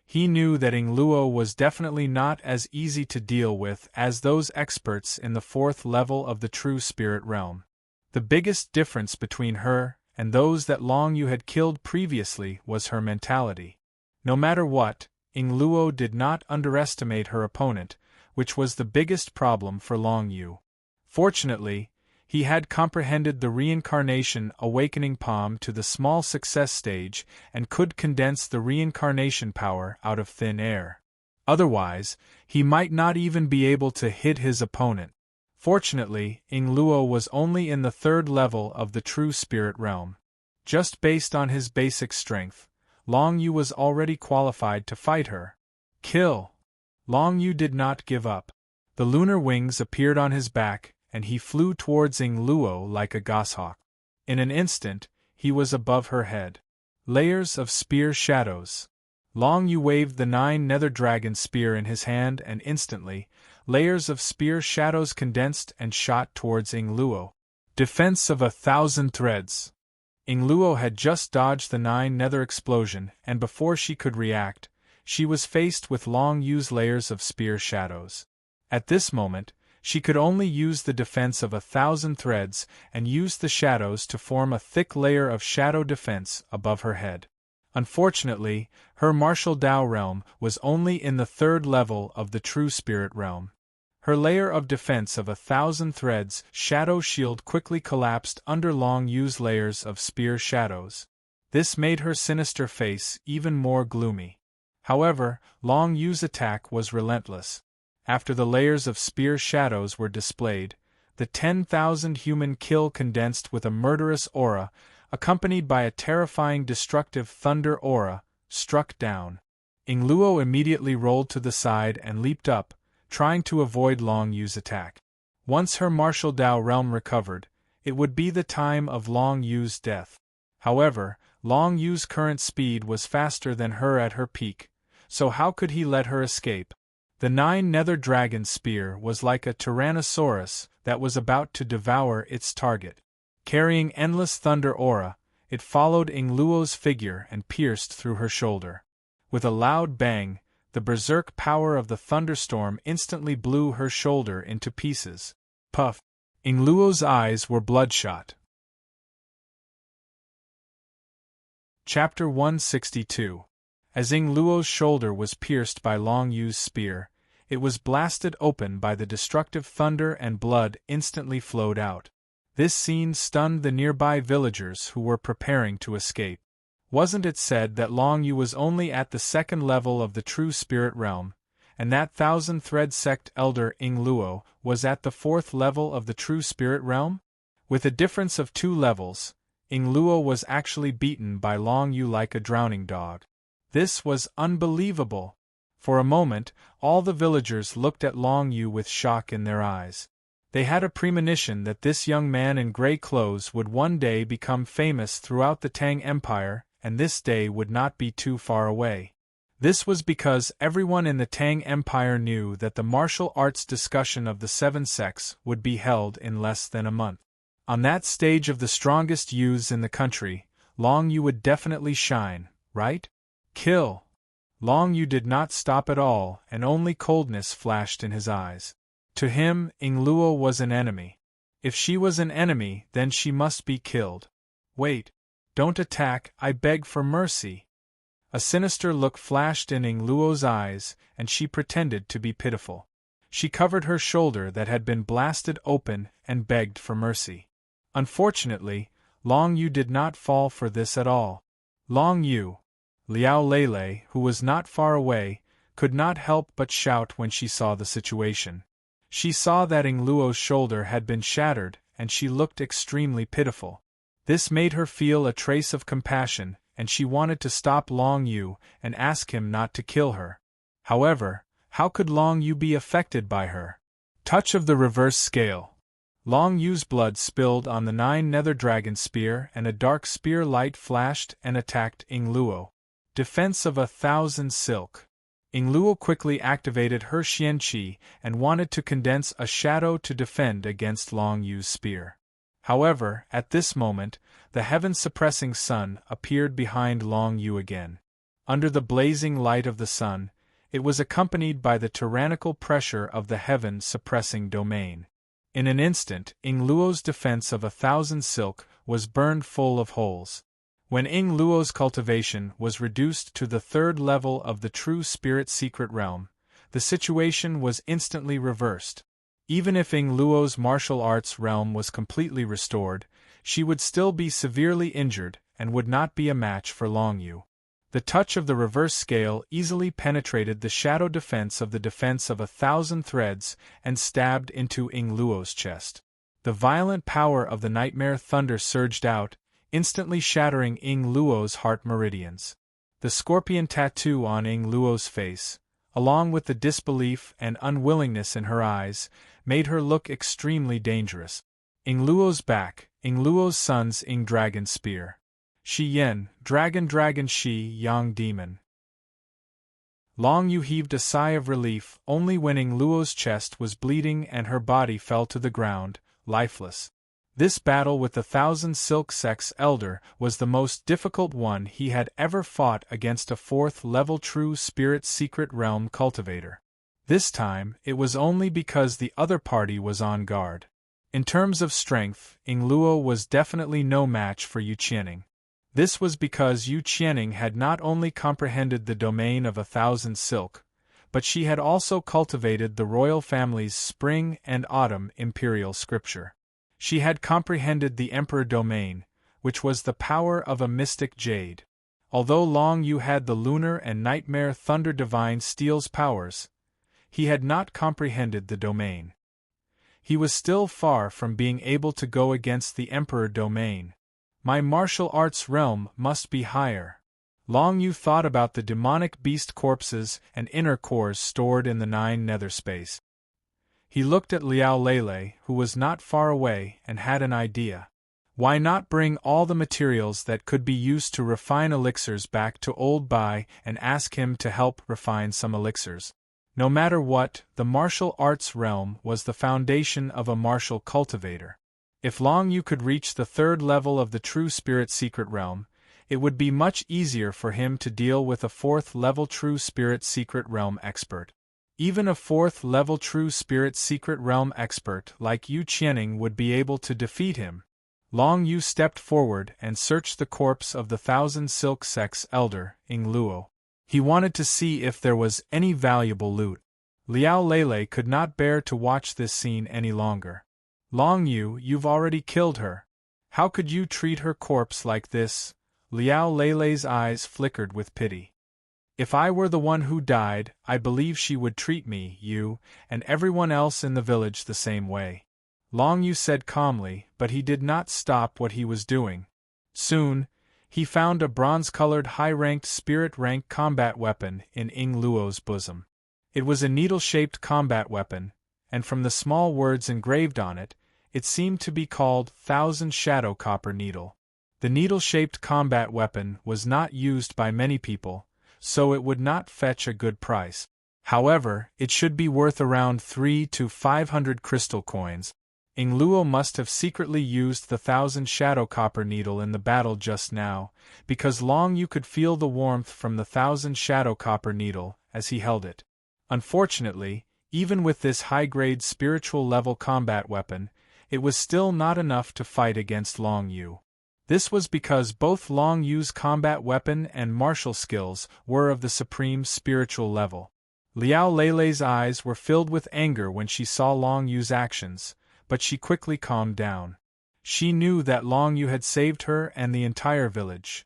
He knew that Ing Luo was definitely not as easy to deal with as those experts in the 4th level of the true spirit realm. The biggest difference between her and those that Long Yu had killed previously was her mentality. No matter what, Ing Luo did not underestimate her opponent, which was the biggest problem for Long Yu. Fortunately, He had comprehended the reincarnation awakening palm to the small success stage and could condense the reincarnation power out of thin air. Otherwise, he might not even be able to hit his opponent. Fortunately, Ing Luo was only in the third level of the true spirit realm. Just based on his basic strength, Long Yu was already qualified to fight her. Kill! Long Yu did not give up. The lunar wings appeared on his back, and he flew towards Ing Luo like a goshawk. In an instant, he was above her head. Layers of spear shadows. Long Yu waved the 9 nether dragon spear in his hand, and instantly, layers of spear shadows condensed and shot towards Ing Luo. Defense of 1,000 threads. Ing Luo had just dodged the 9 nether explosion, and before she could react, she was faced with Long Yu's layers of spear shadows. At this moment, she could only use the defense of 1,000 threads and use the shadows to form a thick layer of shadow defense above her head. Unfortunately, her martial Dao realm was only in the third level of the true spirit realm. Her layer of defense of 1,000 threads shadow shield quickly collapsed under Long Yu's layers of spear shadows. This made her sinister face even more gloomy. However, Long Yu's attack was relentless. After the layers of spear shadows were displayed, the 10,000 human kill condensed with a murderous aura, accompanied by a terrifying destructive thunder aura, struck down. Ing Luo immediately rolled to the side and leaped up, trying to avoid Long Yu's attack. Once her martial Dao realm recovered, it would be the time of Long Yu's death. However, Long Yu's current speed was faster than her at her peak, so how could he let her escape? The 9 nether dragon spear was like a tyrannosaurus that was about to devour its target. Carrying endless thunder aura, it followed Ing Luo's figure and pierced through her shoulder. With a loud bang, the berserk power of the thunderstorm instantly blew her shoulder into pieces. Puff! Ing Luo's eyes were bloodshot. Chapter 162. As Ing Luo's shoulder was pierced by Long Yu's spear, it was blasted open by the destructive thunder and blood instantly flowed out. This scene stunned the nearby villagers who were preparing to escape. Wasn't it said that Long Yu was only at the second level of the true spirit realm, and that 1,000-thread sect elder Ing Luo was at the 4th level of the true spirit realm? With a difference of 2 levels, Ing Luo was actually beaten by Long Yu like a drowning dog. This was unbelievable. For a moment, all the villagers looked at Long Yu with shock in their eyes. They had a premonition that this young man in gray clothes would one day become famous throughout the Tang Empire, and this day would not be too far away. This was because everyone in the Tang Empire knew that the martial arts discussion of the 7 sects would be held in less than a month. On that stage of the strongest youths in the country, Long Yu would definitely shine, right? Kill! Long Yu did not stop at all, and only coldness flashed in his eyes. To him, Ing Luo was an enemy. If she was an enemy, then she must be killed. Wait! Don't attack, I beg for mercy! A sinister look flashed in Ing Luo's eyes, and she pretended to be pitiful. She covered her shoulder that had been blasted open and begged for mercy. Unfortunately, Long Yu did not fall for this at all. Long Yu, Liao Lele, who was not far away, could not help but shout when she saw the situation. She saw that Ing Luo's shoulder had been shattered, and she looked extremely pitiful. This made her feel a trace of compassion, and she wanted to stop Long Yu and ask him not to kill her. However, how could Long Yu be affected by her? Touch of the reverse scale. Long Yu's blood spilled on the 9 nether dragon spear, and a dark spear light flashed and attacked Ing Luo. Defense of 1,000 silk. Ing Luo quickly activated her Xianqi and wanted to condense a shadow to defend against Long Yu's spear. However, at this moment, the heaven-suppressing sun appeared behind Long Yu again. Under the blazing light of the sun, it was accompanied by the tyrannical pressure of the heaven-suppressing domain. In an instant, Ing Luo's defense of 1,000 silk was burned full of holes. When Ing Luo's cultivation was reduced to the 3rd level of the true spirit secret realm, the situation was instantly reversed. Even if Ing Luo's martial arts realm was completely restored, she would still be severely injured and would not be a match for Long Yu. The touch of the reverse scale easily penetrated the shadow defense of 1,000 threads and stabbed into Ing Luo's chest. The violent power of the nightmare thunder surged out, instantly shattering Ing Luo's heart meridians. The scorpion tattoo on Ing Luo's face, along with the disbelief and unwillingness in her eyes, made her look extremely dangerous. Ing Luo's back, Ing Luo's son's Ing Dragon Spear. Shi Yen, Dragon Shi Yang Demon. Long Yu heaved a sigh of relief only when Ing Luo's chest was bleeding and her body fell to the ground, lifeless. This battle with the 1,000 Silk Sex Elder was the most difficult one he had ever fought against a 4th-level True Spirit Secret Realm cultivator. This time, it was only because the other party was on guard. In terms of strength, Ing Luo was definitely no match for Yu Qianning. This was because Yu Qianning had not only comprehended the domain of 1,000 silk, but she had also cultivated the royal family's spring and autumn imperial scripture. She had comprehended the emperor domain, which was the power of a mystic jade. Although Long Yu had the lunar and nightmare thunder divine steel's powers, he had not comprehended the domain. He was still far from being able to go against the emperor domain. My martial arts realm must be higher. Long Yu thought about the demonic beast corpses and inner cores stored in the 9 nether space. He looked at Liao Lele, who was not far away, and had an idea. Why not bring all the materials that could be used to refine elixirs back to Old Bai and ask him to help refine some elixirs? No matter what, the martial arts realm was the foundation of a martial cultivator. If Long Yu could reach the 3rd level of the True Spirit Secret Realm, it would be much easier for him to deal with a 4th-level True Spirit Secret Realm expert. Even a 4th-level True Spirit Secret Realm expert like Yu Qianning would be able to defeat him. Long Yu stepped forward and searched the corpse of the 1,000 Silk Sex Elder, Ing Luo. He wanted to see if there was any valuable loot. Liao Lele could not bear to watch this scene any longer. Long Yu, you've already killed her. How could you treat her corpse like this? Liao Lele's eyes flickered with pity. If I were the one who died, I believe she would treat me, you, and everyone else in the village the same way. Long Yu said calmly, but he did not stop what he was doing. Soon, he found a bronze-colored high-ranked spirit-rank combat weapon in Ing Luo's bosom. It was a needle-shaped combat weapon, and from the small words engraved on it, it seemed to be called 1,000 Shadow Copper Needle. The needle-shaped combat weapon was not used by many people, so it would not fetch a good price. However, it should be worth around 300 to 500 crystal coins. Ing Luo must have secretly used the 1,000 Shadow Copper Needle in the battle just now, because Long Yu could feel the warmth from the 1,000 Shadow Copper Needle as he held it. Unfortunately, even with this high-grade spiritual-level combat weapon, it was still not enough to fight against Long Yu. This was because both Long Yu's combat weapon and martial skills were of the supreme spiritual level. Liao Lele's eyes were filled with anger when she saw Long Yu's actions, but she quickly calmed down. She knew that Long Yu had saved her and the entire village.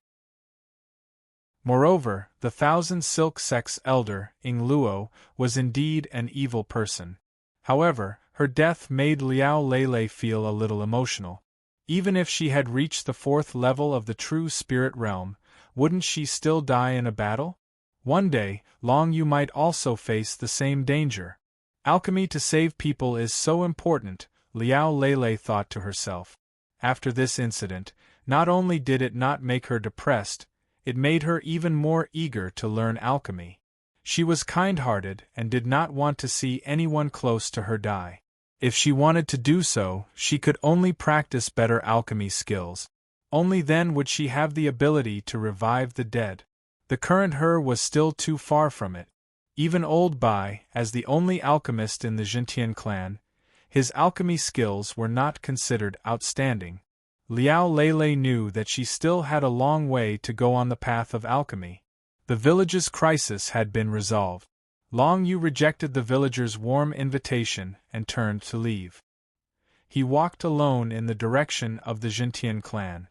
Moreover, the 1,000 Silk Sex Elder, Ing Luo, was indeed an evil person. However, her death made Liao Lele feel a little emotional. Even if she had reached the 4th level of the True Spirit Realm, wouldn't she still die in a battle? One day, Long Yu might also face the same danger. Alchemy to save people is so important, Liao Lele thought to herself. After this incident, not only did it not make her depressed, it made her even more eager to learn alchemy. She was kind-hearted and did not want to see anyone close to her die. If she wanted to do so, she could only practice better alchemy skills. Only then would she have the ability to revive the dead. The current her was still too far from it. Even Old Bai, as the only alchemist in the Jintian clan, his alchemy skills were not considered outstanding. Liao Lele knew that she still had a long way to go on the path of alchemy. The village's crisis had been resolved. Long Yu rejected the villager's warm invitation and turned to leave. He walked alone in the direction of the Jintian clan.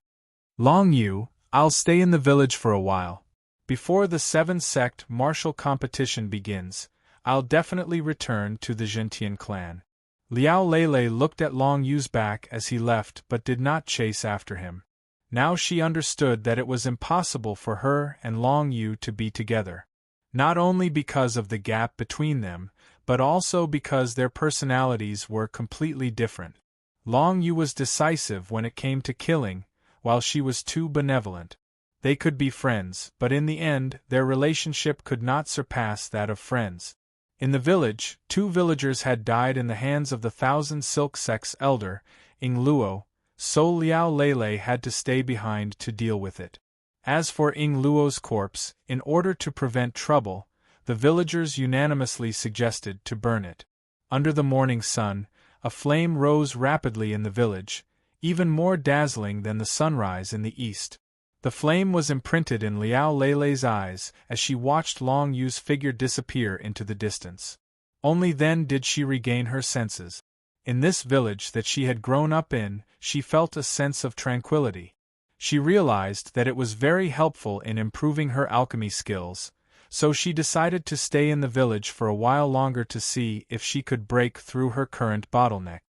Long Yu, I'll stay in the village for a while. Before the 7-sect martial competition begins, I'll definitely return to the Jintian clan. Liao Lele looked at Long Yu's back as he left but did not chase after him. Now she understood that it was impossible for her and Long Yu to be together. Not only because of the gap between them, but also because their personalities were completely different. Long Yu was decisive when it came to killing, while she was too benevolent. They could be friends, but in the end, their relationship could not surpass that of friends. In the village, 2 villagers had died in the hands of the 1,000 Silk Sect's elder, Ing Luo, so Liao Lele had to stay behind to deal with it. As for Ing Luo's corpse, in order to prevent trouble, the villagers unanimously suggested to burn it. Under the morning sun, a flame rose rapidly in the village, even more dazzling than the sunrise in the east. The flame was imprinted in Liao Lele's eyes as she watched Long Yu's figure disappear into the distance. Only then did she regain her senses. In this village that she had grown up in, she felt a sense of tranquility. She realized that it was very helpful in improving her alchemy skills, so she decided to stay in the village for a while longer to see if she could break through her current bottleneck.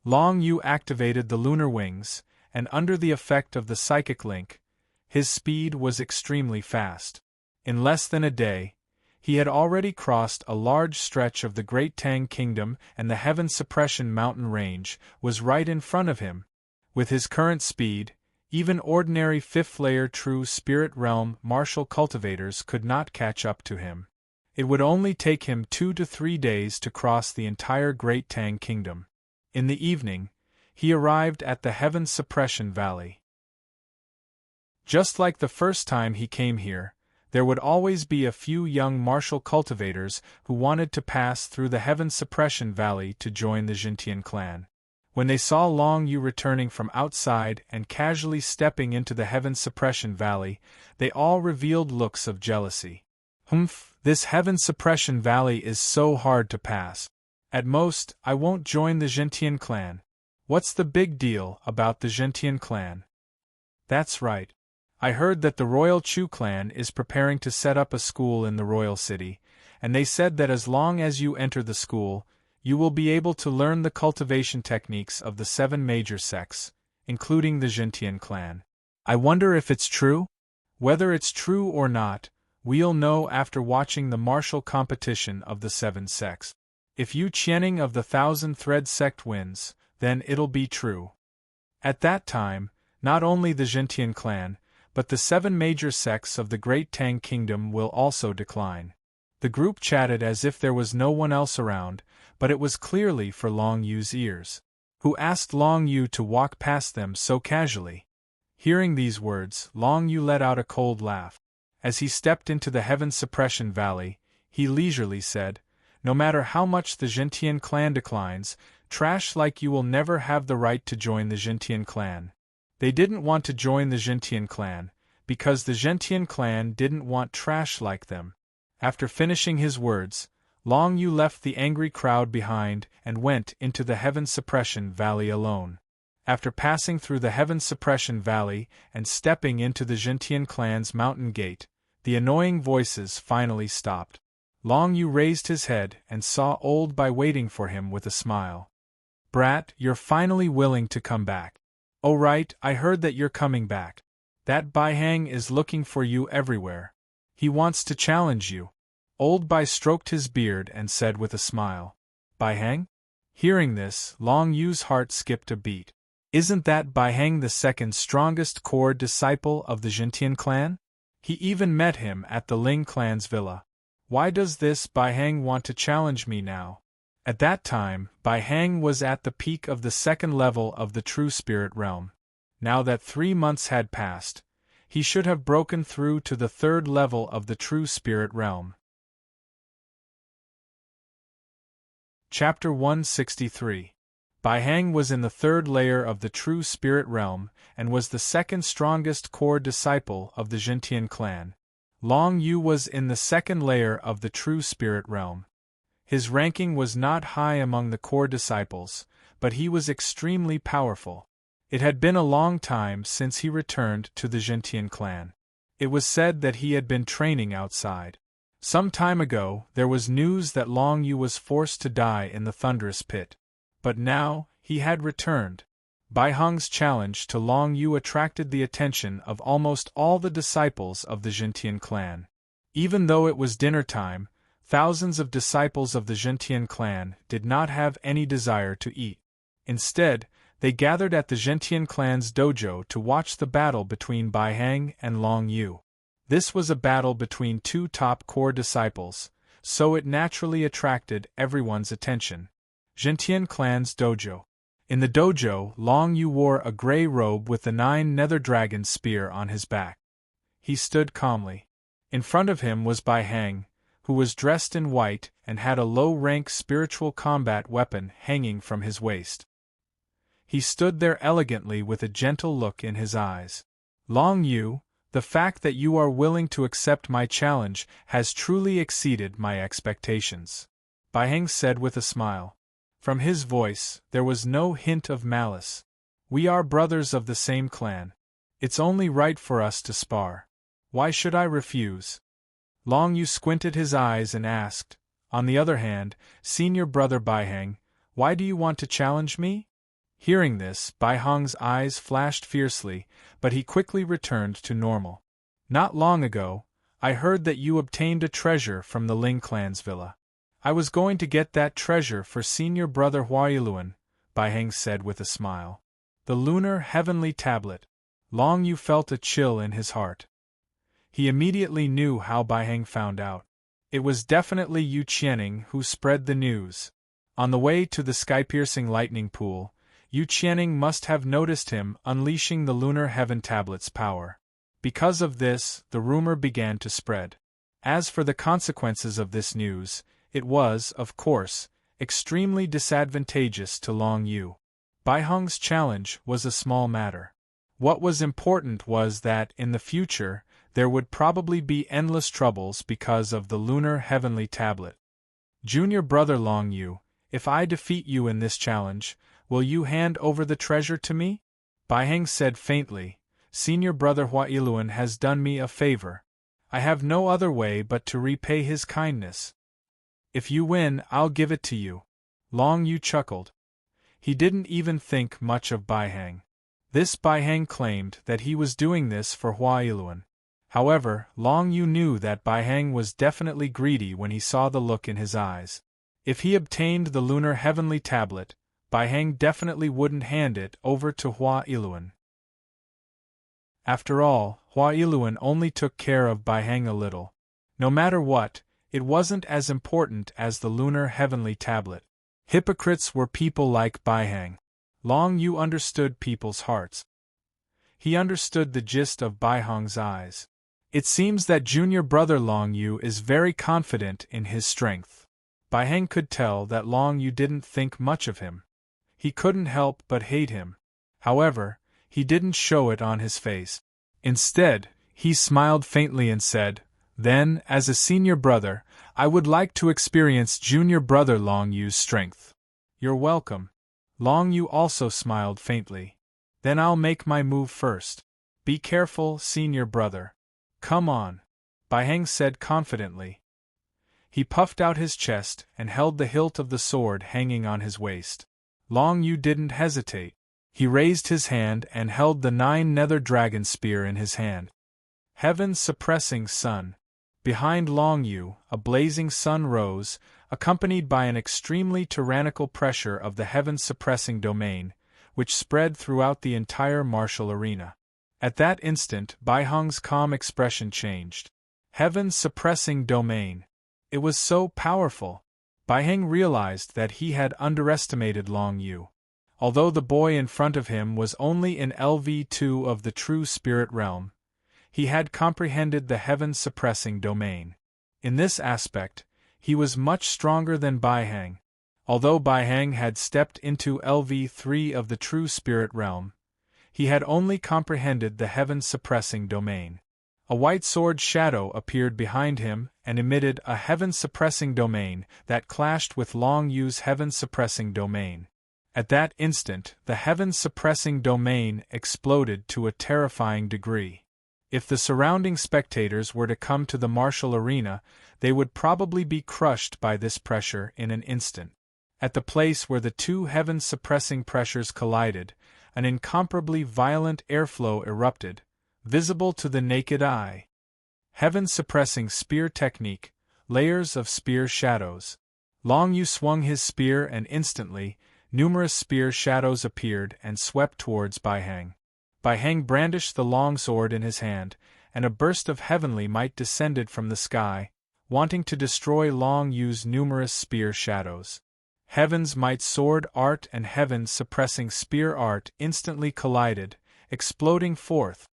Long Yu activated the lunar wings, and under the effect of the psychic link, his speed was extremely fast. In less than a day, he had already crossed a large stretch of the Great Tang Kingdom, and the Heaven Suppression mountain range was right in front of him. With his current speed, even ordinary 5th-layer true spirit realm martial cultivators could not catch up to him. It would only take him 2 to 3 days to cross the entire Great Tang Kingdom. In the evening, he arrived at the Heaven Suppression Valley. Just like the first time he came here, there would always be a few young martial cultivators who wanted to pass through the Heaven Suppression Valley to join the Jintian clan. When they saw Long Yu returning from outside and casually stepping into the Heaven Suppression Valley, they all revealed looks of jealousy. Humph, this Heaven Suppression Valley is so hard to pass. At most, I won't join the Jintian clan. What's the big deal about the Jintian clan? That's right. I heard that the Royal Chu clan is preparing to set up a school in the royal city, and they said that as long as you enter the school, you will be able to learn the cultivation techniques of the 7 major sects, including the Jintian clan. I wonder if it's true? Whether it's true or not, we'll know after watching the martial competition of the 7 sects. If Yu Qianing of the 1,000-thread sect wins, then it'll be true. At that time, not only the Jintian clan, but the 7 major sects of the Great Tang Kingdom will also decline. The group chatted as if there was no one else around, but it was clearly for Long Yu's ears. Who asked Long Yu to walk past them so casually? Hearing these words, Long Yu let out a cold laugh. As he stepped into the Heaven Suppression Valley, he leisurely said, "No matter how much the Jintian clan declines, trash like you will never have the right to join the Jintian clan." They didn't want to join the Jintian clan, because the Jintian clan didn't want trash like them. After finishing his words, Long Yu left the angry crowd behind and went into the Heaven Suppression Valley alone. After passing through the Heaven Suppression Valley and stepping into the Jintian clan's mountain gate, the annoying voices finally stopped. Long Yu raised his head and saw Old Bai waiting for him with a smile. "Brat, you're finally willing to come back. Oh right, I heard that you're coming back. That Bai Hang is looking for you everywhere. He wants to challenge you." Old Bai stroked his beard and said with a smile. "Bai Hang?" Hearing this, Long Yu's heart skipped a beat. Isn't that Bai Hang the second strongest core disciple of the Jintian clan? He even met him at the Ling clan's villa. Why does this Bai Hang want to challenge me now? At that time, Bai Hang was at the peak of the 2nd level of the true spirit realm. Now that 3 months had passed, he should have broken through to the 3rd level of the true spirit realm. Chapter 163. Bai Hang was in the 3rd layer of the true spirit realm, and was the 2nd strongest core disciple of the Jintian clan. Long Yu was in the second layer of the true spirit realm. His ranking was not high among the core disciples, but he was extremely powerful. It had been a long time since he returned to the Gentian clan. It was said that he had been training outside. Some time ago, there was news that Long Yu was forced to die in the thunderous pit. But now, he had returned. Bai Heng's challenge to Long Yu attracted the attention of almost all the disciples of the Gentian clan. Even though it was dinner time, thousands of disciples of the Gentian clan did not have any desire to eat. Instead, they gathered at the Gentian clan's dojo to watch the battle between Bai Heng and Long Yu. This was a battle between two top core disciples, so it naturally attracted everyone's attention. Gentian clan's dojo. In the dojo, Long Yu wore a gray robe with the 9 nether dragon spear on his back. He stood calmly. In front of him was Bai Heng, who was dressed in white and had a low-rank spiritual combat weapon hanging from his waist. He stood there elegantly with a gentle look in his eyes. Long Yu, the fact that you are willing to accept my challenge has truly exceeded my expectations, Bai Heng said with a smile. From his voice, there was no hint of malice. We are brothers of the same clan. It's only right for us to spar. Why should I refuse? Long Yu squinted his eyes and asked, on the other hand, senior brother Bai Heng, why do you want to challenge me? Hearing this, Bai Heng's eyes flashed fiercely, but he quickly returned to normal. Not long ago, I heard that you obtained a treasure from the Ling clan's villa. I was going to get that treasure for senior brother Huailuan, Bai Heng said with a smile. The lunar heavenly tablet. Long Yu felt a chill in his heart. He immediately knew how Bai Heng found out. It was definitely Yu Qianing who spread the news. On the way to the sky-piercing lightning pool, Yu Qianing must have noticed him unleashing the lunar heaven tablet's power. Because of this, the rumor began to spread. As for the consequences of this news, it was, of course, extremely disadvantageous to Long Yu. Bai Heng's challenge was a small matter. What was important was that, in the future, there would probably be endless troubles because of the lunar heavenly tablet. Junior brother Long Yu, if I defeat you in this challenge, will you hand over the treasure to me? Bai Heng said faintly, senior brother Huailuan has done me a favor. I have no other way but to repay his kindness. If you win, I'll give it to you. Long Yu chuckled. He didn't even think much of Bai Heng. This Bai Heng claimed that he was doing this for Huailuan. However, Long Yu knew that Bai Heng was definitely greedy when he saw the look in his eyes. If he obtained the lunar heavenly tablet, Bai Heng definitely wouldn't hand it over to Huailuan. After all, Huailuan only took care of Bai Heng a little. No matter what, it wasn't as important as the lunar heavenly tablet. Hypocrites were people like Bai Heng. Long Yu understood people's hearts. He understood the gist of Bai Heng's eyes. It seems that junior brother Long Yu is very confident in his strength. Bai Heng could tell that Long Yu didn't think much of him. He couldn't help but hate him. However, he didn't show it on his face. Instead, he smiled faintly and said, then, as a senior brother, I would like to experience junior brother Long Yu's strength. You're welcome. Long Yu also smiled faintly. Then I'll make my move first. Be careful, senior brother. Come on, Bai Heng said confidently. He puffed out his chest and held the hilt of the sword hanging on his waist. Long Yu didn't hesitate. He raised his hand and held the 9 nether dragon spear in his hand. Heaven-suppressing sun. Behind Long Yu, a blazing sun rose, accompanied by an extremely tyrannical pressure of the heaven-suppressing domain, which spread throughout the entire martial arena. At that instant, Bai Heng's calm expression changed. Heaven-suppressing domain. It was so powerful. Bai Heng realized that he had underestimated Long Yu. Although the boy in front of him was only in LV2 of the true spirit realm, he had comprehended the heaven-suppressing domain. In this aspect, he was much stronger than Bai Heng. Although Bai Heng had stepped into LV3 of the true spirit realm, he had only comprehended the heaven-suppressing domain. A white sword shadow appeared behind him and emitted a heaven-suppressing domain that clashed with Long Yu's heaven-suppressing domain. At that instant, the heaven-suppressing domain exploded to a terrifying degree. If the surrounding spectators were to come to the martial arena, they would probably be crushed by this pressure in an instant. At the place where the two heaven-suppressing pressures collided, an incomparably violent airflow erupted, visible to the naked eye. Heaven-suppressing spear technique, layers of spear shadows. Long Yu swung his spear and instantly, numerous spear shadows appeared and swept towards Bai Hang. Bai Hang brandished the long sword in his hand, and a burst of heavenly might descended from the sky, wanting to destroy Long Yu's numerous spear shadows. Heaven's might sword art and heaven-suppressing spear art instantly collided, exploding forth.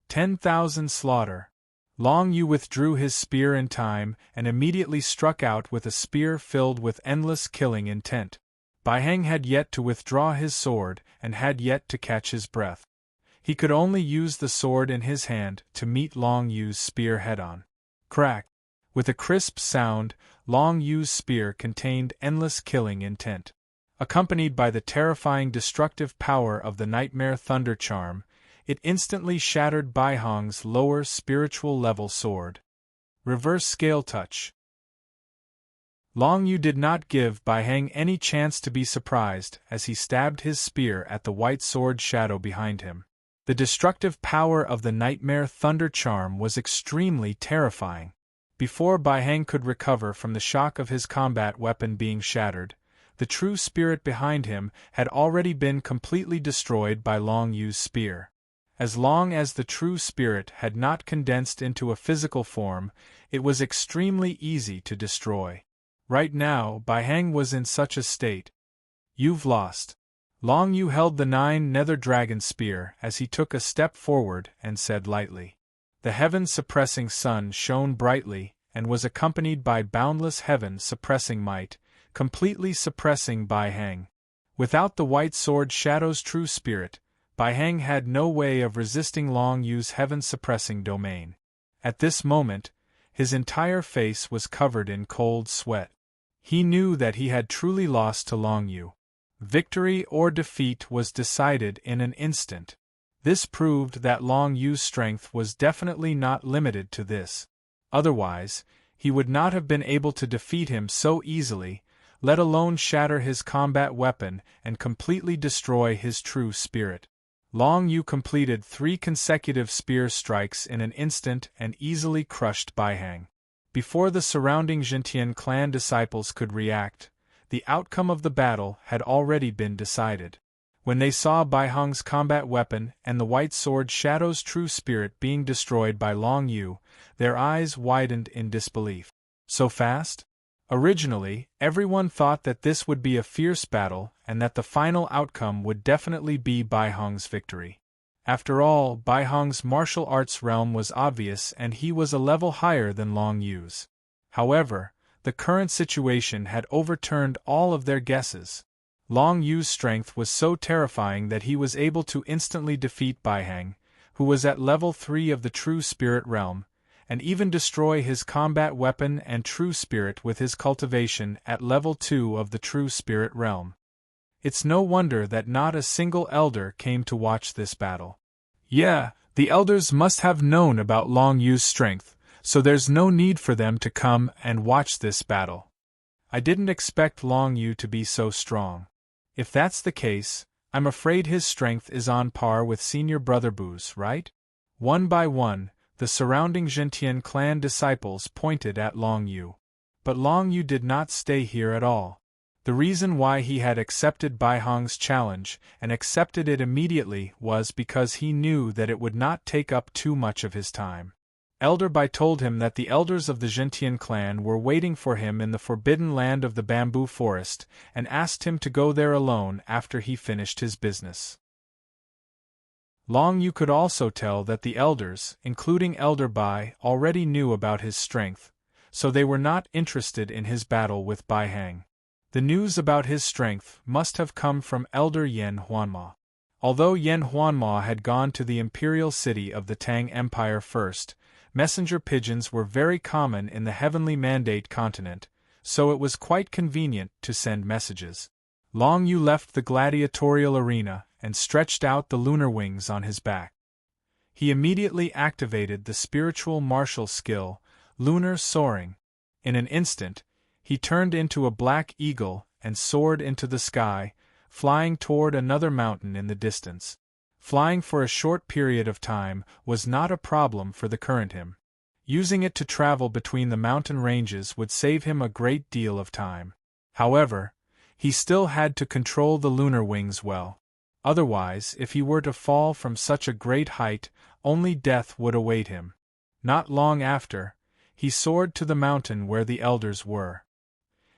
10,000 slaughter. Long Yu withdrew his spear in time and immediately struck out with a spear filled with endless killing intent. Bai Hang had yet to withdraw his sword and had yet to catch his breath. He could only use the sword in his hand to meet Long Yu's spear head-on. Crack! With a crisp sound, Long Yu's spear contained endless killing intent. Accompanied by the terrifying destructive power of the Nightmare Thunder Charm, it instantly shattered Bai Hang's lower spiritual level sword. Reverse scale touch. Long Yu did not give Bai Hang any chance to be surprised as he stabbed his spear at the white sword shadow behind him. The destructive power of the Nightmare Thunder Charm was extremely terrifying. Before Bai Hang could recover from the shock of his combat weapon being shattered, the true spirit behind him had already been completely destroyed by Long Yu's spear. As long as the true spirit had not condensed into a physical form, it was extremely easy to destroy. Right now, Bai Hang was in such a state. You've lost. Long Yu held the 9 nether dragon spear as he took a step forward and said lightly. The heaven-suppressing sun shone brightly and was accompanied by boundless heaven-suppressing might, completely suppressing Bai Hang. Without the white sword shadow's true spirit, Bai Hang had no way of resisting Long Yu's heaven-suppressing domain. At this moment, his entire face was covered in cold sweat. He knew that he had truly lost to Long Yu. Victory or defeat was decided in an instant. This proved that Long Yu's strength was definitely not limited to this. Otherwise, he would not have been able to defeat him so easily, let alone shatter his combat weapon and completely destroy his true spirit. Long Yu completed 3 consecutive spear strikes in an instant and easily crushed Bai Hang. Before the surrounding Zhentian clan disciples could react, the outcome of the battle had already been decided. When they saw Bai Hang's combat weapon and the white sword shadow's true spirit being destroyed by Long Yu, their eyes widened in disbelief. So fast? Originally, everyone thought that this would be a fierce battle and that the final outcome would definitely be Bai Hang's victory. After all, Bai Hang's martial arts realm was obvious and he was a level higher than Long Yu's. However, the current situation had overturned all of their guesses. Long Yu's strength was so terrifying that he was able to instantly defeat Bai Hang, who was at level 3 of the True Spirit realm, and even destroy his combat weapon and True Spirit with his cultivation at level 2 of the True Spirit realm. It's no wonder that not a single elder came to watch this battle. Yeah, the elders must have known about Long Yu's strength, so there's no need for them to come and watch this battle. I didn't expect Long Yu to be so strong. If that's the case, I'm afraid his strength is on par with Senior Brother Bu's, right? One by one, the surrounding Zhentian clan disciples pointed at Long Yu. But Long Yu did not stay here at all. The reason why he had accepted Bai Hang's challenge and accepted it immediately was because he knew that it would not take up too much of his time. Elder Bai told him that the elders of the Zhentian clan were waiting for him in the forbidden land of the bamboo forest and asked him to go there alone after he finished his business. Long Yu could also tell that the elders, including Elder Bai, already knew about his strength, so they were not interested in his battle with Bai Hang. The news about his strength must have come from Elder Yen Huanma. Although Yen Huanma had gone to the imperial city of the Tang Empire first, Messenger pigeons were very common in the heavenly mandate continent, so it was quite convenient to send messages. Long Yu left the gladiatorial arena and stretched out the lunar wings on his back. He immediately activated the spiritual martial skill, lunar soaring. In an instant, he turned into a black eagle and soared into the sky, flying toward another mountain in the distance. Flying for a short period of time was not a problem for the current him. Using it to travel between the mountain ranges would save him a great deal of time. However, he still had to control the lunar wings well. Otherwise, if he were to fall from such a great height, only death would await him. Not long after, he soared to the mountain where the elders were.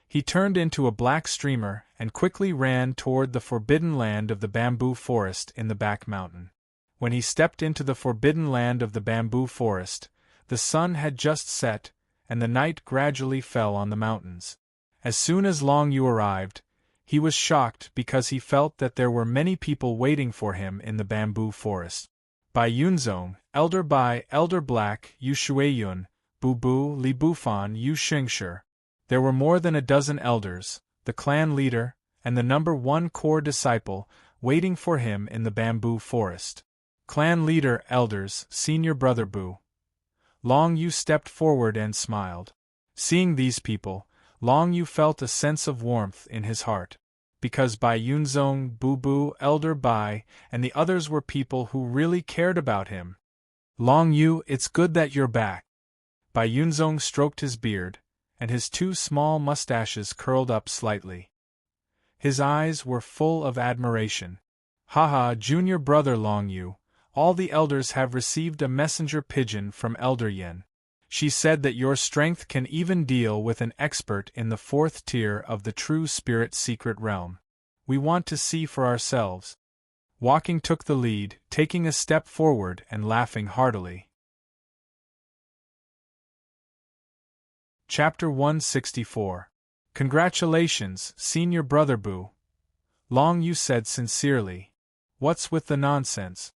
He turned into a black streamer and quickly ran toward the forbidden land of the bamboo forest in the back mountain. When he stepped into the forbidden land of the bamboo forest, the sun had just set, and the night gradually fell on the mountains. As soon as Long Yu arrived, he was shocked because he felt that there were many people waiting for him in the bamboo forest. Bai Yunzong, Elder Bai, Elder Black, Yu Shuiyun, Bu Bu, Li Bufan, Yu Xingshi. There were more than a dozen elders, the clan leader, and the number 1 core disciple, waiting for him in the bamboo forest. Clan leader, elders, senior brother Bu. Long Yu stepped forward and smiled. Seeing these people, Long Yu felt a sense of warmth in his heart. Because Bai Yunzong, Bu Bu, Elder Bai, and the others were people who really cared about him. Long Yu, it's good that you're back. Bai Yunzong stroked his beard, and his 2 small mustaches curled up slightly. His eyes were full of admiration. Haha, junior brother Long Yu, all the elders have received a messenger pigeon from Elder Yen. She said that your strength can even deal with an expert in the 4th tier of the true spirit secret realm. We want to see for ourselves. Walking took the lead, taking a step forward and laughing heartily. Chapter 164. Congratulations, senior brother Bu. Long Yu said sincerely. What's with the nonsense?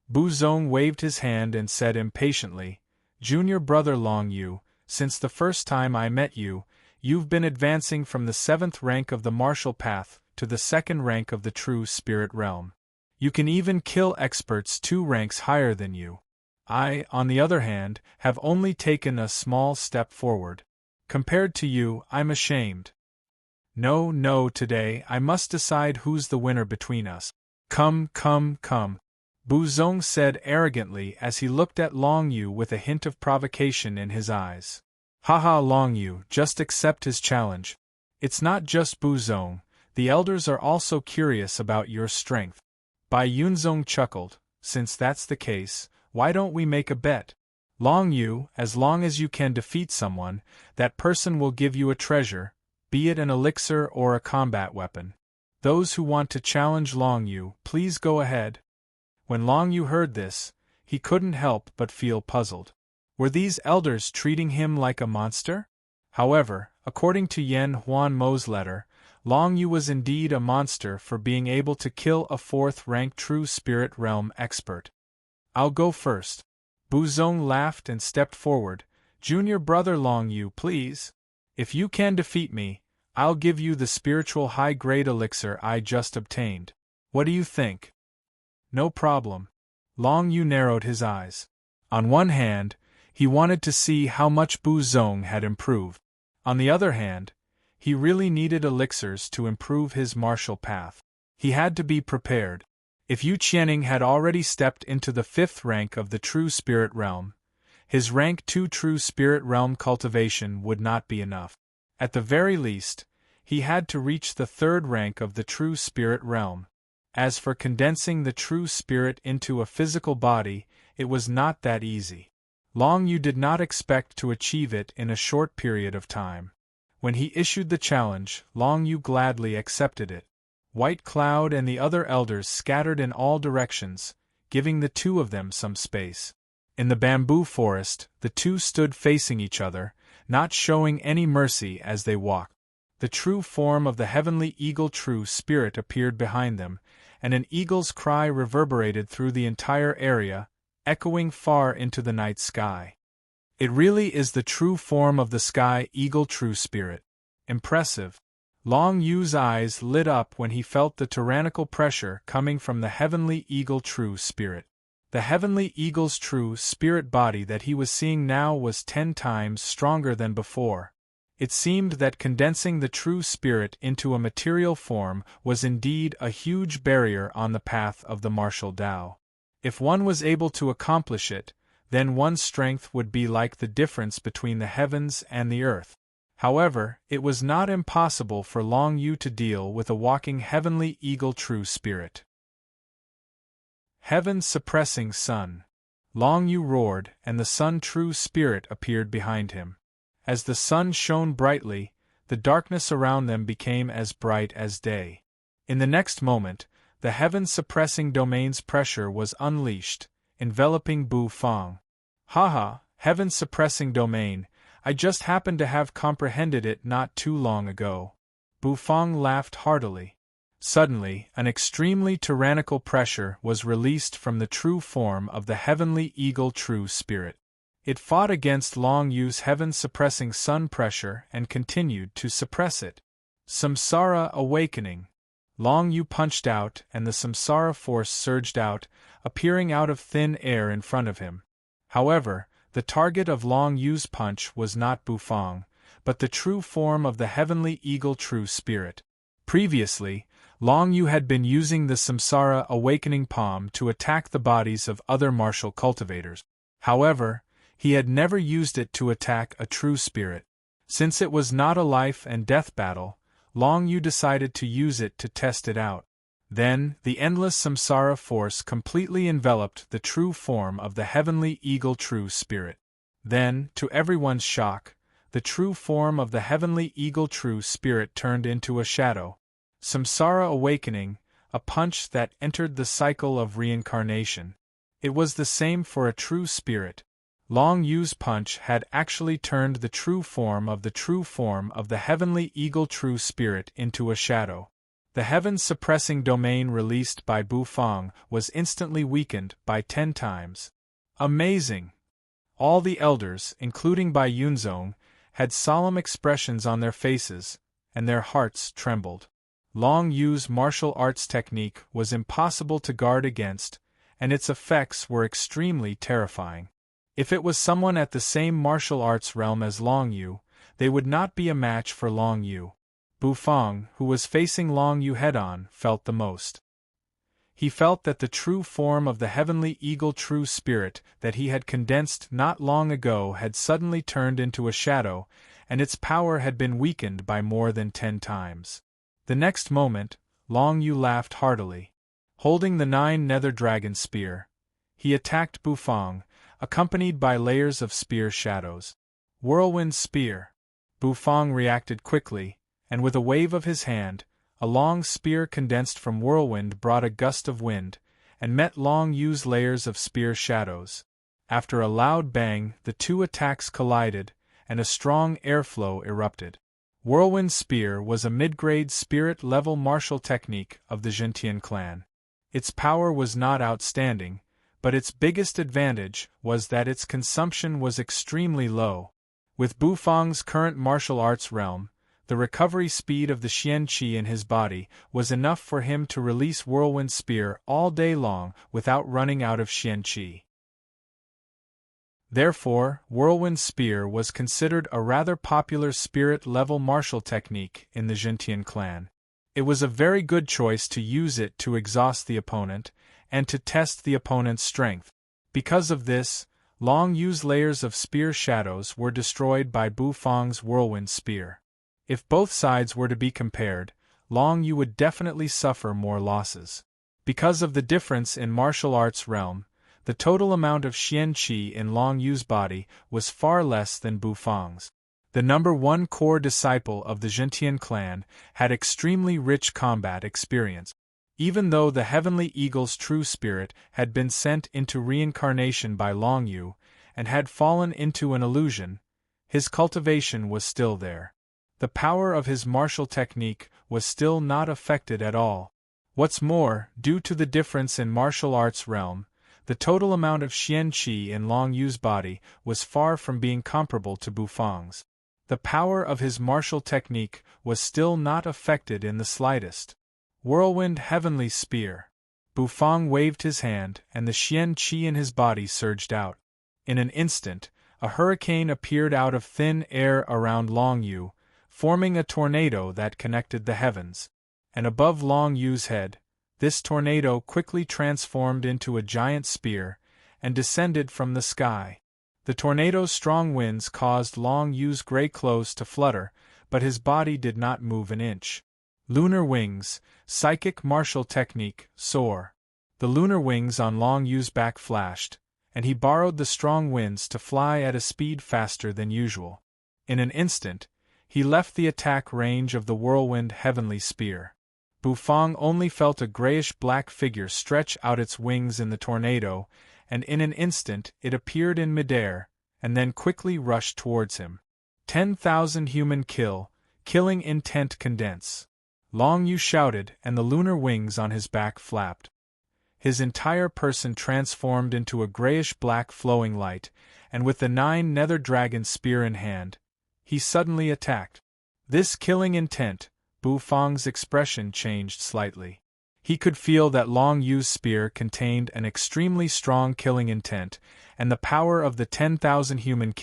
Bu Zong waved his hand and said impatiently, Junior brother Long Yu, since the first time I met you, you've been advancing from the 7th rank of the martial path to the 2nd rank of the true spirit realm. You can even kill experts 2 ranks higher than you. I, on the other hand, have only taken a small step forward. Compared to you, I'm ashamed. No, today I must decide who's the winner between us. Come. Bu Zong said arrogantly as he looked at Long Yu with a hint of provocation in his eyes. Haha, Long Yu, just accept his challenge. It's not just Bu Zong, the elders are also curious about your strength. Bai Yunzong chuckled, since that's the case, why don't we make a bet? Long Yu, as long as you can defeat someone, that person will give you a treasure, be it an elixir or a combat weapon. Those who want to challenge Long Yu, please go ahead. When Long Yu heard this, he couldn't help but feel puzzled. Were these elders treating him like a monster? However, according to Yen Huan Mo's letter, Long Yu was indeed a monster for being able to kill a 4th-rank true spirit realm expert. I'll go first. Bu Zong laughed and stepped forward. Junior brother Long Yu, please. If you can defeat me, I'll give you the spiritual high-grade elixir I just obtained. What do you think? No problem. Long Yu narrowed his eyes. On one hand, he wanted to see how much Bu Zong had improved. On the other hand, he really needed elixirs to improve his martial path. He had to be prepared. If Yu Qianing had already stepped into the 5th rank of the true spirit realm, his rank 2 true spirit realm cultivation would not be enough. At the very least, he had to reach the 3rd rank of the true spirit realm. As for condensing the true spirit into a physical body, it was not that easy. Long Yu did not expect to achieve it in a short period of time. When he issued the challenge, Long Yu gladly accepted it. White Cloud and the other elders scattered in all directions, giving the 2 of them some space. In the bamboo forest, the 2 stood facing each other, not showing any mercy as they walked. The true form of the heavenly eagle true spirit appeared behind them, and an eagle's cry reverberated through the entire area, echoing far into the night sky. It really is the true form of the sky eagle true spirit. Impressive. Long Yu's eyes lit up when he felt the tyrannical pressure coming from the heavenly eagle true spirit. The heavenly eagle's true spirit body that he was seeing now was 10 times stronger than before. It seemed that condensing the true spirit into a material form was indeed a huge barrier on the path of the martial Tao. If one was able to accomplish it, then one's strength would be like the difference between the heavens and the earth. However, it was not impossible for Long Yu to deal with a walking heavenly eagle true spirit. Heaven-suppressing sun. Long Yu roared, and the sun true spirit appeared behind him. As the sun shone brightly, the darkness around them became as bright as day. In the next moment, the heaven-suppressing domain's pressure was unleashed, enveloping Bu Fang. Haha, heaven-suppressing domain, I just happened to have comprehended it not too long ago. Bu Fang laughed heartily. Suddenly, an extremely tyrannical pressure was released from the true form of the heavenly eagle true spirit. It fought against Long Yu's heaven-suppressing sun pressure and continued to suppress it. Samsara awakening. Long Yu punched out and the samsara force surged out, appearing out of thin air in front of him. However, the target of Long Yu's punch was not Bu Fang, but the true form of the heavenly eagle true spirit. Previously, Long Yu had been using the samsara awakening palm to attack the bodies of other martial cultivators. However, he had never used it to attack a true spirit. Since it was not a life and death battle, Long Yu decided to use it to test it out. Then, the endless samsara force completely enveloped the true form of the heavenly eagle true spirit. Then, to everyone's shock, the true form of the heavenly eagle true spirit turned into a shadow. Samsara awakening, a punch that entered the cycle of reincarnation. It was the same for a true spirit. Long Yu's punch had actually turned the true form of the heavenly eagle true spirit into a shadow. The heaven-suppressing domain released by Bu Fang was instantly weakened by 10 times. Amazing! All the elders, including Bai Yunzong, had solemn expressions on their faces, and their hearts trembled. Long Yu's martial arts technique was impossible to guard against, and its effects were extremely terrifying. If it was someone at the same martial arts realm as Long Yu, they would not be a match for Long Yu. Bu Fang, who was facing Long Yu head-on, felt the most. He felt that the true form of the heavenly eagle true spirit that he had condensed not long ago had suddenly turned into a shadow, and its power had been weakened by more than 10 times. The next moment, Long Yu laughed heartily. Holding the 9 nether dragon spear, he attacked Bu Fang, accompanied by layers of spear shadows. Whirlwind spear. Bu Fang reacted quickly, and with a wave of his hand, a long spear condensed from whirlwind brought a gust of wind, and met Long Yu's layers of spear shadows. After a loud bang, the two attacks collided, and a strong airflow erupted. Whirlwind spear was a mid-grade spirit-level martial technique of the Zhentian clan. Its power was not outstanding, but its biggest advantage was that its consumption was extremely low. With Bu Fang's current martial arts realm, the recovery speed of the Xian Qi in his body was enough for him to release Whirlwind Spear all day long without running out of Xian Qi. Therefore, Whirlwind Spear was considered a rather popular spirit-level martial technique in the Zhentian clan. It was a very good choice to use it to exhaust the opponent, and to test the opponent's strength. Because of this, Long Yu's layers of spear shadows were destroyed by Bu Fang's Whirlwind Spear. If both sides were to be compared, Long Yu would definitely suffer more losses. Because of the difference in martial arts realm, the total amount of Xian Qi in Long Yu's body was far less than Bu Fang's. The number 1 core disciple of the Zhentian clan had extremely rich combat experience. Even though the Heavenly Eagle's true spirit had been sent into reincarnation by Long Yu, and had fallen into an illusion, his cultivation was still there. The power of his martial technique was still not affected at all. What's more, due to the difference in martial arts realm, The total amount of Xian Qi in Long Yu's body was far from being comparable to Bufang's. The power of his martial technique was still not affected in the slightest. Whirlwind Heavenly Spear. Bufang waved his hand, and the Xian Qi in his body surged out. In an instant, a hurricane appeared out of thin air around Long Yu, forming a tornado that connected the heavens. And above Long Yu's head, this tornado quickly transformed into a giant spear and descended from the sky. The tornado's strong winds caused Long Yu's gray clothes to flutter, but his body did not move an inch. Lunar Wings, Psychic Martial Technique, Soar. The lunar wings on Long Yu's back flashed, and he borrowed the strong winds to fly at a speed faster than usual. In an instant, he left the attack range of the Whirlwind Heavenly Spear. Bufang only felt a grayish-black figure stretch out its wings in the tornado, and in an instant it appeared in midair, and then quickly rushed towards him. 10,000 human killing intent condense. Long Yu shouted, and the lunar wings on his back flapped. His entire person transformed into a grayish-black flowing light, and with the 9 nether dragon spear in hand, he suddenly attacked. This killing intent, Bufang's expression changed slightly. He could feel that Long Yu's spear contained an extremely strong killing intent, and the power of the 10,000 human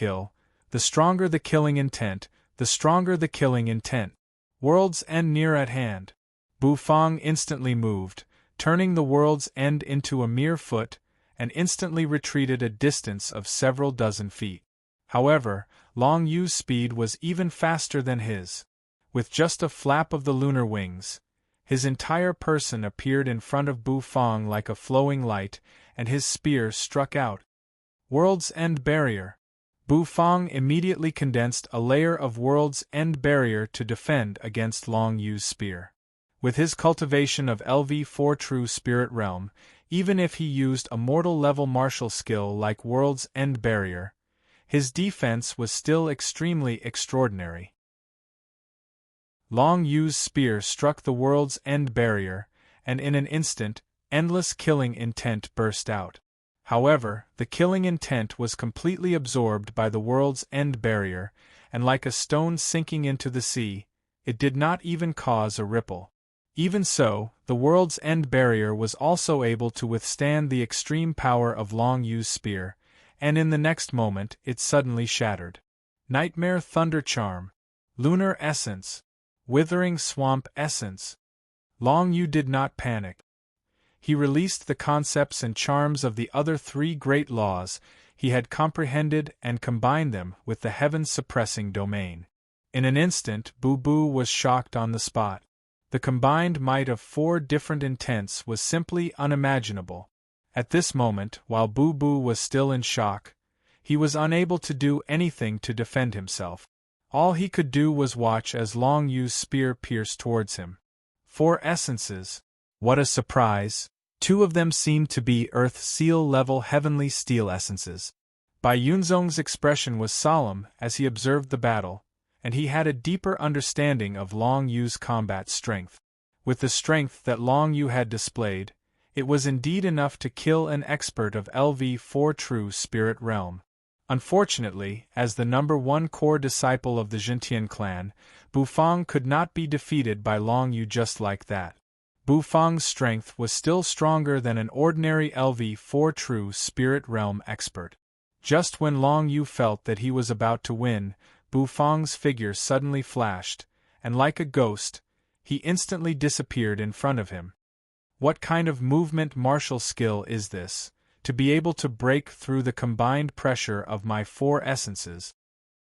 the stronger the killing intent, the stronger the killing intent. World's End near at hand. Bufang instantly moved, turning the World's End into a mere foot, and instantly retreated a distance of several dozen feet. However, Long Yu's speed was even faster than his. With just a flap of the lunar wings, his entire person appeared in front of Bufang like a flowing light, and his spear struck out. World's End Barrier. Bufang immediately condensed a layer of World's End Barrier to defend against Long Yu's spear. With his cultivation of LV4 True Spirit Realm, even if he used a mortal-level martial skill like World's End Barrier, his defense was still extremely extraordinary. Long Yu's spear struck the World's End Barrier, and in an instant, endless killing intent burst out. However, the killing intent was completely absorbed by the World's End Barrier, and like a stone sinking into the sea, it did not even cause a ripple. Even so, the World's End Barrier was also able to withstand the extreme power of Long Yu's spear, and in the next moment it suddenly shattered. Nightmare Thunder Charm. Lunar Essence. Withering Swamp Essence. Long Yu did not panic. He released the concepts and charms of the other 3 great laws he had comprehended and combined them with the heaven-suppressing domain. In an instant, Boo was shocked on the spot. The combined might of 4 different intents was simply unimaginable. At this moment, while Boo was still in shock, he was unable to do anything to defend himself. All he could do was watch as Long Yu's spear pierced towards him. 4 essences. What a surprise! 2 of them seemed to be Earth Seal-level heavenly steel essences. Bai Yunzong's expression was solemn as he observed the battle, and he had a deeper understanding of Long Yu's combat strength. With the strength that Long Yu had displayed, it was indeed enough to kill an expert of LV4 True Spirit Realm. Unfortunately, as the number 1 core disciple of the Zhentian clan, Bufang could not be defeated by Long Yu just like that. Bufang's strength was still stronger than an ordinary LV4 True Spirit Realm expert. Just when Long Yu felt that he was about to win, Bufang's figure suddenly flashed, and like a ghost, he instantly disappeared in front of him. What kind of movement martial skill is this, to be able to break through the combined pressure of my 4 essences?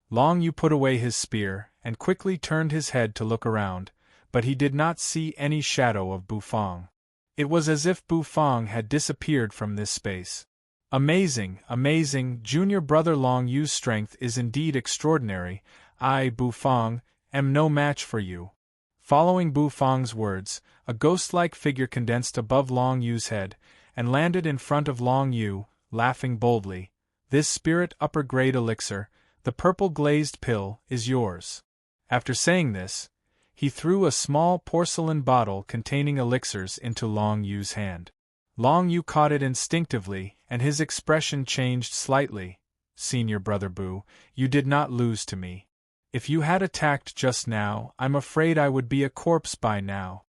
Long Yu put away his spear, and quickly turned his head to look around, but he did not see any shadow of Bufang. It was as if Bufang had disappeared from this space. Amazing, amazing, junior brother Long Yu's strength is indeed extraordinary. I, Bufang, am no match for you. Following Bufang's words, a ghost-like figure condensed above Long Yu's head, and landed in front of Long Yu, laughing boldly. This spirit upper-grade elixir, the purple glazed pill, is yours. After saying this, he threw a small porcelain bottle containing elixirs into Long Yu's hand. Long Yu caught it instinctively, and his expression changed slightly. "Senior Brother Boo, you did not lose to me. If you had attacked just now, I'm afraid I would be a corpse by now.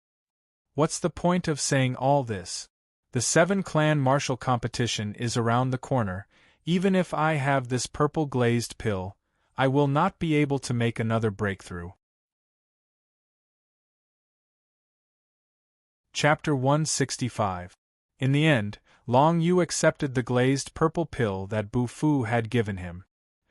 What's the point of saying all this? The 7-clan martial competition is around the corner. Even if I have this purple glazed pill, I will not be able to make another breakthrough." Chapter 165. In the end, Long Yu accepted the glazed purple pill that Bu Fu had given him.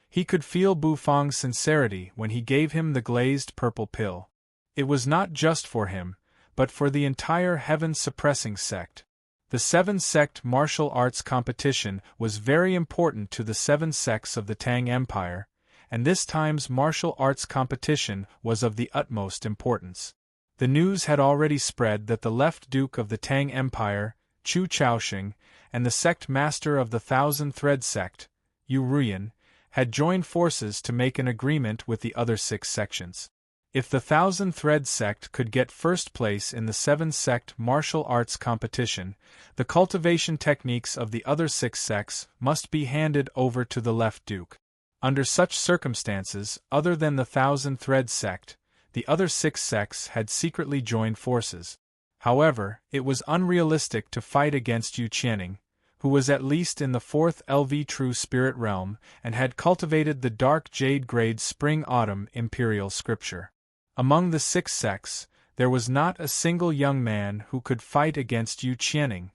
He could feel Bu Fang's sincerity when he gave him the glazed purple pill. It was not just for him, but for the entire heaven-suppressing sect. The 7-sect martial arts competition was very important to the 7 sects of the Tang Empire, and this time's martial arts competition was of the utmost importance. The news had already spread that the left Duke of the Tang Empire, Chu Chaoxing, and the sect master of the Thousand Thread sect, Yu Ruyan, had joined forces to make an agreement with the other 6 sections. If the Thousand Thread sect could get first place in the 7-sect martial arts competition, the cultivation techniques of the other 6 sects must be handed over to the left Duke. Under such circumstances, other than the Thousand Thread sect, the other 6 sects had secretly joined forces. However, it was unrealistic to fight against Yu Qianing, who was at least in the 4th LV True Spirit realm and had cultivated the Dark Jade grade Spring-Autumn Imperial Scripture. Among the 6 sects, there was not a single young man who could fight against Yu Qianing.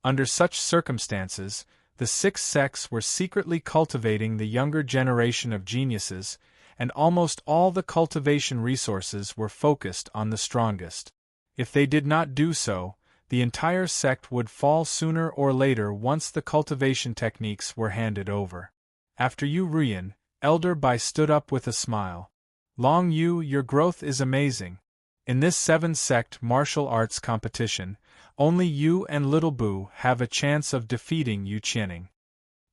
Under such circumstances, the 6 sects were secretly cultivating the younger generation of geniuses, and almost all the cultivation resources were focused on the strongest. If they did not do so, the entire sect would fall sooner or later once the cultivation techniques were handed over. After Yu Ruyan, Elder Bai stood up with a smile. "Long Yu, your growth is amazing. In this 7-sect martial arts competition, only you and Little Boo have a chance of defeating Yu Qianing."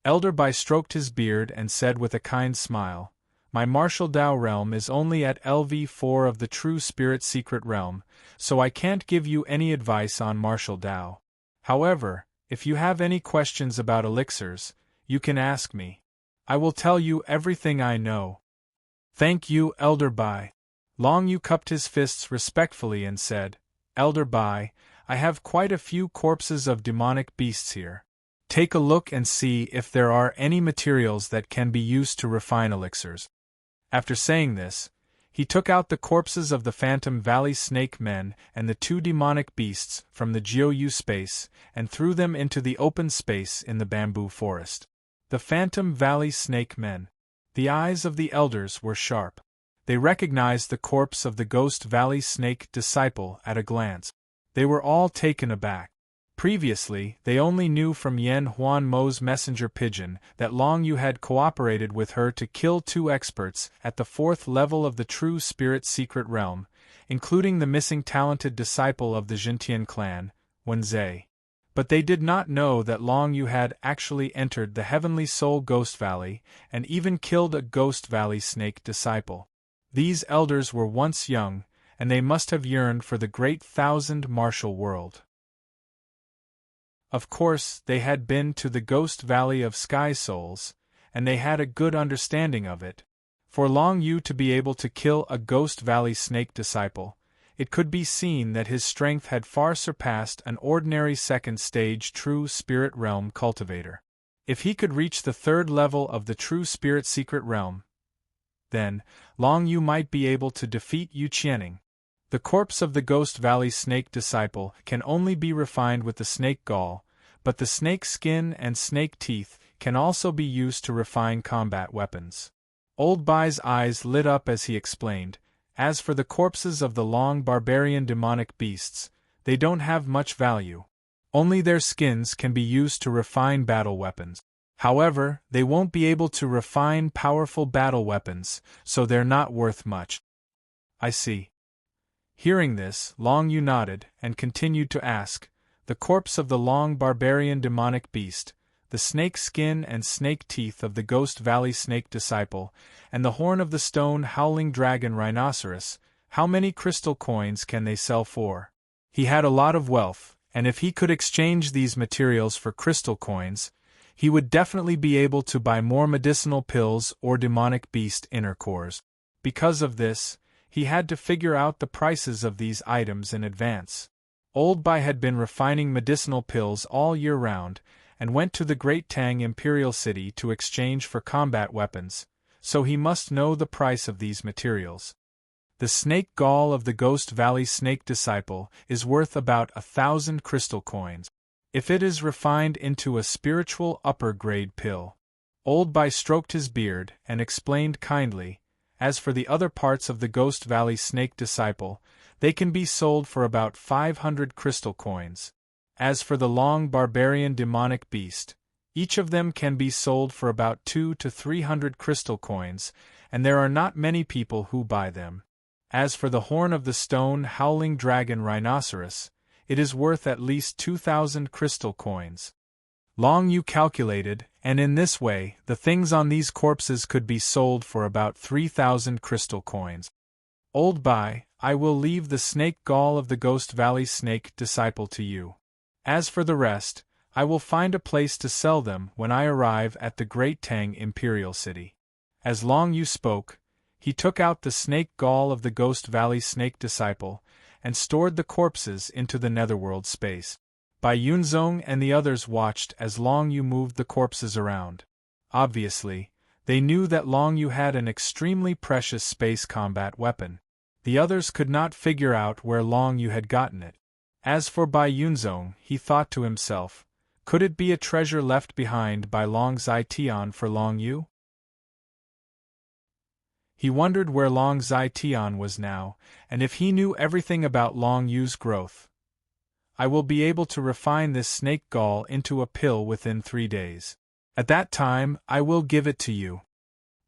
Elder Bai stroked his beard and said with a kind smile, "My martial Dao realm is only at LV4 of the True Spirit Secret Realm, so I can't give you any advice on martial Dao. However, if you have any questions about elixirs, you can ask me. I will tell you everything I know." "Thank you, Elder Bai." Long Yu cupped his fists respectfully and said, "Elder Bai, I have quite a few corpses of demonic beasts here. Take a look and see if there are any materials that can be used to refine elixirs." After saying this, he took out the corpses of the Phantom Valley Snake Men and the 2 demonic beasts from the Jiu space and threw them into the open space in the bamboo forest. The Phantom Valley Snake Men. The eyes of the elders were sharp. They recognized the corpse of the Ghost Valley Snake disciple at a glance. They were all taken aback. Previously, they only knew from Yen Huan Mo's messenger pigeon that Long Yu had cooperated with her to kill 2 experts at the 4th level of the True Spirit Secret Realm, including the missing talented disciple of the Jintian clan, Wenze. But they did not know that Long Yu had actually entered the Heavenly Soul Ghost Valley and even killed a Ghost Valley Snake disciple. These elders were once young, and they must have yearned for the great 1,000 martial world. Of course, they had been to the Ghost Valley of Sky Souls, and they had a good understanding of it. For Long Yu to be able to kill a Ghost Valley Snake disciple, it could be seen that his strength had far surpassed an ordinary 2nd-stage True Spirit Realm cultivator. If he could reach the 3rd level of the True Spirit Secret Realm, then Long Yu might be able to defeat Yu Qianing. The corpse of the Ghost Valley Snake disciple can only be refined with the snake gall, but the snake skin and snake teeth can also be used to refine combat weapons. Old Bai's eyes lit up as he explained, "As for the corpses of the long barbarian demonic beasts, they don't have much value. Only their skins can be used to refine battle weapons. However, they won't be able to refine powerful battle weapons, so they're not worth much." "I see." Hearing this, Long Yu nodded and continued to ask, "The corpse of the long barbarian demonic beast, the snake skin and snake teeth of the Ghost Valley Snake disciple, and the horn of the stone howling dragon rhinoceros, how many crystal coins can they sell for?" He had a lot of wealth, and if he could exchange these materials for crystal coins, he would definitely be able to buy more medicinal pills or demonic beast inner cores. Because of this, he had to figure out the prices of these items in advance. Old Bai had been refining medicinal pills all year round, and went to the Great Tang Imperial City to exchange for combat weapons, so he must know the price of these materials. The snake gall of the Ghost Valley Snake Disciple is worth about 1,000 crystal coins, if it is refined into a spiritual upper-grade pill. Old Bai stroked his beard and explained kindly, as for the other parts of the Ghost Valley Snake Disciple, they can be sold for about 500 crystal coins. As for the long barbarian demonic beast, each of them can be sold for about 200 to 300 crystal coins, and there are not many people who buy them. As for the horn of the stone howling dragon rhinoceros, it is worth at least 2,000 crystal coins. Long Yu calculated, and in this way, the things on these corpses could be sold for about 3,000 crystal coins. Old Bai, I will leave the snake gall of the Ghost Valley Snake Disciple to you. As for the rest, I will find a place to sell them when I arrive at the Great Tang Imperial City. As Long Yu spoke, he took out the snake gall of the Ghost Valley Snake Disciple, and stored the corpses into the netherworld space. Bai Yunzong and the others watched as Long Yu moved the corpses around. Obviously, they knew that Long Yu had an extremely precious space combat weapon. The others could not figure out where Long Yu had gotten it. As for Bai Yunzong, he thought to himself, could it be a treasure left behind by Long Zai Tian for Long Yu? He wondered where Long Zai Tian was now, and if he knew everything about Long Yu's growth. I will be able to refine this snake gall into a pill within 3 days. At that time, I will give it to you.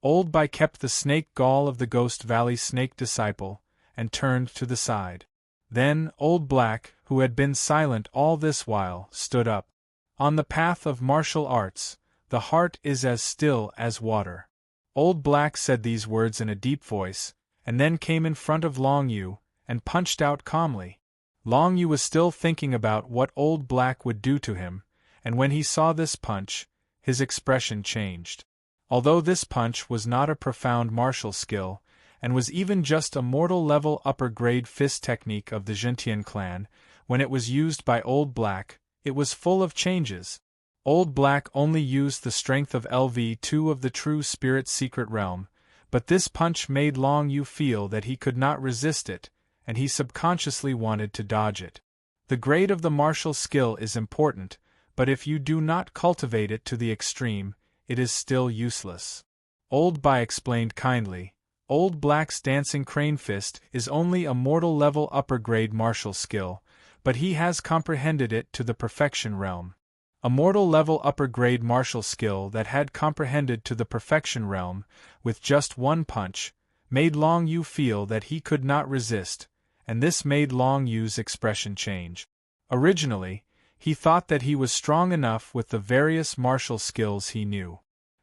Old Bai kept the snake gall of the Ghost Valley Snake Disciple, and turned to the side. Then Old Black, who had been silent all this while, stood up. On the path of martial arts, the heart is as still as water. Old Black said these words in a deep voice, and then came in front of Long Yu, and punched out calmly. Long Yu was still thinking about what Old Black would do to him, and when he saw this punch, his expression changed. Although this punch was not a profound martial skill, and was even just a mortal-level upper-grade fist technique of the Zhentian clan, when it was used by Old Black, it was full of changes. Old Black only used the strength of LV2 of the true spirit secret realm, but this punch made Long Yu feel that he could not resist it, and he subconsciously wanted to dodge it. The grade of the martial skill is important, but if you do not cultivate it to the extreme, it is still useless. Old Bai explained kindly, Old Black's dancing crane fist is only a mortal-level upper-grade martial skill, but he has comprehended it to the perfection realm. A mortal-level upper-grade martial skill that had comprehended to the perfection realm, with just one punch, made Long Yu feel that he could not resist, and this made Long Yu's expression change. Originally, he thought that he was strong enough with the various martial skills he knew.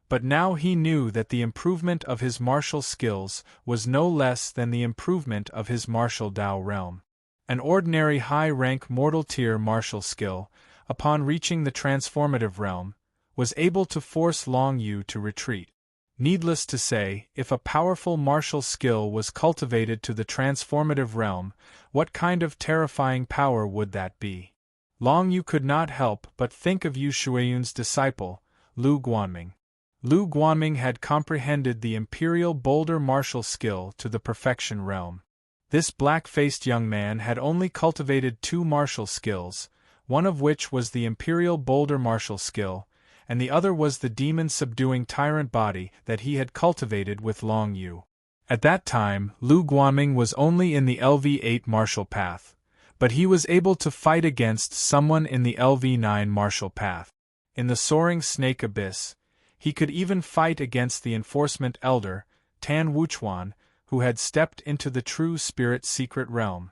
But now he knew that the improvement of his martial skills was no less than the improvement of his martial Dao realm. An ordinary high-rank mortal-tier martial skill, upon reaching the transformative realm, was able to force Long Yu to retreat. Needless to say, if a powerful martial skill was cultivated to the transformative realm, what kind of terrifying power would that be? Long Yu could not help but think of Yu Shuiyun's disciple, Lu Guanming. Lu Guanming had comprehended the imperial boulder martial skill to the perfection realm. This black-faced young man had only cultivated 2 martial skills, one of which was the imperial boulder martial skill, and the other was the demon-subduing tyrant body that he had cultivated with Long Yu. At that time, Lu Guanming was only in the LV8 martial path, but he was able to fight against someone in the LV9 martial path. In the soaring snake abyss, he could even fight against the enforcement elder, Tan Wuchuan, who had stepped into the true spirit secret realm.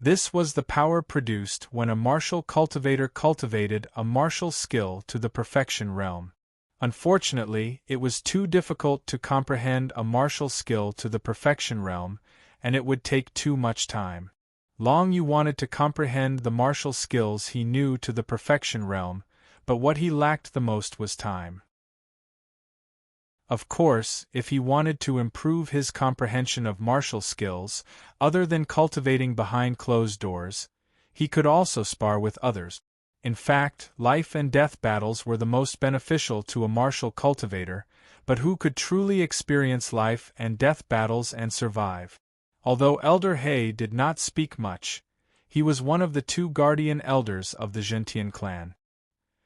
This was the power produced when a martial cultivator cultivated a martial skill to the perfection realm. Unfortunately, it was too difficult to comprehend a martial skill to the perfection realm, and it would take too much time. Long Yu wanted to comprehend the martial skills he knew to the perfection realm, but what he lacked the most was time. Of course, if he wanted to improve his comprehension of martial skills, other than cultivating behind closed doors, he could also spar with others. In fact, life and death battles were the most beneficial to a martial cultivator, but who could truly experience life and death battles and survive? Although Elder Hay did not speak much, he was one of the two guardian elders of the Gentian clan.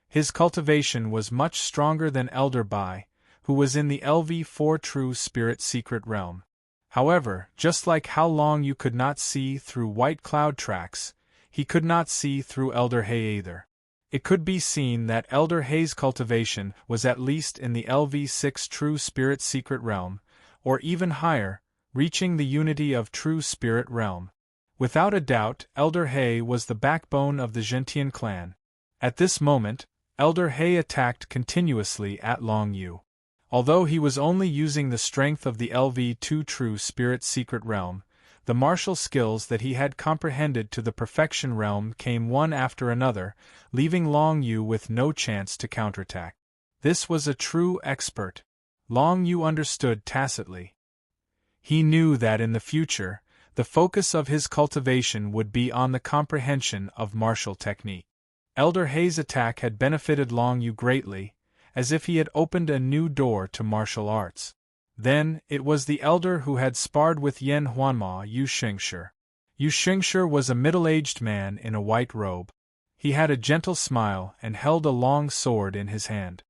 His cultivation was much stronger than Elder Bai, who was in the LV4 True Spirit Secret Realm. However, just like how long you could not see through white cloud tracks, he could not see through Elder Hay either. It could be seen that Elder Hay's cultivation was at least in the LV6 True Spirit Secret Realm, or even higher, reaching the unity of True Spirit Realm. Without a doubt, Elder Hay was the backbone of the Gentian clan. At this moment, Elder Hay attacked continuously at Long Yu. Although he was only using the strength of the LV2 True Spirit Secret Realm, the martial skills that he had comprehended to the Perfection Realm came one after another, leaving Long Yu with no chance to counterattack. This was a true expert. Long Yu understood tacitly. He knew that in the future, the focus of his cultivation would be on the comprehension of martial technique. Elder Hay's attack had benefited Long Yu greatly, as if he had opened a new door to martial arts. Then, it was the elder who had sparred with Yen Huanma Yu Xingshi. Yu Xingshi was a middle-aged man in a white robe. He had a gentle smile and held a long sword in his hand.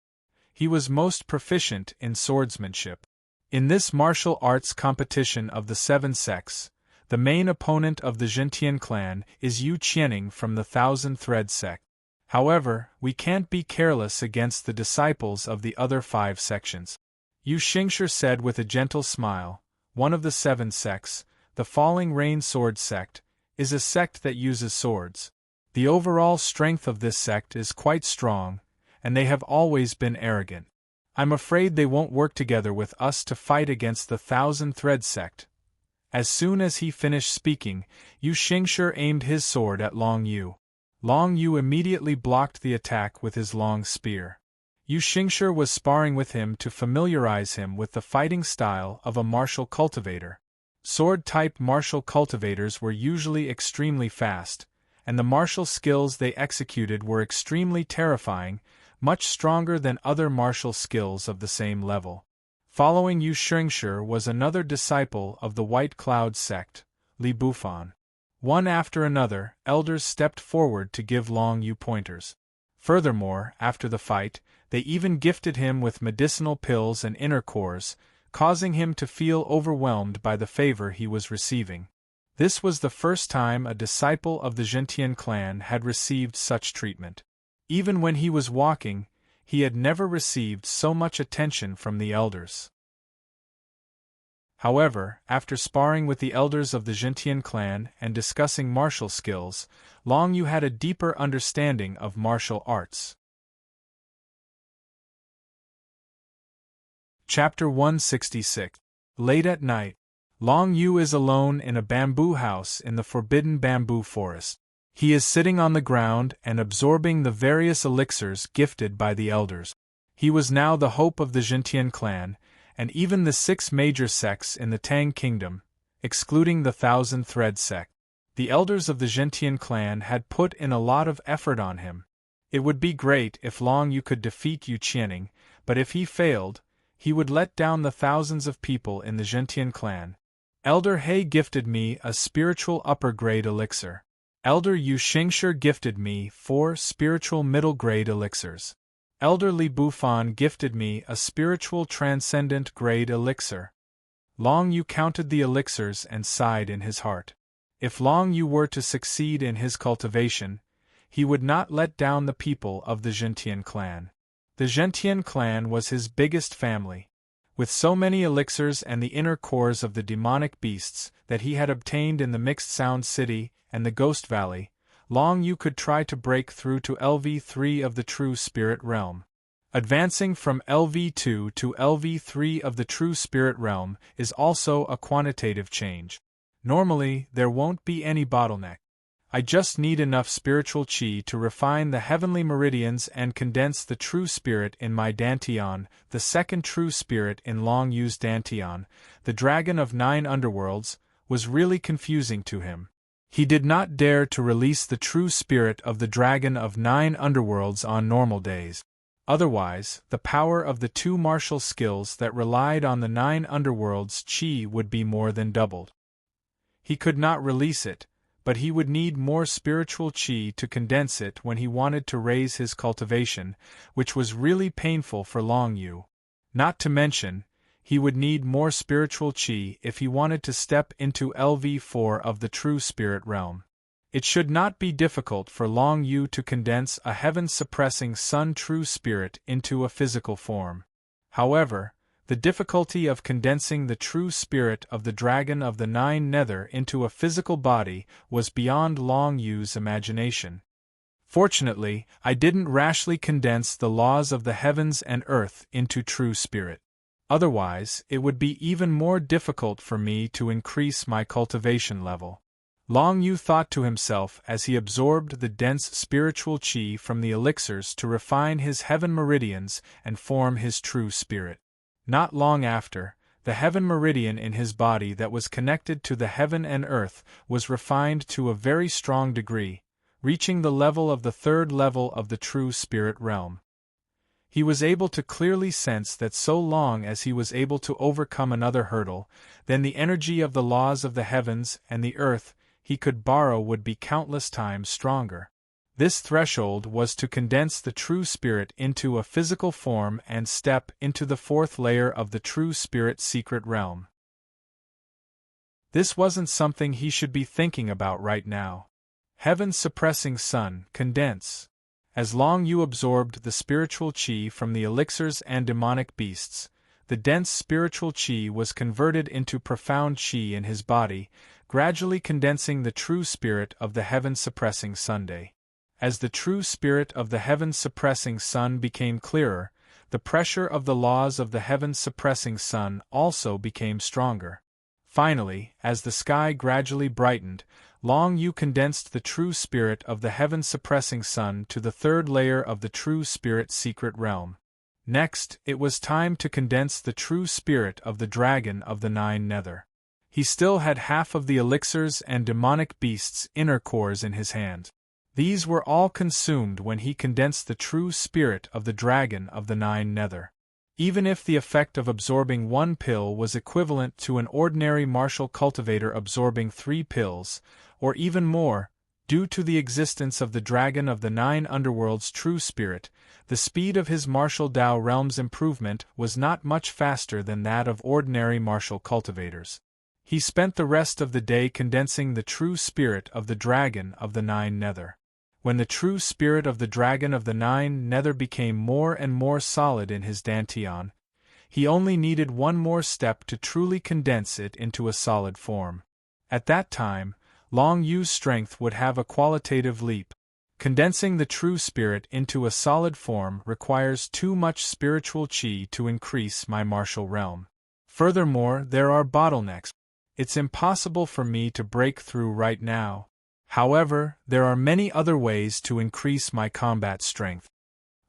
He was most proficient in swordsmanship. In this martial arts competition of the seven sects, the main opponent of the Gentian clan is Yu Qianing from the Thousand Thread sect. However, we can't be careless against the disciples of the other 5 sections. Yu Xingshi said with a gentle smile, one of the 7 sects, the Falling Rain Sword sect, is a sect that uses swords. The overall strength of this sect is quite strong, and they have always been arrogant. I'm afraid they won't work together with us to fight against the Thousand Thread sect. As soon as he finished speaking, Yu Xingshi aimed his sword at Long Yu. Long Yu immediately blocked the attack with his long spear. Yu Xingshi was sparring with him to familiarize him with the fighting style of a martial cultivator. Sword-type martial cultivators were usually extremely fast, and the martial skills they executed were extremely terrifying, much stronger than other martial skills of the same level. Following Yu Xingshi was another disciple of the White Cloud sect, Li Bufan. One after another, elders stepped forward to give Long Yu pointers. Furthermore, after the fight, they even gifted him with medicinal pills and inner cores, causing him to feel overwhelmed by the favor he was receiving. This was the first time a disciple of the Gentian clan had received such treatment. Even when he was walking, he had never received so much attention from the elders. However, after sparring with the elders of the Gentian clan and discussing martial skills, Long Yu had a deeper understanding of martial arts. Chapter 166. Late at night, Long Yu is alone in a bamboo house in the forbidden bamboo forest. He is sitting on the ground and absorbing the various elixirs gifted by the elders. He was now the hope of the Gentian clan, and even the 6 major sects in the Tang Kingdom, excluding the Thousand Thread sect. The elders of the Gentian clan had put in a lot of effort on him. It would be great if Long Yu could defeat Yu Qianing, but if he failed, he would let down the thousands of people in the Gentian clan. Elder Hay gifted me a spiritual upper-grade elixir. Elder Yu Xingshi gifted me 4 spiritual middle-grade elixirs. Elder Li Bufan gifted me a spiritual transcendent grade elixir. Long Yu counted the elixirs and sighed in his heart. If Long Yu were to succeed in his cultivation, he would not let down the people of the Gentian clan. The Gentian clan was his biggest family. With so many elixirs and the inner cores of the demonic beasts that he had obtained in the Mixed Sound City and the Ghost Valley, Long Yu could try to break through to LV3 of the True Spirit Realm. Advancing from LV2 to LV3 of the True Spirit Realm is also a quantitative change. Normally, there won't be any bottleneck. I just need enough spiritual chi to refine the heavenly meridians and condense the true spirit in my Dantian, the second true spirit in Long Yu's Dantian. The dragon of 9 underworlds was really confusing to him. He did not dare to release the true spirit of the dragon of 9 underworlds on normal days. Otherwise, the power of the 2 martial skills that relied on the 9 underworlds chi would be more than doubled. He could not release it, but he would need more spiritual chi to condense it when he wanted to raise his cultivation, which was really painful for Long Yu. Not to mention, he would need more spiritual chi if he wanted to step into LV4 of the true spirit realm. It should not be difficult for Long Yu to condense a heaven-suppressing sun true spirit into a physical form. However, the difficulty of condensing the true spirit of the dragon of the 9 nether into a physical body was beyond Long Yu's imagination. Fortunately, I didn't rashly condense the laws of the heavens and earth into true spirit. Otherwise, it would be even more difficult for me to increase my cultivation level. Long Yu thought to himself as he absorbed the dense spiritual chi from the elixirs to refine his heaven meridians and form his true spirit. Not long after, the heaven meridian in his body that was connected to the heaven and earth was refined to a very strong degree, reaching the level of the 3rd level of the true spirit realm. He was able to clearly sense that so long as he was able to overcome another hurdle, then the energy of the laws of the heavens and the earth he could borrow would be countless times stronger. This threshold was to condense the true spirit into a physical form and step into the 4th layer of the true spirit secret realm. This wasn't something he should be thinking about right now. Heaven-suppressing sun, condense. As Long Yu absorbed the spiritual chi from the elixirs and demonic beasts, the dense spiritual chi was converted into profound chi in his body, gradually condensing the true spirit of the heaven-suppressing Sunday. As the true spirit of the heaven-suppressing sun became clearer, the pressure of the laws of the heaven-suppressing sun also became stronger. Finally, as the sky gradually brightened, Long Yu condensed the true spirit of the heaven-suppressing sun to the 3rd layer of the true spirit secret realm. Next, it was time to condense the true spirit of the dragon of the 9 nether. He still had half of the elixirs and demonic beasts' inner cores in his hand. These were all consumed when he condensed the true spirit of the dragon of the 9 nether. Even if the effect of absorbing 1 pill was equivalent to an ordinary martial cultivator absorbing 3 pills, or even more, due to the existence of the dragon of the 9 underworld's true spirit, the speed of his martial Dao realm's improvement was not much faster than that of ordinary martial cultivators. He spent the rest of the day condensing the true spirit of the dragon of the 9 nether. When the true spirit of the dragon of the 9 nether became more and more solid in his Dantian, he only needed one more step to truly condense it into a solid form. At that time, Long Yu's strength would have a qualitative leap. Condensing the true spirit into a solid form requires too much spiritual chi to increase my martial realm. Furthermore, there are bottlenecks. It's impossible for me to break through right now. However, there are many other ways to increase my combat strength.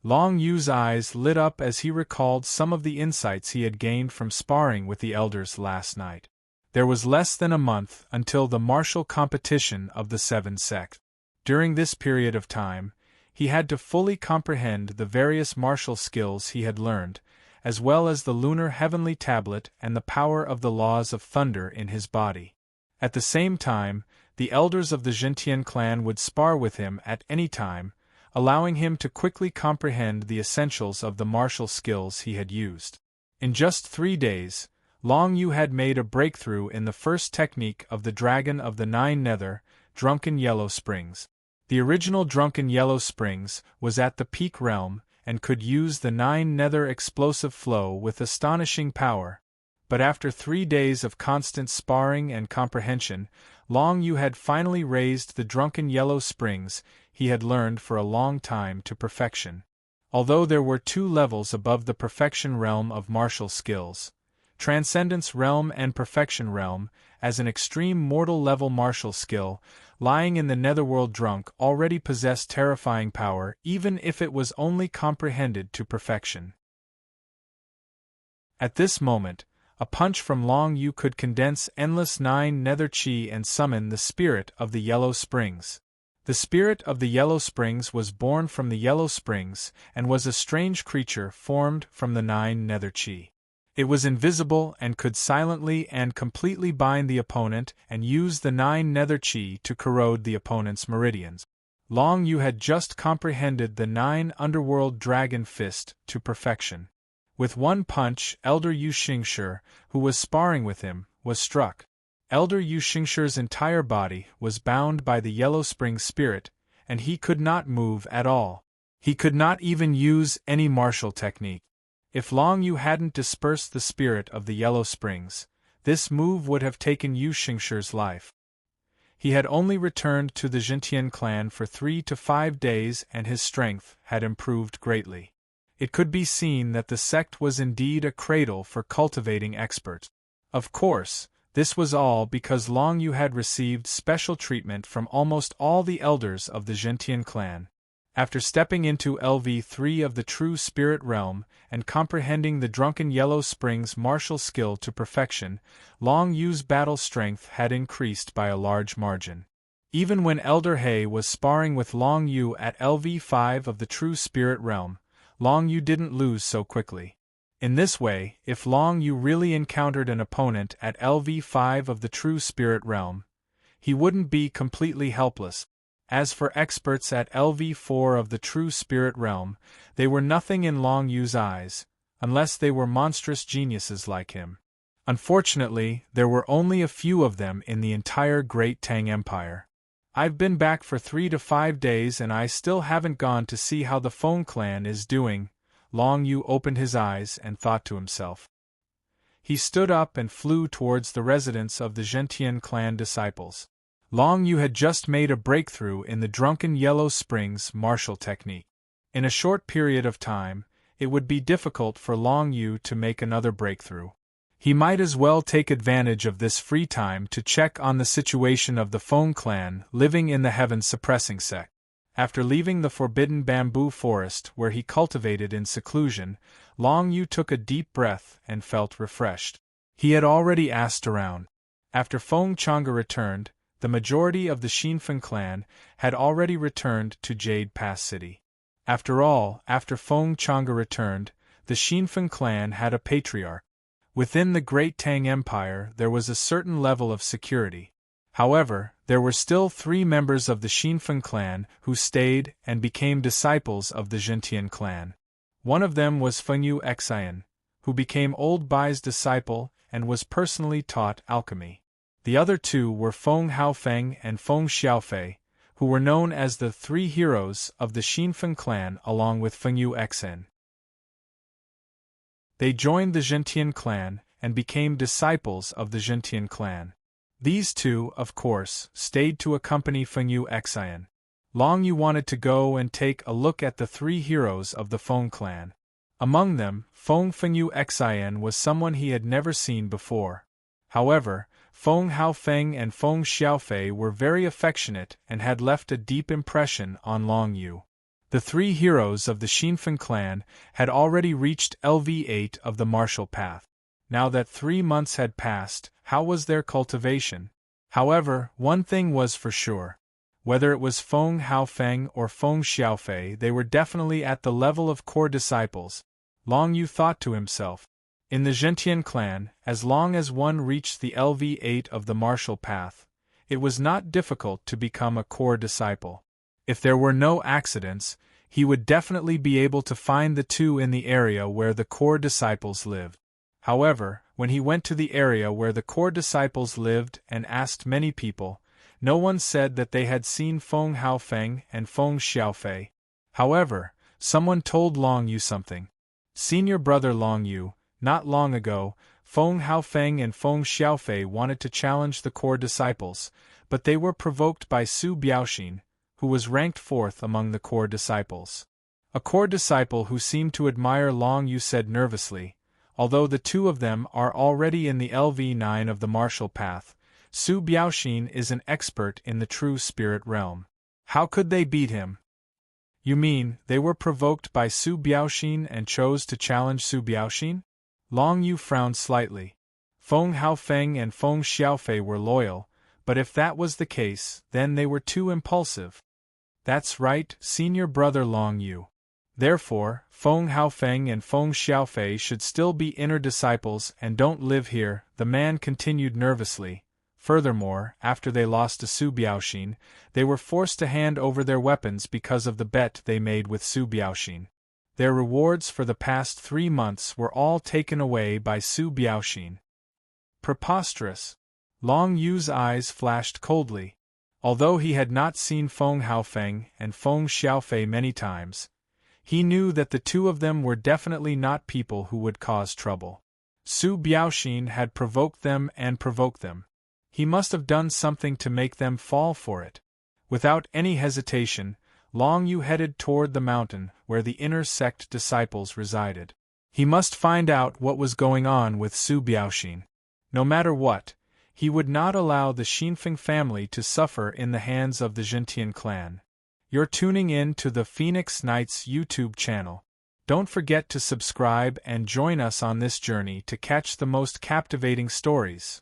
Long Yu's eyes lit up as he recalled some of the insights he had gained from sparring with the elders last night. There was less than a month until the martial competition of the 7 sect. During this period of time, he had to fully comprehend the various martial skills he had learned, as well as the lunar heavenly tablet and the power of the laws of thunder in his body. At the same time, the elders of the Zhentian clan would spar with him at any time, allowing him to quickly comprehend the essentials of the martial skills he had used. In just 3 days, Long Yu had made a breakthrough in the first technique of the Dragon of the 9 Nether, Drunken Yellow Springs. The original Drunken Yellow Springs was at the peak realm and could use the 9 Nether explosive flow with astonishing power. But after 3 days of constant sparring and comprehension, Long Yu had finally raised the Drunken Yellow Springs he had learned for a long time to perfection. Although there were 2 levels above the perfection realm of martial skills, Transcendence Realm and Perfection Realm, as an extreme mortal level martial skill, lying in the netherworld drunk already possessed terrifying power even if it was only comprehended to perfection. At this moment, a punch from Long Yu could condense endless 9 nether chi and summon the spirit of the Yellow Springs. The spirit of the Yellow Springs was born from the Yellow Springs and was a strange creature formed from the 9 nether chi. It was invisible and could silently and completely bind the opponent and use the 9 nether chi to corrode the opponent's meridians. Long Yu had just comprehended the 9 underworld dragon fist to perfection. With one punch, Elder Yu Xingshi, who was sparring with him, was struck. Elder Yu Xingshi's entire body was bound by the Yellow Spring spirit, and he could not move at all. He could not even use any martial technique. If Long Yu hadn't dispersed the spirit of the Yellow Springs, this move would have taken Yu Xingshi's life. He had only returned to the Zhentian clan for 3 to 5 days and his strength had improved greatly. It could be seen that the sect was indeed a cradle for cultivating experts. Of course, this was all because Long Yu had received special treatment from almost all the elders of the Zhentian clan. After stepping into LV3 of the True Spirit Realm and comprehending the Drunken Yellow Springs martial skill to perfection, Long Yu's battle strength had increased by a large margin. Even when Elder He was sparring with Long Yu at LV5 of the True Spirit Realm, Long Yu didn't lose so quickly. In this way, if Long Yu really encountered an opponent at LV5 of the True Spirit Realm, he wouldn't be completely helpless. As for experts at LV4 of the True Spirit Realm, they were nothing in Long Yu's eyes, unless they were monstrous geniuses like him. Unfortunately, there were only a few of them in the entire Great Tang Empire. I've been back for 3 to 5 days and I still haven't gone to see how the Feng clan is doing. Long Yu opened his eyes and thought to himself. He stood up and flew towards the residence of the Zhentian clan disciples. Long Yu had just made a breakthrough in the Drunken Yellow Springs martial technique. In a short period of time, it would be difficult for Long Yu to make another breakthrough. He might as well take advantage of this free time to check on the situation of the Feng clan living in the heaven-suppressing sect. After leaving the forbidden bamboo forest where he cultivated in seclusion, Long Yu took a deep breath and felt refreshed. He had already asked around. After Feng Chang'e returned, the majority of the Xinfen clan had already returned to Jade Pass City. After all, after Feng Chang'e returned, the Xinfen clan had a patriarch. Within the Great Tang Empire there was a certain level of security. However, there were still 3 members of the Xinfen clan who stayed and became disciples of the Zhentian clan. One of them was Fengyu Xian, who became Old Bai's disciple and was personally taught alchemy. The other 2 were Feng Haofeng and Feng Xiaofei, who were known as the 3 heroes of the Xinfen clan along with Fengyu Xian. They joined the Zhentian clan and became disciples of the Zhentian clan. These 2, of course, stayed to accompany Fengyu Xian. Long Yu wanted to go and take a look at the 3 heroes of the Feng clan. Among them, Fengyu Xian was someone he had never seen before. However, Feng Haofeng and Feng Xiaofei were very affectionate and had left a deep impression on Long Yu. The 3 heroes of the Xinfen clan had already reached LV8 of the martial path. Now that 3 months had passed, how was their cultivation? However, one thing was for sure. Whether it was Feng Haofeng or Feng Xiaofei, they were definitely at the level of core disciples. Long Yu thought to himself. In the Zhentian clan, as long as one reached the LV8 of the martial path, it was not difficult to become a core disciple. If there were no accidents, he would definitely be able to find the 2 in the area where the core disciples lived. However, when he went to the area where the core disciples lived and asked many people, no one said that they had seen Feng Haofeng and Feng Xiaofei. However, someone told Long Yu something. Senior brother Long Yu, not long ago, Feng Haofeng and Feng Xiaofei wanted to challenge the core disciples, but they were provoked by Su Biaoxin, who was ranked 4th among the core disciples. A core disciple who seemed to admire Long Yu said nervously, Although the two of them are already in the LV9 of the martial path, Su Biaoxin is an expert in the true spirit realm. How could they beat him? You mean, they were provoked by Su Biaoxin and chose to challenge Su Biaoxin? Long Yu frowned slightly. Feng Haofeng and Feng Xiaofei were loyal, but if that was the case, then they were too impulsive. That's right, senior brother Long Yu. Therefore, Feng Haofeng and Feng Xiaofei should still be inner disciples and don't live here, the man continued nervously. Furthermore, after they lost to Su Biaoxin, they were forced to hand over their weapons because of the bet they made with Su Biaoxin. Their rewards for the past 3 months were all taken away by Su Biaoxin. Preposterous! Long Yu's eyes flashed coldly. Although he had not seen Feng Haofeng and Feng Xiaofei many times, he knew that the two of them were definitely not people who would cause trouble. Su Biaoxin had provoked them and provoked them. He must have done something to make them fall for it. Without any hesitation, Long Yu headed toward the mountain where the inner sect disciples resided. He must find out what was going on with Su Biaoxin. No matter what, he would not allow the Xinfeng family to suffer in the hands of the Zhentian clan. You're tuning in to the Phoenix Knights YouTube channel. Don't forget to subscribe and join us on this journey to catch the most captivating stories.